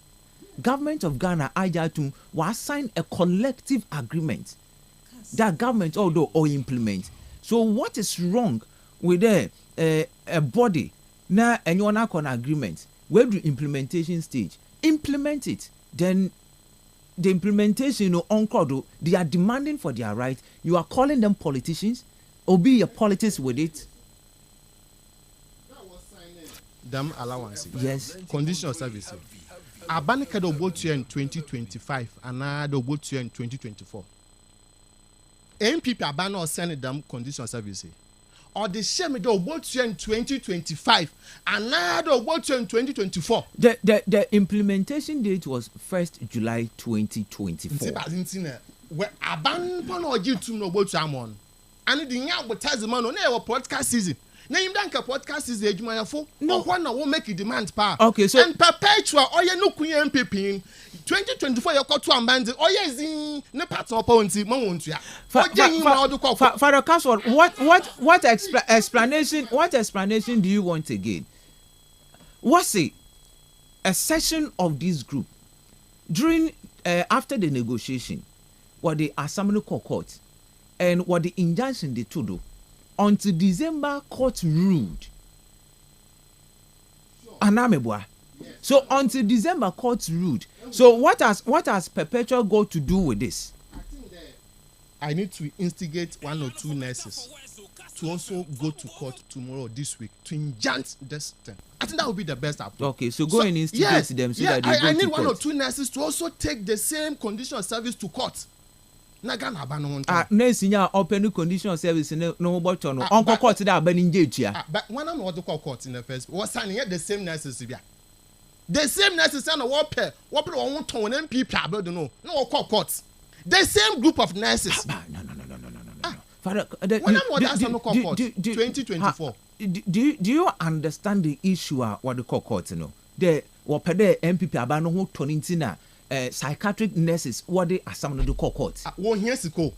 Government of Ghana, Ajatum, was signed a collective agreement that government although or implement. So what is wrong with a body now and you are not on agreement? Where the implementation stage? Implement it. Then the implementation on they are demanding for their right. You are calling them politicians or be your politics with it. Them allowance. Yes. Conditional service. Abanika do botu in 2025 and na do botu in 2024. MPP abana send them conditional service. Or the shame do botu in 2025 and na do botu in 2024. The implementation date was 1st July 2024. Where aban pon oji tum no botu amon. And the nya advertisement on our podcast season. Name danka podcast is ejmayafo no one will make a demand pa. Okay, so and perpetual oye no kunya MPP 2024 yakoto ambandi oye zin ne partner ponti mo wontu ya. Father Kastle, what explanation do you want again? What's a session of this group during after the negotiation what the assembly court and what the injunction they to do until December court ruled. Anamebwa. So until December court ruled. So what has Perpetual got to do with this? I need to instigate 1 or 2 nurses to also go to court tomorrow this week to injunct this thing. I think that would be the best approach. Okay, so go and instigate them so that they go to court. I need 1 or 2 nurses to also take the same condition of service to court. Nurse nya open condition of service no but no onko court that abanin jetua. But when I'm not to call court in the first, was signing the same nurses bia. The same nurses and what pair on MP don't know. No call court. The same group of nurses. No. Father, when I'm not call court 2024. Do you understand the issue what the court no? The what pede MPP abano ho tonintina psychiatric nurses what they asam no do court. Won here siko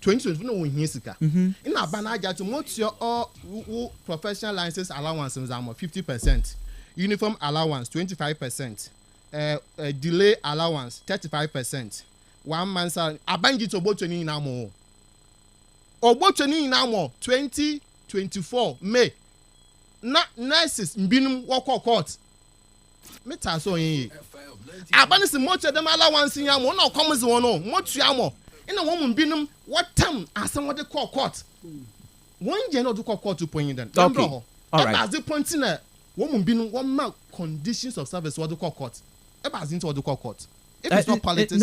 2024 no won here sika. In abana ja to what your all professional license allowance is 50%. Uniform allowance 25%. Delay allowance 35%. 1 month abanji to botoni na mo. Obotoni na mo 2024 May. Na nurses mbinum wo court. Meta so yin. Abani se moto dem allowance yan mo na come ze wono moto ya mo. Ina wo mbinum what time asan wo de court. One je no do court to point then. Okay. All right. As the point na wo mbinum wo ma conditions of service wo do court. E ba zin to do court. If it's not politics.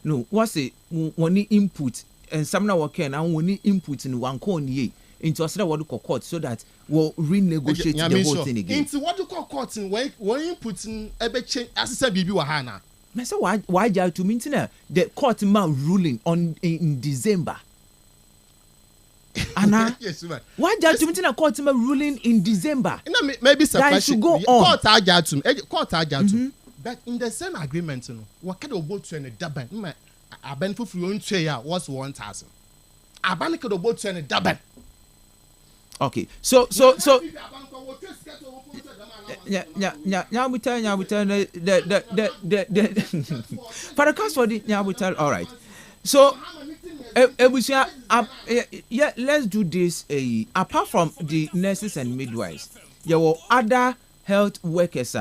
No. What's it? One input and some now work and one input in one corner into a set of court so that we'll renegotiate the whole thing again. Into what you call court in when input in a change as I said, Bibi Wahana. I said, why do you to maintain the court man ruling in December? Anna, yes, man. Why do you to maintain a court man ruling in December? Maybe that should go on. Court to. But in the same agreement, you know, what kind of boat to a daban? A benefit for your own chair was 1,000. A bank of boat to a daban. Okay, so yeah, we tell the for the cost for the we tell all right. So yeah, let's do this. Apart from the nurses and midwives, there were other health workers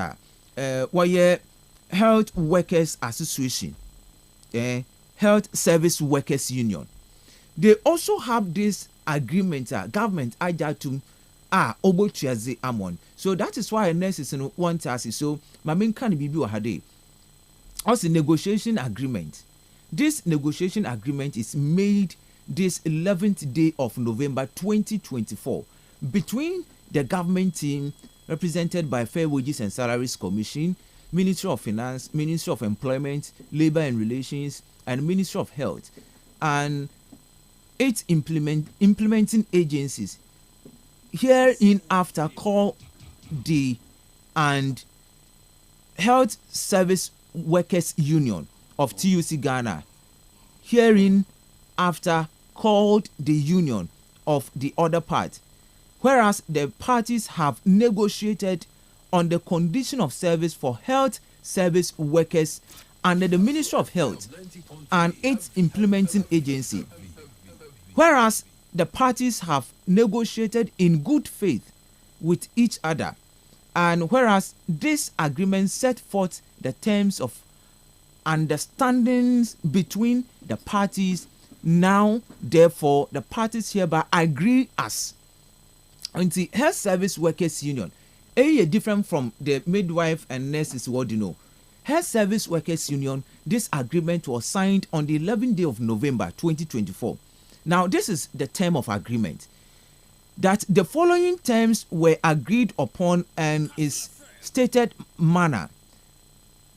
Health Workers Association, Health Service Workers Union. They also have this agreement, government ajatum obotuaze amon. So that is why nurses want us. So my main can be hade. Also negotiation agreement. This negotiation agreement is made this 11th day of November 2024 between the government team represented by Fair Wages and Salaries Commission, Ministry of Finance, Ministry of Employment, Labor and Relations, and Ministry of Health, and its implementing agencies herein after call the and Health Service Workers Union of TUC Ghana herein after called the union of the other part, whereas the parties have negotiated on the condition of service for health service workers under the Ministry of Health and its implementing agency, whereas the parties have negotiated in good faith with each other, and whereas this agreement set forth the terms of understandings between the parties, now therefore the parties hereby agree as the Health Service Workers Union, different from the midwife and nurses, what you know. Health Service Workers Union, this agreement was signed on the 11th day of November 2024. Now, this is the term of agreement. That the following terms were agreed upon and is stated manner.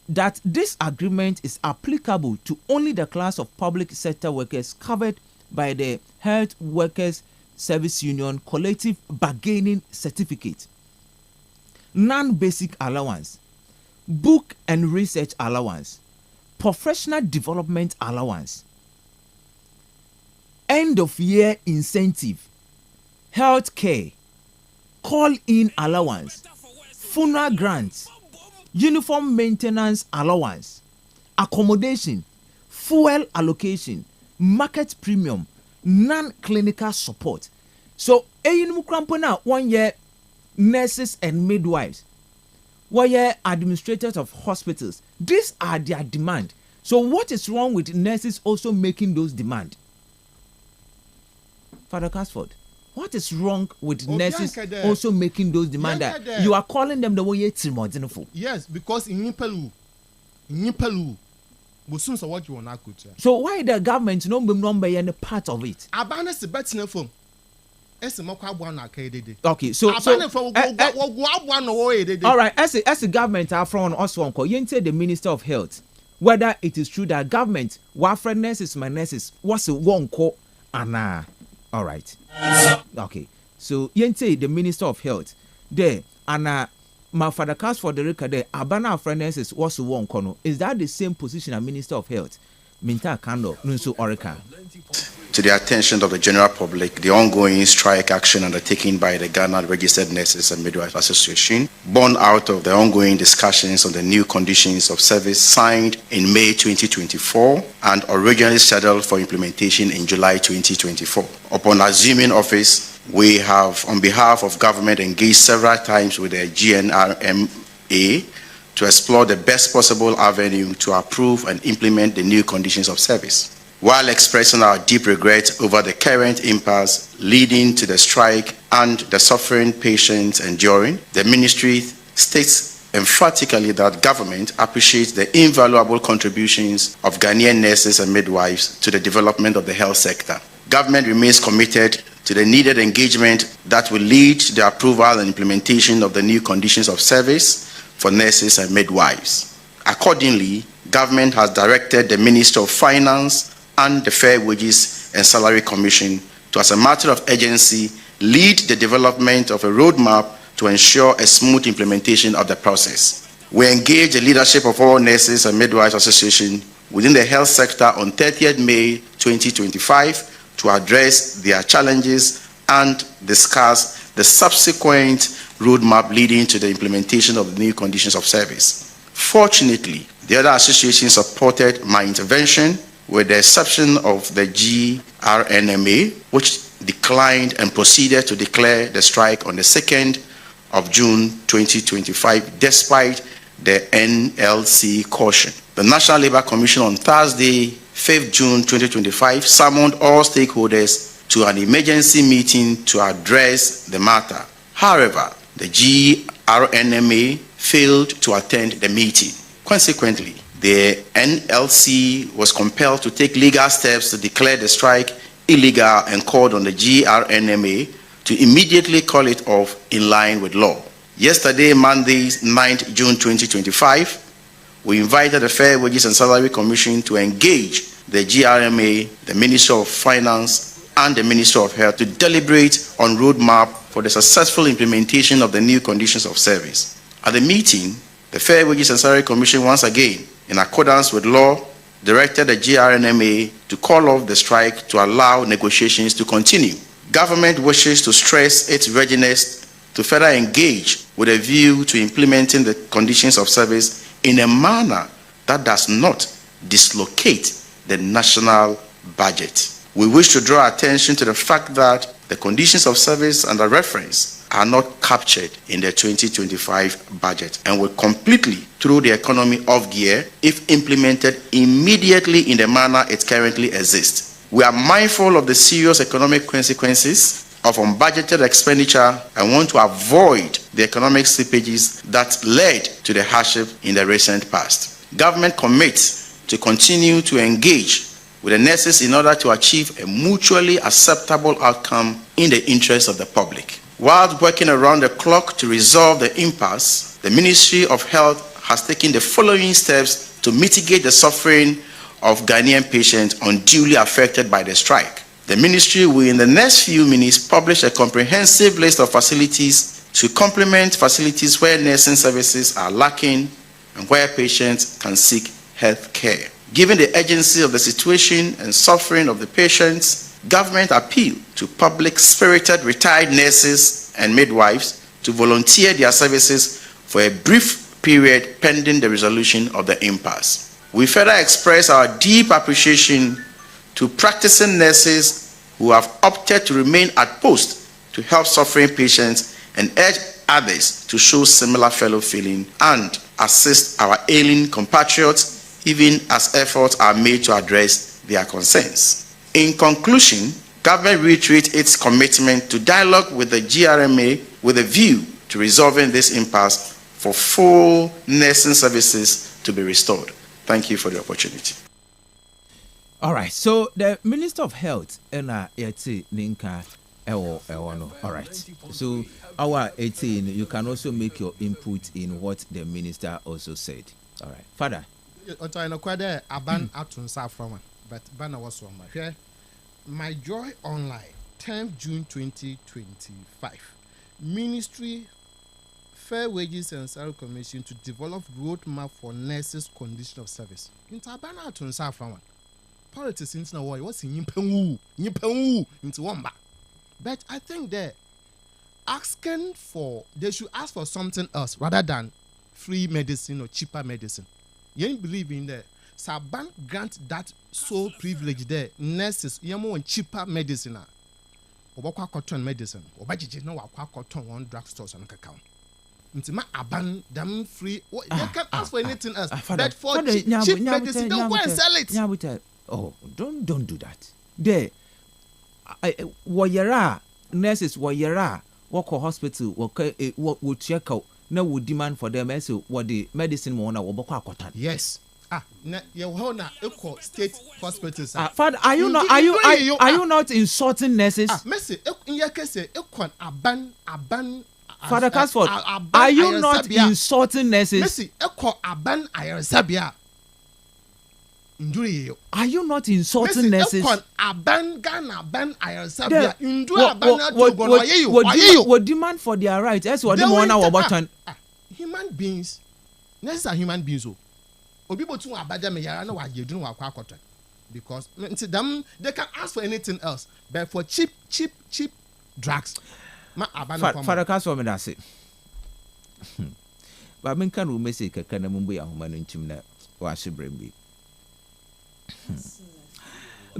That this agreement is applicable to only the class of public sector workers covered by the Health Workers Service Union Collective Bargaining Certificate. Non-basic allowance, book and research allowance, professional development allowance, end of year incentive, health care, call-in allowance, funeral grants, uniform maintenance allowance, accommodation, fuel allocation, market premium, non-clinical support. So eyinum krampo na 1 year nurses and midwives, 1 year administrators of hospitals. These are their demand. So what is wrong with nurses also making those demand? Father Casford, what is wrong with nurses also making those demands? You are calling them the way you timodinfo. Yes, because in Nipalu, so what you want to. So why the government no number any part of it? Abana se betina phone. Ese makwa bwa na akaidede. Okay, so all right, as the government are from us one call, you the Minister of Health, whether it is true that government wafre nurses my nurses was a one call ana. All right. Okay. So yente the Minister of Health there ana my father cast for the record there abana finances was one kono. Is that the same position as Minister of Health? Minta Kando Nunsu Orika. To the attention of the general public, the ongoing strike action undertaken by the Ghana Registered Nurses and Midwives Association, born out of the ongoing discussions on the new conditions of service signed in May 2024 and originally scheduled for implementation in July 2024. Upon assuming office, we have, on behalf of government, engaged several times with the GNRMA to explore the best possible avenue to approve and implement the new conditions of service. While expressing our deep regret over the current impasse leading to the strike and the suffering patients enduring, the ministry states emphatically that government appreciates the invaluable contributions of Ghanaian nurses and midwives to the development of the health sector. Government remains committed to the needed engagement that will lead to the approval and implementation of the new conditions of service for nurses and midwives. Accordingly, government has directed the Minister of Finance and the Fair Wages and Salary Commission to, as a matter of urgency, lead the development of a roadmap to ensure a smooth implementation of the process. We engage the leadership of all Nurses and Midwives Association within the health sector on 30th May 2025 to address their challenges and discuss the subsequent roadmap leading to the implementation of the new conditions of service. Fortunately, the other associations supported my intervention, with the exception of the GRNMA, which declined and proceeded to declare the strike on the 2nd of June 2025, despite the NLC caution. The National Labour Commission on Thursday, 5th June 2025, summoned all stakeholders to an emergency meeting to address the matter. However, the GRNMA failed to attend the meeting. Consequently, the NLC was compelled to take legal steps to declare the strike illegal and called on the GRNMA to immediately call it off in line with law. Yesterday, Monday, 9th June 2025, we invited the Fair Wages and Salary Commission to engage the GRMA, the Minister of Finance, and the Minister of Health to deliberate on roadmap for the successful implementation of the new conditions of service. At the meeting, the Fair Wages and Salary Commission once again, in accordance with law, directed the GRNMA to call off the strike to allow negotiations to continue. Government wishes to stress its readiness to further engage with a view to implementing the conditions of service in a manner that does not dislocate the national budget. We wish to draw attention to the fact that the conditions of service under reference are not captured in the 2025 budget and will completely throw the economy off gear if implemented immediately in the manner it currently exists. We are mindful of the serious economic consequences of unbudgeted expenditure and want to avoid the economic slippages that led to the hardship in the recent past. Government commits to continue to engage with the nurses in order to achieve a mutually acceptable outcome in the interest of the public. While working around the clock to resolve the impasse, the Ministry of Health has taken the following steps to mitigate the suffering of Ghanaian patients unduly affected by the strike. The ministry will in the next few minutes publish a comprehensive list of facilities to complement facilities where nursing services are lacking and where patients can seek health care. Given the urgency of the situation and suffering of the patients, government appeal to public-spirited retired nurses and midwives to volunteer their services for a brief period pending the resolution of the impasse. We further express our deep appreciation to practicing nurses who have opted to remain at post to help suffering patients and urge others to show similar fellow feeling and assist our ailing compatriots even as efforts are made to address their concerns. In conclusion, government reiterates its commitment to dialogue with the GRMA with a view to resolving this impasse for full nursing services to be restored. Thank you for the opportunity. All right, so the Minister of Health, Ena Yeti Ninka Ewo. All right, so our 18, you can also make your input in what the minister also said. All right, Father. But Banner was on my Joy Online, 10th June 2025. Ministry Fair Wages and Salary Commission to develop roadmap for nurses' condition of service. Into Abana to Safran. Politics into the war. What's in Yipengu into one back. But I think they should ask for something else rather than free medicine or cheaper medicine. You ain't believe in that. Saban grant that sole privilege there. Nurses, you want cheaper medicine. Obakwa cotton medicine. Obajiji no wakwa cotton one drugstores on cacao. Intima aban dam free. They can ask for anything else. But for cheap medicine, don't go and sell it. Oh, don't do that. There, wayera nurses wayera work hospital work check out. Now would demand for them as what the medicine wanna obakwa cotton. Yes. You hold na equal state hospitals. Father, are you not insulting nurses? Mercy, in your case, equal aban. Father Casford, are you not insulting nurses? Mercy, equal aban ayresabia. Injury. Are you not insulting nurses? Equal aban ayresabia. Injury aban. What demand for their rights? That's what they want our button. Human beings. Nurses are human beings. Obibo tu abaja me yara na wa yedun wa kwa akotwa because they can ask for anything else but for cheap drugs ma abana Father Castle me that say ba men kan wo message kaka na mumbu ya homa no ntim na wa hyebrembi.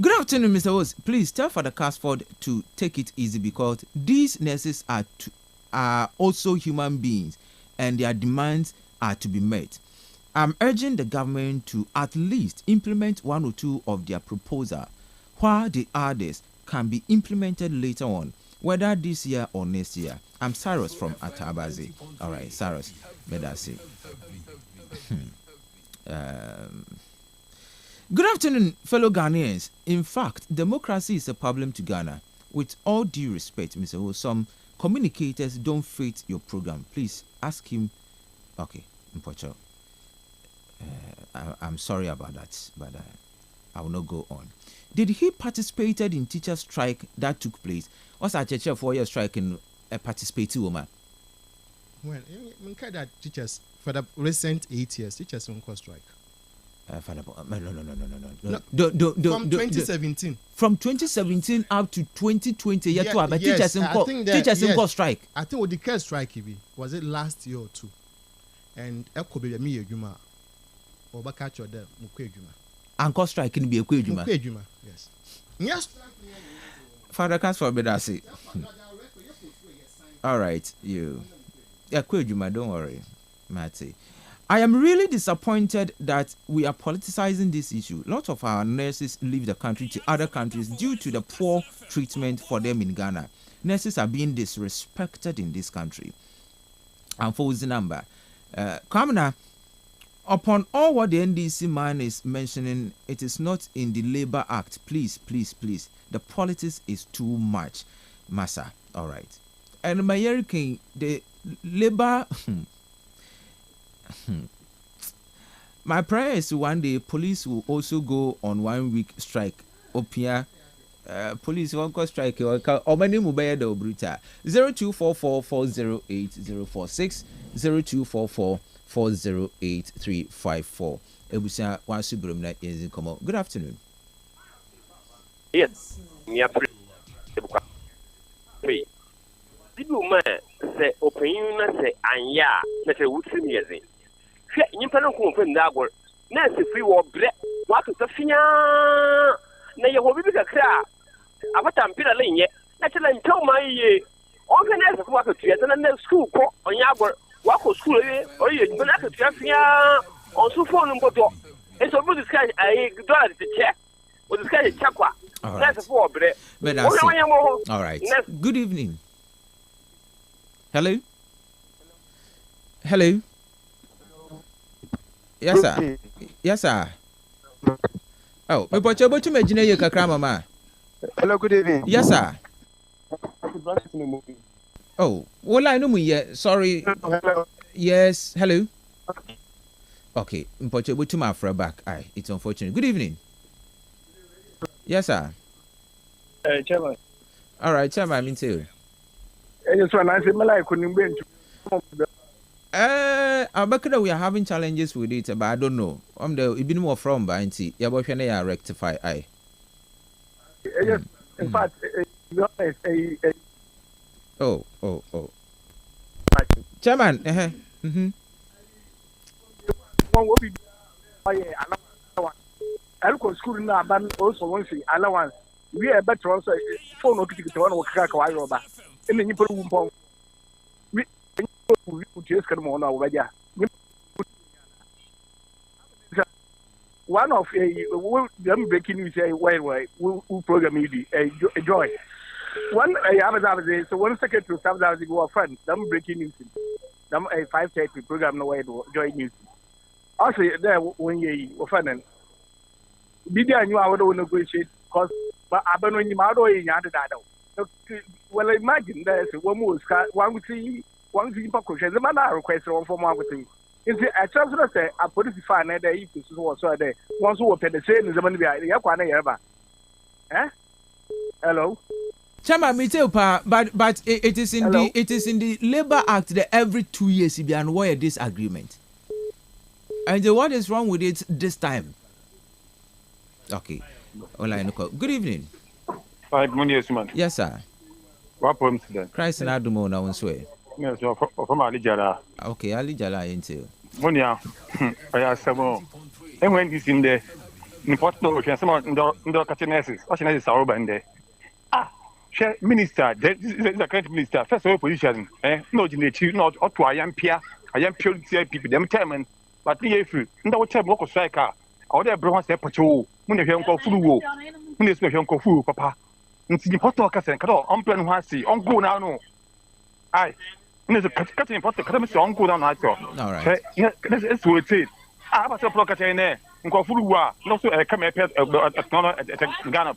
Good afternoon, Mr. Oz. Please tell Father Casford to take it easy because these nurses are also human beings and their demands are to be met. I'm urging the government to at least implement one or two of their proposals, while the others can be implemented later on, whether this year or next year. I'm Cyrus from Atabazi. All right, Cyrus, may I say. Good afternoon, fellow Ghanaians. In fact, democracy is a problem to Ghana. With all due respect, Mr. Ho, some communicators don't fit your program. Please ask him. Okay, Mpocho. I'm sorry about that, but I will not go on. Did he participated in teacher strike that took place? What's a teacher 4 year strike in a participating woman? Well, we kind of teachers for the recent 8 years, teachers won't strike. No. From 2017. From 2017 up to 2020, teachers in strike. I think what the case strike was it last year or two, and Eko be me Juma. Or catch them, Uncle strike can be a Juma. Yes. Yes. Father Casford Bedasi. All right, you. Yeah, Juma, don't worry, Matty. I am really disappointed that we are politicizing this issue. Lots of our nurses leave the country to other countries due to the poor treatment for them in Ghana. Nurses are being disrespected in this country. And for the number, Kamina. Upon all what the NDC man is mentioning, it is not in the Labour Act. Please. The politics is too much. Massa. All right. And my King, the Labour... My prayer is one day police will also go on 1 week strike. Opia, police won't go strike. Or many mobile do bruta. 0244408046 0244408354. Ebusia Wasubrum na is come. Good afternoon. Yes. People man say opinion say anya na say wuti miezi. Hwe nyimpa no ko fam da agor. Na se free wo bre. Wa to tafia. Na ye ho bibi kakra. afata mpira le nye na tele ntɛw ma ye organize ko akatua tena na school ko onya agor wako school ye oye na akatua fia on so phone mboto eso bu discuss ai dollar te check o discuss check kwa that's for bre all right good evening. Hello. Yes sir. Oh, me poche bochu me gina ye kakra mama. Hello, good evening. Yes sir. Oh, well I know me sorry. Hello. Yes, hello. Okay, me poche bochu ma fra back. Aye, it's unfortunate. Good evening. Yes sir. Chairman. All right, chairman, me too. I just want to say I couldn't be we are having challenges with it, but I don't know. I'm the even more from Banty. Your boyfriend are rectify. I. Yes, in fact, Oh. Chairman, One will be alcohol school now, but also one thing, allowance. We are better also phone okay to one or crack or robber. And then you put we just come on over there. One of them breaking news say why who program a joy. One I so 1 second to 7 hours ago a friend them breaking news. Them a 5:30 program no way to join news. Also there when you offended. Bidia knew I would negotiate because but I don't know you might well imagine there's one more one would see one thing for questions. The man request one for one thing. It's a chance to say a police fan there you to so there once who open the same the money hello. Chama me tell pa but it is in hello? It is in the Labor Act that every 2 years you be unaware this agreement. And what is wrong with it this time? Okay. Good evening. Hi, good morning, man. Yes, sir. What problems then? Christ and Adumo now on sway. Yes, from Ali Jala. Okay, Ali Jala into. Monia, I have some more. And when this in the important can some indoor catching watching as our band. Minister, this is a current minister, first of all, position, not in the chief, not to I am pure people, them chairman, but the food, no chair local striker, or their brothers, their patrol, when they don't go through, when they don't go through, papa. It's the important castle, on plan Hasi, on go now, no. I, there's a cutting important academy on go down, I saw. All right, that's what it is. I have a block at there. Go through, not so come at Ghana.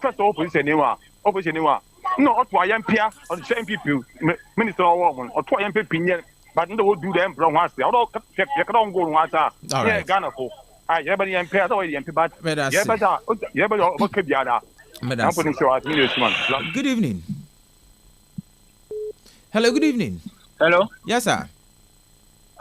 First opposition, no, to I am Pia or the same people, Minister or woman, or 2 MP opinion, but no do them from once. Although you can't go once. Yeah, Ghana. I have any MP, but yeah, but what could be other? Good evening. Hello, good evening. Hello. Yes, sir.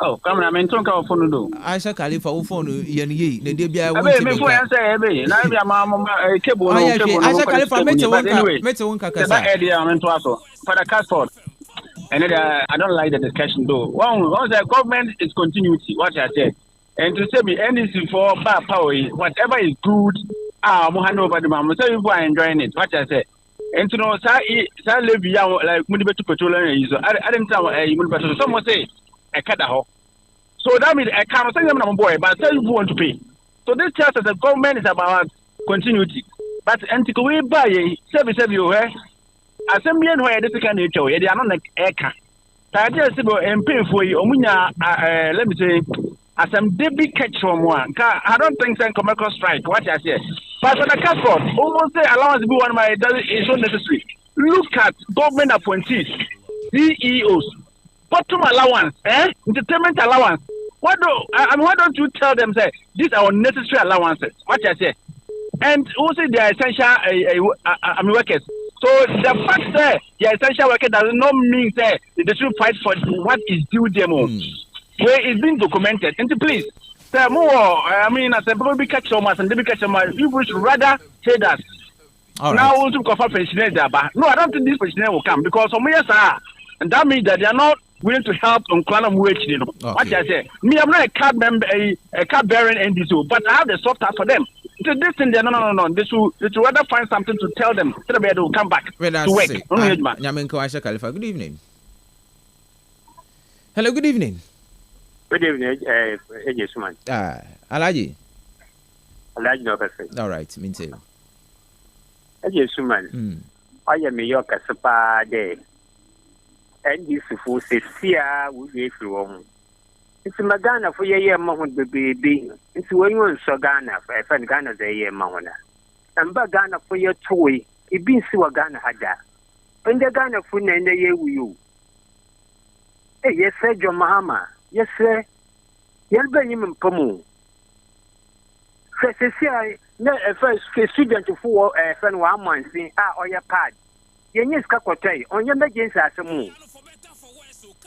Oh, come on, I'm talking about phone do. I shall call you for phone. Yen the dear. I before I say, now be a mamma cable. I shall call you for Metal Eddie, I'm into also for the Kastle. And I don't like the discussion though. Once the government is continuity, what I said. And to say me anything for bad power, whatever is good, I'm hand over the mama. So you are enjoying it, what I said. And to know, sir, live young like Munibet petroleum. I didn't tell you, someone say. So that means I cannot say them boy, but I tell you who want to pay. So this church as a government is about continuity. But antiquary by service everywhere. Assembly and where this can nature, they are not like Eka. I just go and pay for you. Let me say, as some debit catch from one. I don't think some commercial strike. What I say, but for the Kastle, almost say allowance be one of my is not necessary. Look at government appointees, CEOs. Bottom allowance, entertainment allowance. Why don't you tell them say these are unnecessary allowances? What I say, and also they are essential workers. So the fact that they are essential workers does not mean that they should fight for what is due them. Where it's been documented. And please, more. I mean, as a people catch so much and they catch so much, people should rather say that. All now right. Also confirm pensioners there, but no, I don't think these pensioners will come because some years are, and that means that they are not willing to help on Klanam Wage. What I say, me, I'm not a card member, a card bearing NDSO, but I have the software for them. So this thing, no. They should rather find something to tell them so that they will come back to work. Good evening. Hello, good evening. Good evening, Suman. Alaji. Alaji, no perfect. All right, me too. Suman. I am a York Sapa day. And this for Sia would be through. It's a Magana for your year, Mahon baby. It's when you saw Ghana for a friend Ghana the year, Mahona. And Bagana for your toy, it being so a Ghana had that. And the Ghana for the year with you. Yes, sir, John Mahama. Yes, sir. You'll be him in Pomu. First, student for a friend 1 month, or your pad. Yes, Kakote, on your begins as a moon.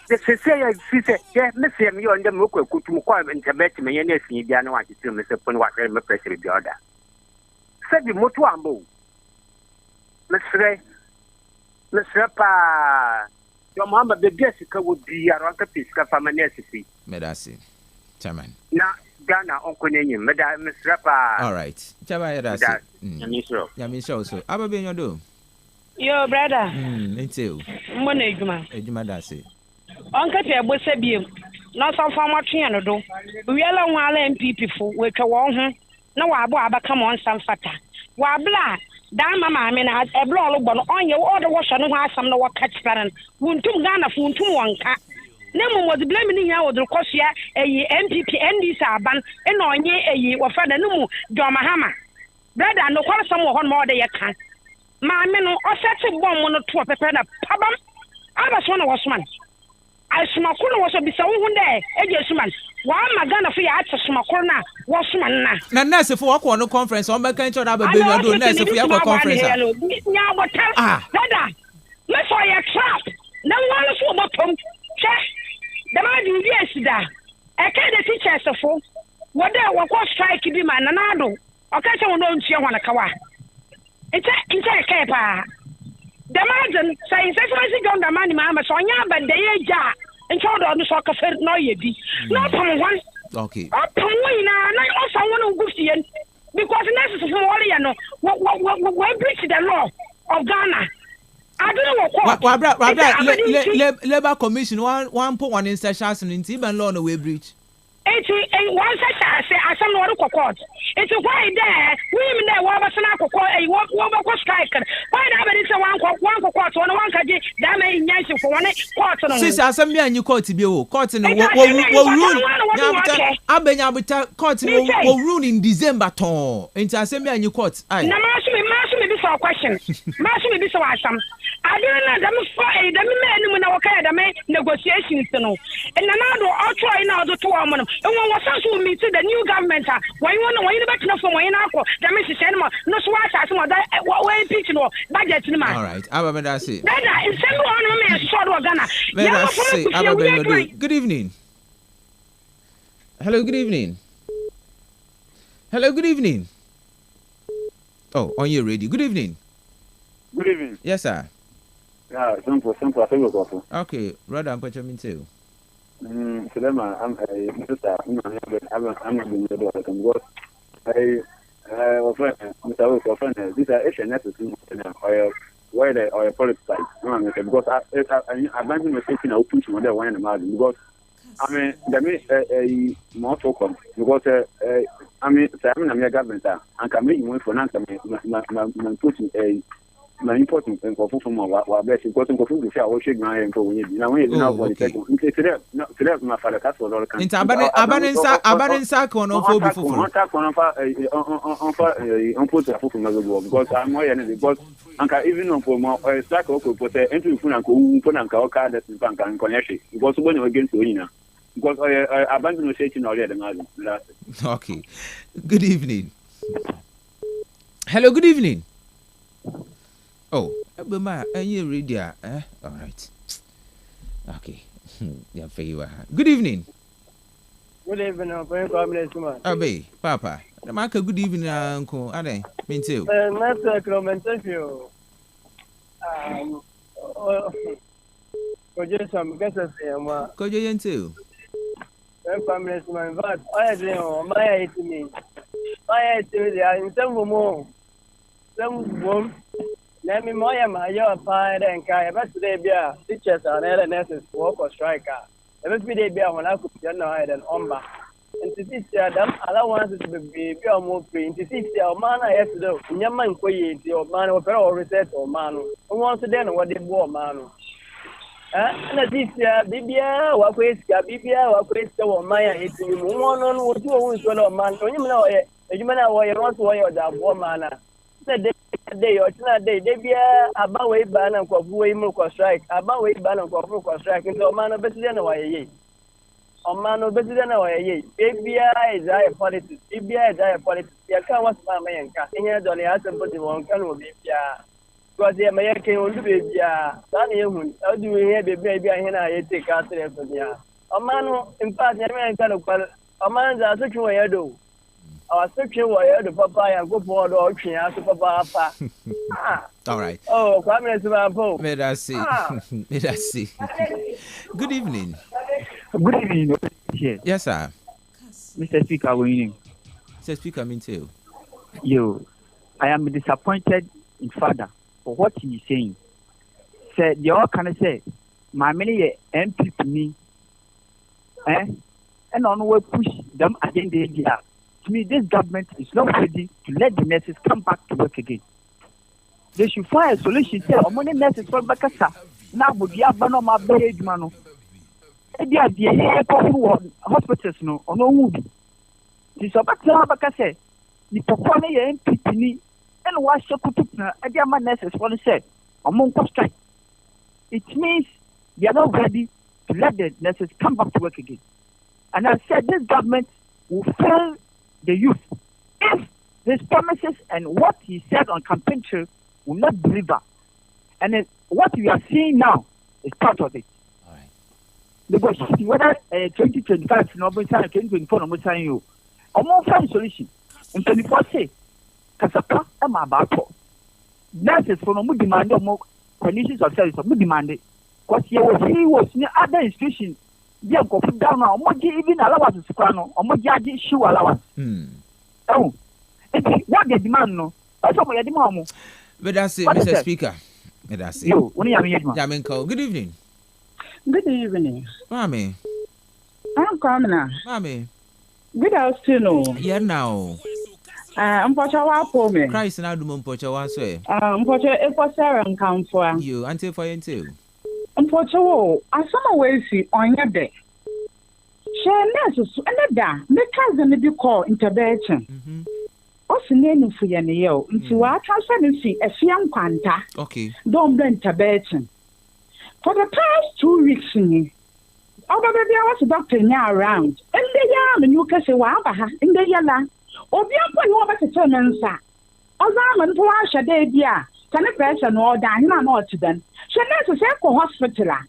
The Cecilia, she said, yes, Miss you on the Moko could require in Tibet, me, and yes, you don't want to see Mr. Punwaka and President the order. Said the Motuambo. Mr. Pa. Your mamma, the Jessica would be a rocket pisca from a necessity. Medasi, Chairman. Now, Ghana, Uncle Name, Madame Miss Rapa. All right. Chairman, Yamisho, so I'll be in your door. Your brother. It's you. Monegma. Edjumadasi. Uncle Tabo Sabium. Not some former Triano. We are long while MPP for which a won't. No, I come on some fata. Wabla. Da mama I mean as a blow on your order wash and why some no catch parent. Wuntum Ghana Funtum Wanka. Nemo was blaming here with the Cosia, a MPP ND Saban, and on ye a or father no Domahama. Brother, no call someone more than you can. My men or set a bomb on a two pepper pabam. I was one. I smoke was a be so one day, Edgeman. Why am I gonna feel at a smoker was man? Na nurse for walk on a conference on my country about baby do nurse if we have a conference. Brother, let's for your trap. No one is for bottom. Check. The man do yes da. I can't the teachers of fool. What there was strike be man anado. Okay, so don't you want to kawa. It's a kepa. The man says, I don't the money, mamma, so yeah, but the age. And told on the soccer fair no ye be. No from one. Okay. Up from one, and I also want to go see it. Because necessary for all you know, what breach the law of Ghana. I don't know what. Labor Commission 1.1 insertions in Tiban law no way breach. 81 such as I some water court. It's why there, women there were a what striker. Why that one court on one kaji, that may in for 1 quarter. Since I some and you court to be court in Abenyabita court will rule in December. Into Assembly and you court. I this our question. Master me this awesome. I don't know them for a man when our academy negotiations to know. And another I'll try now to 2 months. And when was also meet the new government, why you want to wait back for my uncle, the Mrs. Senma, no swat as some other way pitching or budget in my. All right, I will say. That is some one Ghana. Good evening. Hello, good evening. Hello, good evening. Oh, on your radio. Good evening. Good evening. Yes, sir. Yeah, simple. I think we'll go. Okay, brother, I'm putting me too. So then I'm a minister. I'm not in the door. I can go. I was Mr. Friend. These are actually necessary where the oil politics like. Because I bank in the station, I'll push one day one in the margin. Because I mean, there may a more focus. Because I mean, I'm a government and can make money for nothing. I'm pushing my important thing for from our best important for food to share. Shake my hand for when you know when you know what it's my father. That's what all kind. Abanin sack on for before. On tap on put a food from the because I'm more energy. Because Anka even on for more sack or put entry phone and put an car that's in bank and connection. Because when you're against winner. Because I abandoned the station already. Okay. Good evening. Hello, good evening. Oh, Bema, you read there, eh? All right. Okay. Yeah, for you. Good evening. Good evening, Abe, Papa. The mark good evening, Uncle. Are they? Me too. Master Clement, thank you. Kojo some get us here. Kojo Yente. Family man, but I don't my to me. I in some more. Some woman. Let me my your pie and kai. But today be teachers and other nurses work or striker. Every day be when I could generate an omba. And to teach them allowances to be more free. To teach your man, I have to do. Yaman Koyi, your man, or reset or man. Who wants to then what they bought man? And a teacher, Bibia, Waquesca, Bibia, Waquesca, or Maya, it's you. One on what you always want man. You know, you may know why you want to wear that woman. The day or day, they be about way ban and way more strike, about way ban and strike into a man of better than away. A man of better than away. ABI is high politics. ABI is high politics. You can't watch my man. In your dolly has to put the one can be. Because the American will be how do we have a baby? I take after them. A man, in fact, the American a man is such a way do. Our section where the papa and go for the auction as a papa. All right. Oh, come here to my boat. Let us see. Let us see. Good evening. Good evening. Yes, sir. Mr. Speaker, winning. Mr. Speaker, me too. I am disappointed in father for what he is saying. Say, the all can say, my many MP to me, and on what push them agenda here. To me, this government is not ready to let the nurses come back to work again. They should find a solution. Say, money nurses for Bakasa. Now, would you have no more bed, mano? The hospitals no, or no movie. This about Bakasa. The Papa MP and wash your kutupna, and their nurses for the said, among strike. It means they are not ready to let the nurses come back to work again. And I said, this government will fail the youth if his promises and what he said on campaign trail will not deliver. And what we are seeing now is part of it. All right. Because whether 2025 no be sign 2024 no be sign you. Omo find solution. In 24 say kasapa e ma ba to. Nurses for no demand omo conditions of service no demand. Because he was in other institutions. They go put down now. Omoji even allowance to kwano. Omoji aji shoe allowance. Oh, what the demand no? That's what the demand. But that's it, Mr. Speaker. That's it. You, when you have Jamenko. Good evening. Good evening. Mommy. I'm coming now. Mommy. Good afternoon. Yeah, now. Mpocha wa po me. Christ na do mpocha wa so e. Mpocha e for Sarah nkamfo. You until for you too. Mpocha wo, asama we si onya de. She nurse so da, me cousin be call intervention. Osi nenu fu ye ne yo, nti wa transfer ne fi afia nkwanta. Okay. Don't blend intervention. For the past 2 weeks ni. Oba baby I was doctor nya around. Ende ya me you kase wa aba ha, ende ya la. Obi ampo ni oba tete mensa. Oza man to wa hwede bia, tane person no da hina na otidan. She nurse say ko hospital a.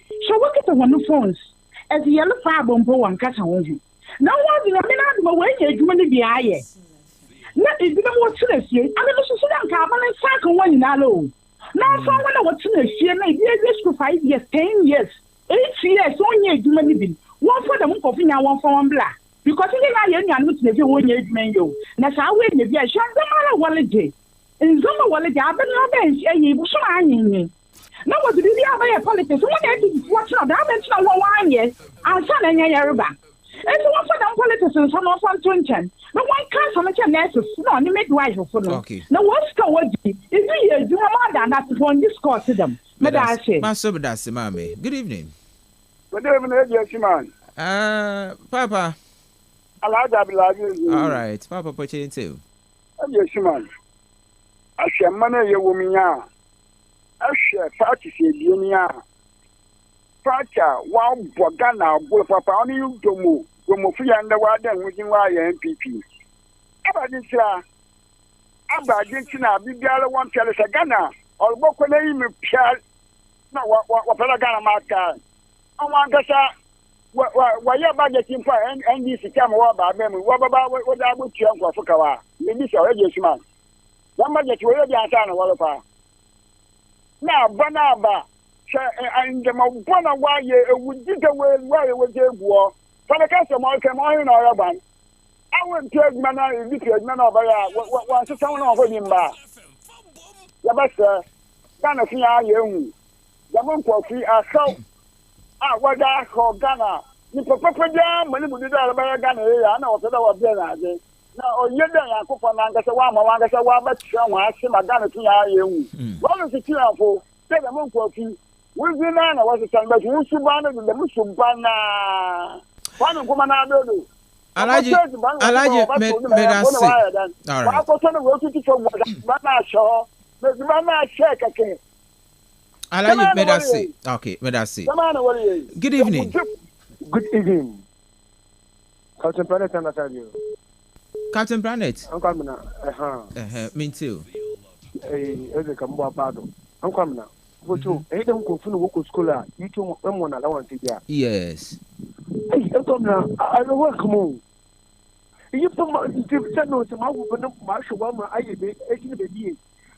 She work it on phones. As the yellow problem for one cat home. Now, one of the way you do any be aye. Not if you don't want to see, I mean, so that carbon and cycle one in alone. Now, someone what's in the year may be for 5 years, 10 years, 8 years, 1 year, do anything. One for the month of in one for one black. Because in the year, I'm not never 1 year, man, you. That's how we may be a short wallet. In some wallet, I've been no bench, and you was so no, what did you have a politics? What I did watch out, I mentioned 1 year, I'll send a Yaruba. And one for them politicians, some of them 20. No one can't so much a nurses, no, you make wife for them. Okay. No one's going to be. If you more than that, one discourse to them. But I say, Master Badasi, Mammy. Good evening. Good evening, yes, man. Papa. All right, Papa, put you into. Yes, man. I shall manage your woman. I shall practice a Pacha, wow, Bogana, Papa, only you to move. Free underwater and within my MPP. Abadisha, Bigala one tell us a gunner, or Bokoname Pial, no, what Pelagana Marka. Oh, one gassa, why you're budgeting for and this come over memory. What about what I would cheer for Fukawa? Maybe so, yes, man. One budget will be a son of Wallapa. Now, Banaba, and the Mabana why would get away where it was a war. For the customer came on in our band. I went to Mana in this man of what to sound of him back. Yabasa, Ghana Fia Young, Yaman Coffee, so. What I call Ghana. You papa jam, when you did all about Ghana, I know what I was there. Now, you're there, I could find Wanga, but someone asked him a Ghana Fia. What is the Tia for? Take a month coffee. We'll be none, I was a son, but you should ban it with the Muslim banner. One of woman I do. Alaji Medase. All right. I was on the road to Banana Shaw, the Banana check again. Alaji Medase. Okay, Medase. Good evening. Good evening. Captain Planet and Natalia. Captain Planet. I'm coming now. Me too. Hey, as a Camboa Bado. I'm coming now. But you, I don't go for the local school. You two, I'm one allowance here. Yes. Hey, I'm coming now. I don't work. Come on. You put my channel to my woman, Marshall, I baby.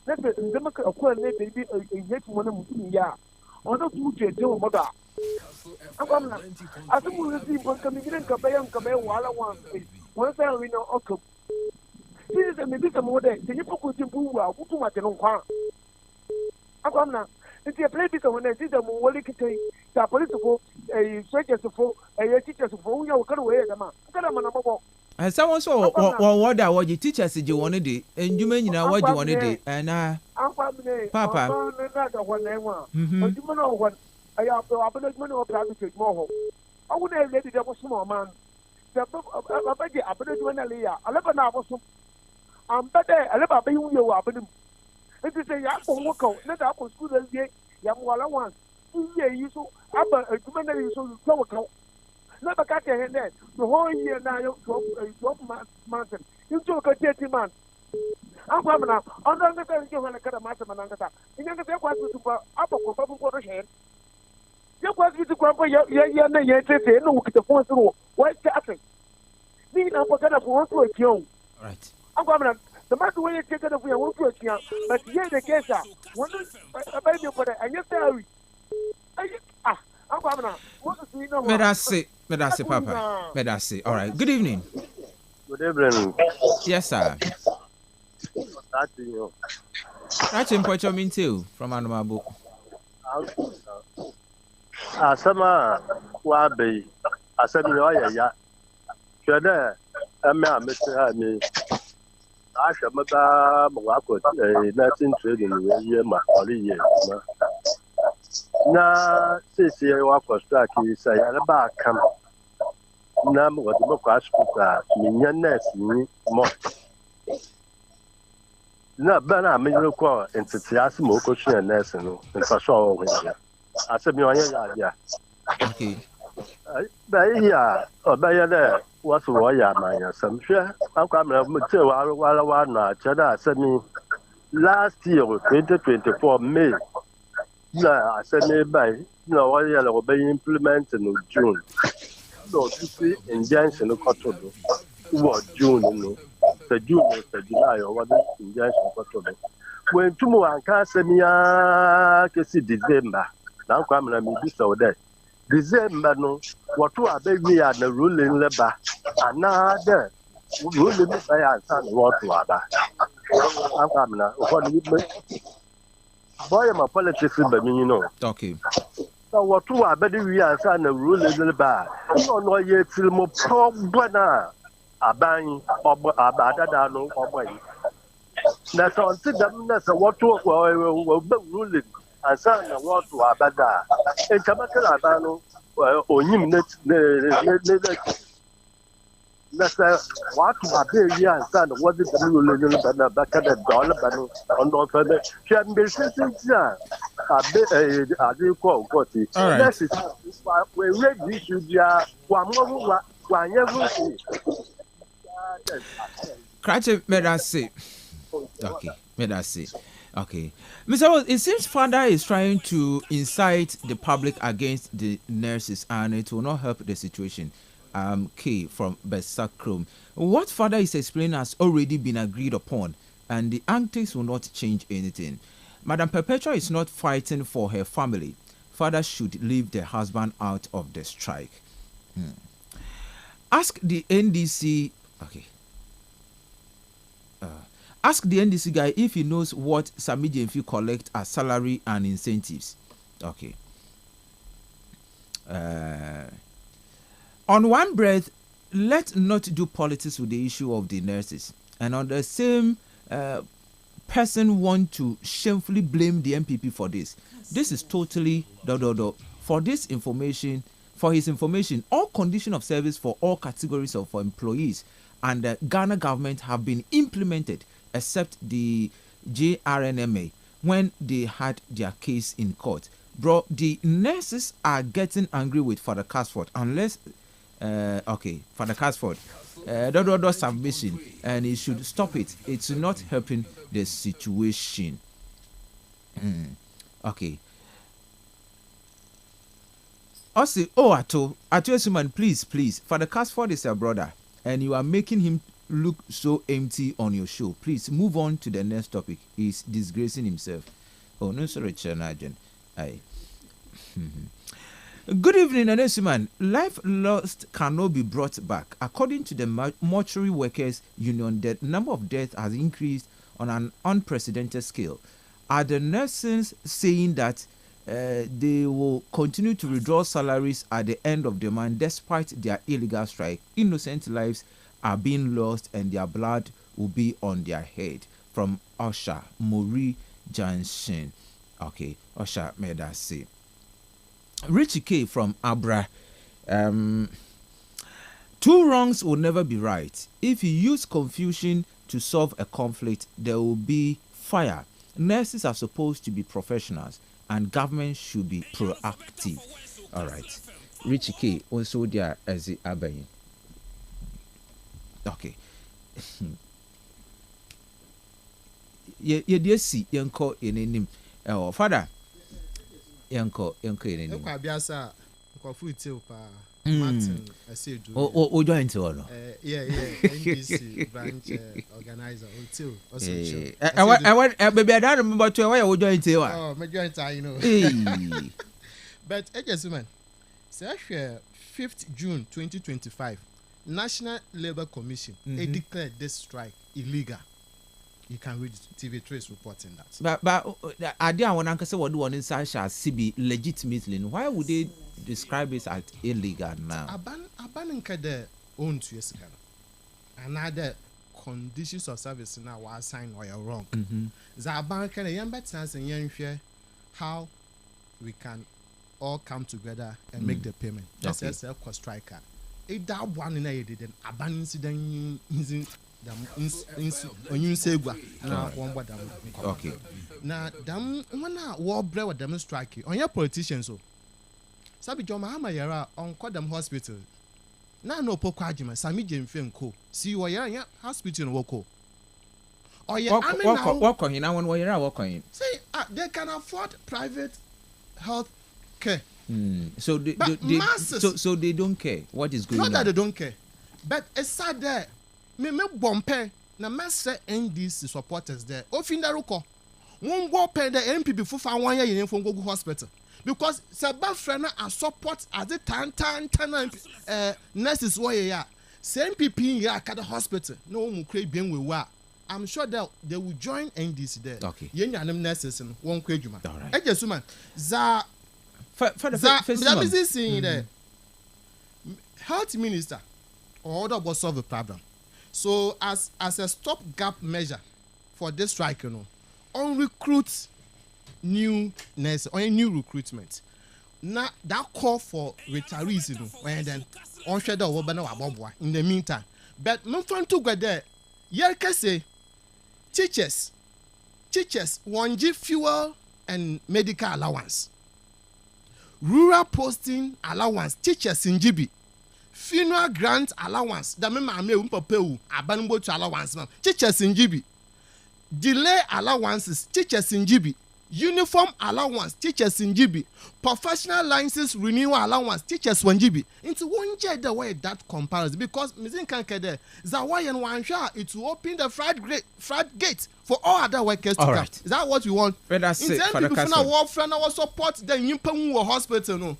Let them make a call, baby, yet one of them. Yeah. On the two to mother. I'm coming now. I think we'll see what coming in Cabay while I want. Once I know, okay. This is a maybe some more day. The Yippo could do well, who too much in Hong I'm coming now. It's a play because when I see them, what they can take the political, a soldiers for a teachers for you can wear them. And someone saw what you teachers you wanted it, and you mean you know what you wanted it, and Papa. But you know what? I have to open it money or private more. I would have let it up a small man. The budget, I put it when I lay a level now. I'm better, I live up in you up in them. It is a young worker, not up on school as yet, young while I want. You so up a humanity so you never got your hand there. The whole year now, you 12 months. You took a 30 months. I'm coming now. I'm not going to when I got a master man. You never get what to put up a couple of hand. You want me to go for your no, look at the phone through. What's happening? Me now, what kind of one to a young. Right. I'm coming. The matter when you take it of your own to a young, but here the case are one a baby for it, and you're sorry. I'm coming now. Medase, Papa. Medase. All right. Good evening. Good evening. Yes, sir. That's you. That's in Porto Mintil from Anamabu. Asama Wabi. Asami ya. Shada. Mr. Me. I shall Mwako, a Latin trading in a year, my year. Na sisi wa for strike say alaba kam na mo de ko hospital minya nurse ni mo na bana me ko entity as mo ko twa nurse no nfa so o ya ase mi onye ya okay ba ya o ba ya de what wo ya ma ya sam hwe akwa me mo te wa na cha da ase mi last year 2024 May. Yeah, I said nearby. No, I will be implemented in June. No, you see, injunction of cotton. What June, the June, the July, or what injunction of cotton. When tomorrow I can't say me, I can see December. Now come and be so that December, no, what two are baby at the ruling labor, and now there, ruling by our son, what to other. I'm coming now. What do you make? Boy, my politics, but you know. Okay. So, what two are better we are saying the rule in the bar. I don't know yet till more problem. A bang or a bad no or way. That's on them. That's what two will be ruling and saying what to our bad. In Tamaka, Abano or him that's what to be here and son. What is the ruling back at the dollar on no further? She had been since I do call Gotti. That is we read this you one more. Cratchit made us say. Okay, made us say. Okay. Mr. Rose, it seems father is trying to incite the public against the nurses and it will not help the situation. K from Besakrum. What father is explaining has already been agreed upon and the antics will not change anything. Madam Perpetua is not fighting for her family. father should leave the husband out of the strike. Ask the NDC. Okay. Ask the NDC guy if he knows what Sami Jemfi collect as salary and incentives. Okay. On one breath, let's not do politics with the issue of the nurses. And on the same person want to shamefully blame the MPP for this. This is totally For this information, for his information, all conditions of service for all categories of employees and the Ghana government have been implemented except the JRNMA when they had their case in court. Bro, the nurses are getting angry with Father Casford unless Father Casford submission, and he should stop it. It's not helping the situation. Okay. Also, Ato Esuman, please, Father Casford is your brother, and you are making him look so empty on your show. Please move on to the next topic. He's disgracing himself. Oh, no, sorry, Chanajan. Good evening, Anesuman. Life lost cannot be brought back. According to the Mortuary Workers Union, the number of deaths has increased on an unprecedented scale. Are the nurses saying that they will continue to withdraw salaries at the end of the month despite their illegal strike? Innocent lives are being lost and their blood will be on their head. From Osha Mori Janshin. Okay, Osha made us say. Richie K from Abra. 2 wrongs will never be right. If you use confusion to solve a conflict, there will be fire. Nurses are supposed to be professionals and government should be proactive. All right. Richie K also there as the Abayin. Okay. Ye see yanko in father. Yanko in Abiasa, Martin, I say, oh, join to all. NBC branch organizer until also. I want, baby, I don't remember to why I would join to. Oh, my joint, you know. But, gentlemen, say 5th June 2025, National Labour Commission declared this strike illegal. You can read TV3's reporting that. But I didn't want to say what one inside shall be legitimately. Why would they describe it as illegal now? Aban kade own to yes. Another conditions of service now were assigned or you're wrong. Zaban kade young bet sense and young fear how we can all come together and make the payment. That's a self-cost striker. It that one in a did an aban incident using you say okay. Now, damn, when I war bread with them strike on your politicians. So, Sabi John Mahama Yara on Kodam Hospital. Now, no Pokajima, Sami Jemfi Co. See what you're hospital in Woko. Or you're walking in. I want where you're walking. Say, they can afford private health care. So they don't care what is going on. Not that they don't care, but it's sad there. Me bompe na master NDC supporters there. Ofindaruko. Won go pay the MPP for 1 year in from Google Hospital. Because Sabah friend and support at the tan nurses way ya. Same MPP ya at the hospital. No one create being we were. I'm sure that they will join NDC there. Okay. Yen nurses and one kwejuma. All right. Eje suman. Za the health minister or other will solve the problem. So as a stopgap measure for this strike, on recruit new nurses or a new recruitment. Now that call for retirees, and then on shadow over in the meantime. But no fun to go there. Yeah, can say teachers want give fuel and medical allowance. Rural posting allowance, teachers in GB. Funeral grant allowance, the member may umpapeu, abandoned allowance, teachers in GB. Delay allowances, teachers in GB. uniform allowance teachers in GB, professional license renewal allowance teachers 1 GB. Into one year the way that comparison because Mizin Kankede Zawayan one share it will open the flood gate for all other workers to come. Is that what we want? But that's it. For the Castle. War friend our support the Yimpangu hospital no.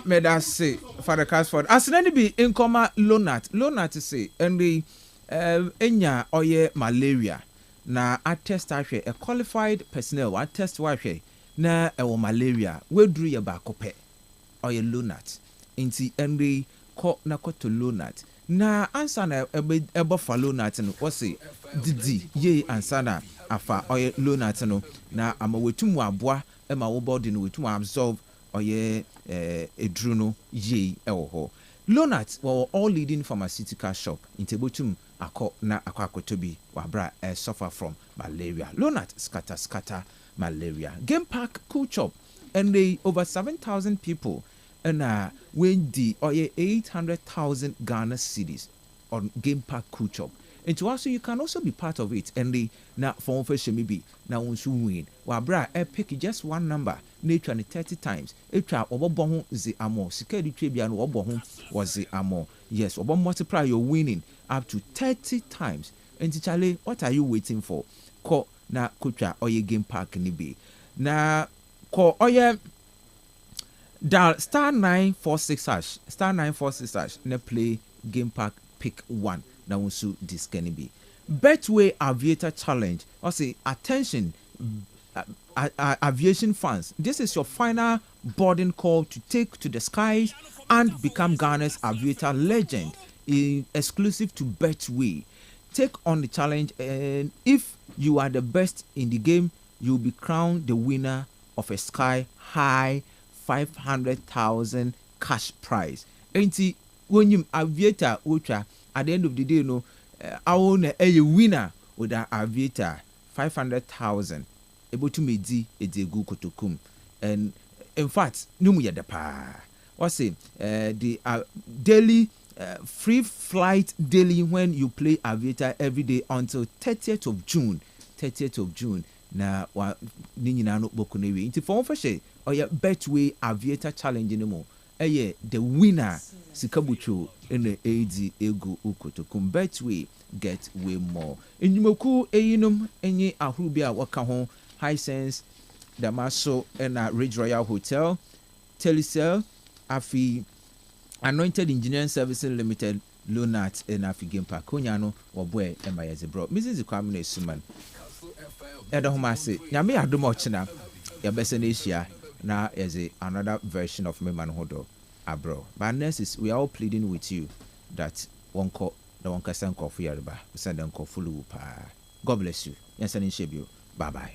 Me that's say for the Castle. As any be in comma Lonat say and the enya oye malaria. Na attest ahwe a qualified personnel attest wahwe na ewo malaria we duru ye ba kope oye Lonat nti enri ko na to Lonat na ansa na ebo fa Lonat no wo se didi ye ansa na afa oye Lonat no na ama wetum aboa ema wo body no wetum absorb oye edru no ye ewo ho Lonat were all leading pharmaceutical shop in Tebotum ako na akwakotobi wabra suffer from malaria. Lonat scatter malaria. Game Park Cool Chop and they over 7,000 people and when the 800,000 Ghana cedis on Game Park Cool Chop. And to also you can also be part of it and they na for maybe na once you win wabra pick just one number nature 30 times etra obobon zi amo security tribia no obon was the amo yes obo multiply your winning up to 30 times and Charlie what are you waiting for ko na kotwa oye Game Park ni be na ko oye dial star 946 hash na play Game Park pick 1 na wonsu this can be Betway Aviator Challenge or say attention aviation fans, this is your final boarding call to take to the skies and become Ghana's aviator legend exclusive to Betway. Take on the challenge and if you are the best in the game you'll be crowned the winner of a sky high 500,000 cash prize. Ain't when you aviator ultra at the end of the day no I own a winner with an aviator 500,000 able to me di edegu kotokum and in fact numu ya pa what say the daily free flight daily when you play aviator every day until 30th of June na wa ni nyina no boku na wi nti for fashe oya Betway Aviator Challenge ni mo the winner sikabucho in the AD ego ukotokum Betway get way more enyumoku eyinum enye ahurubia waka ho Hisense Damaso and Ridge Royal Hotel Telecel Afi Anointed Engineering Services Limited Lonat and Afi Game Park Konyano Wabwe Emayeze bro Mrs. Kwamine Suman Edahomase nyame adomo china ya besenesia na is another version of me man hodo abro but nurses we are all pleading with you that one call the one person call for yarba send them call full pa God bless you yes and in bye bye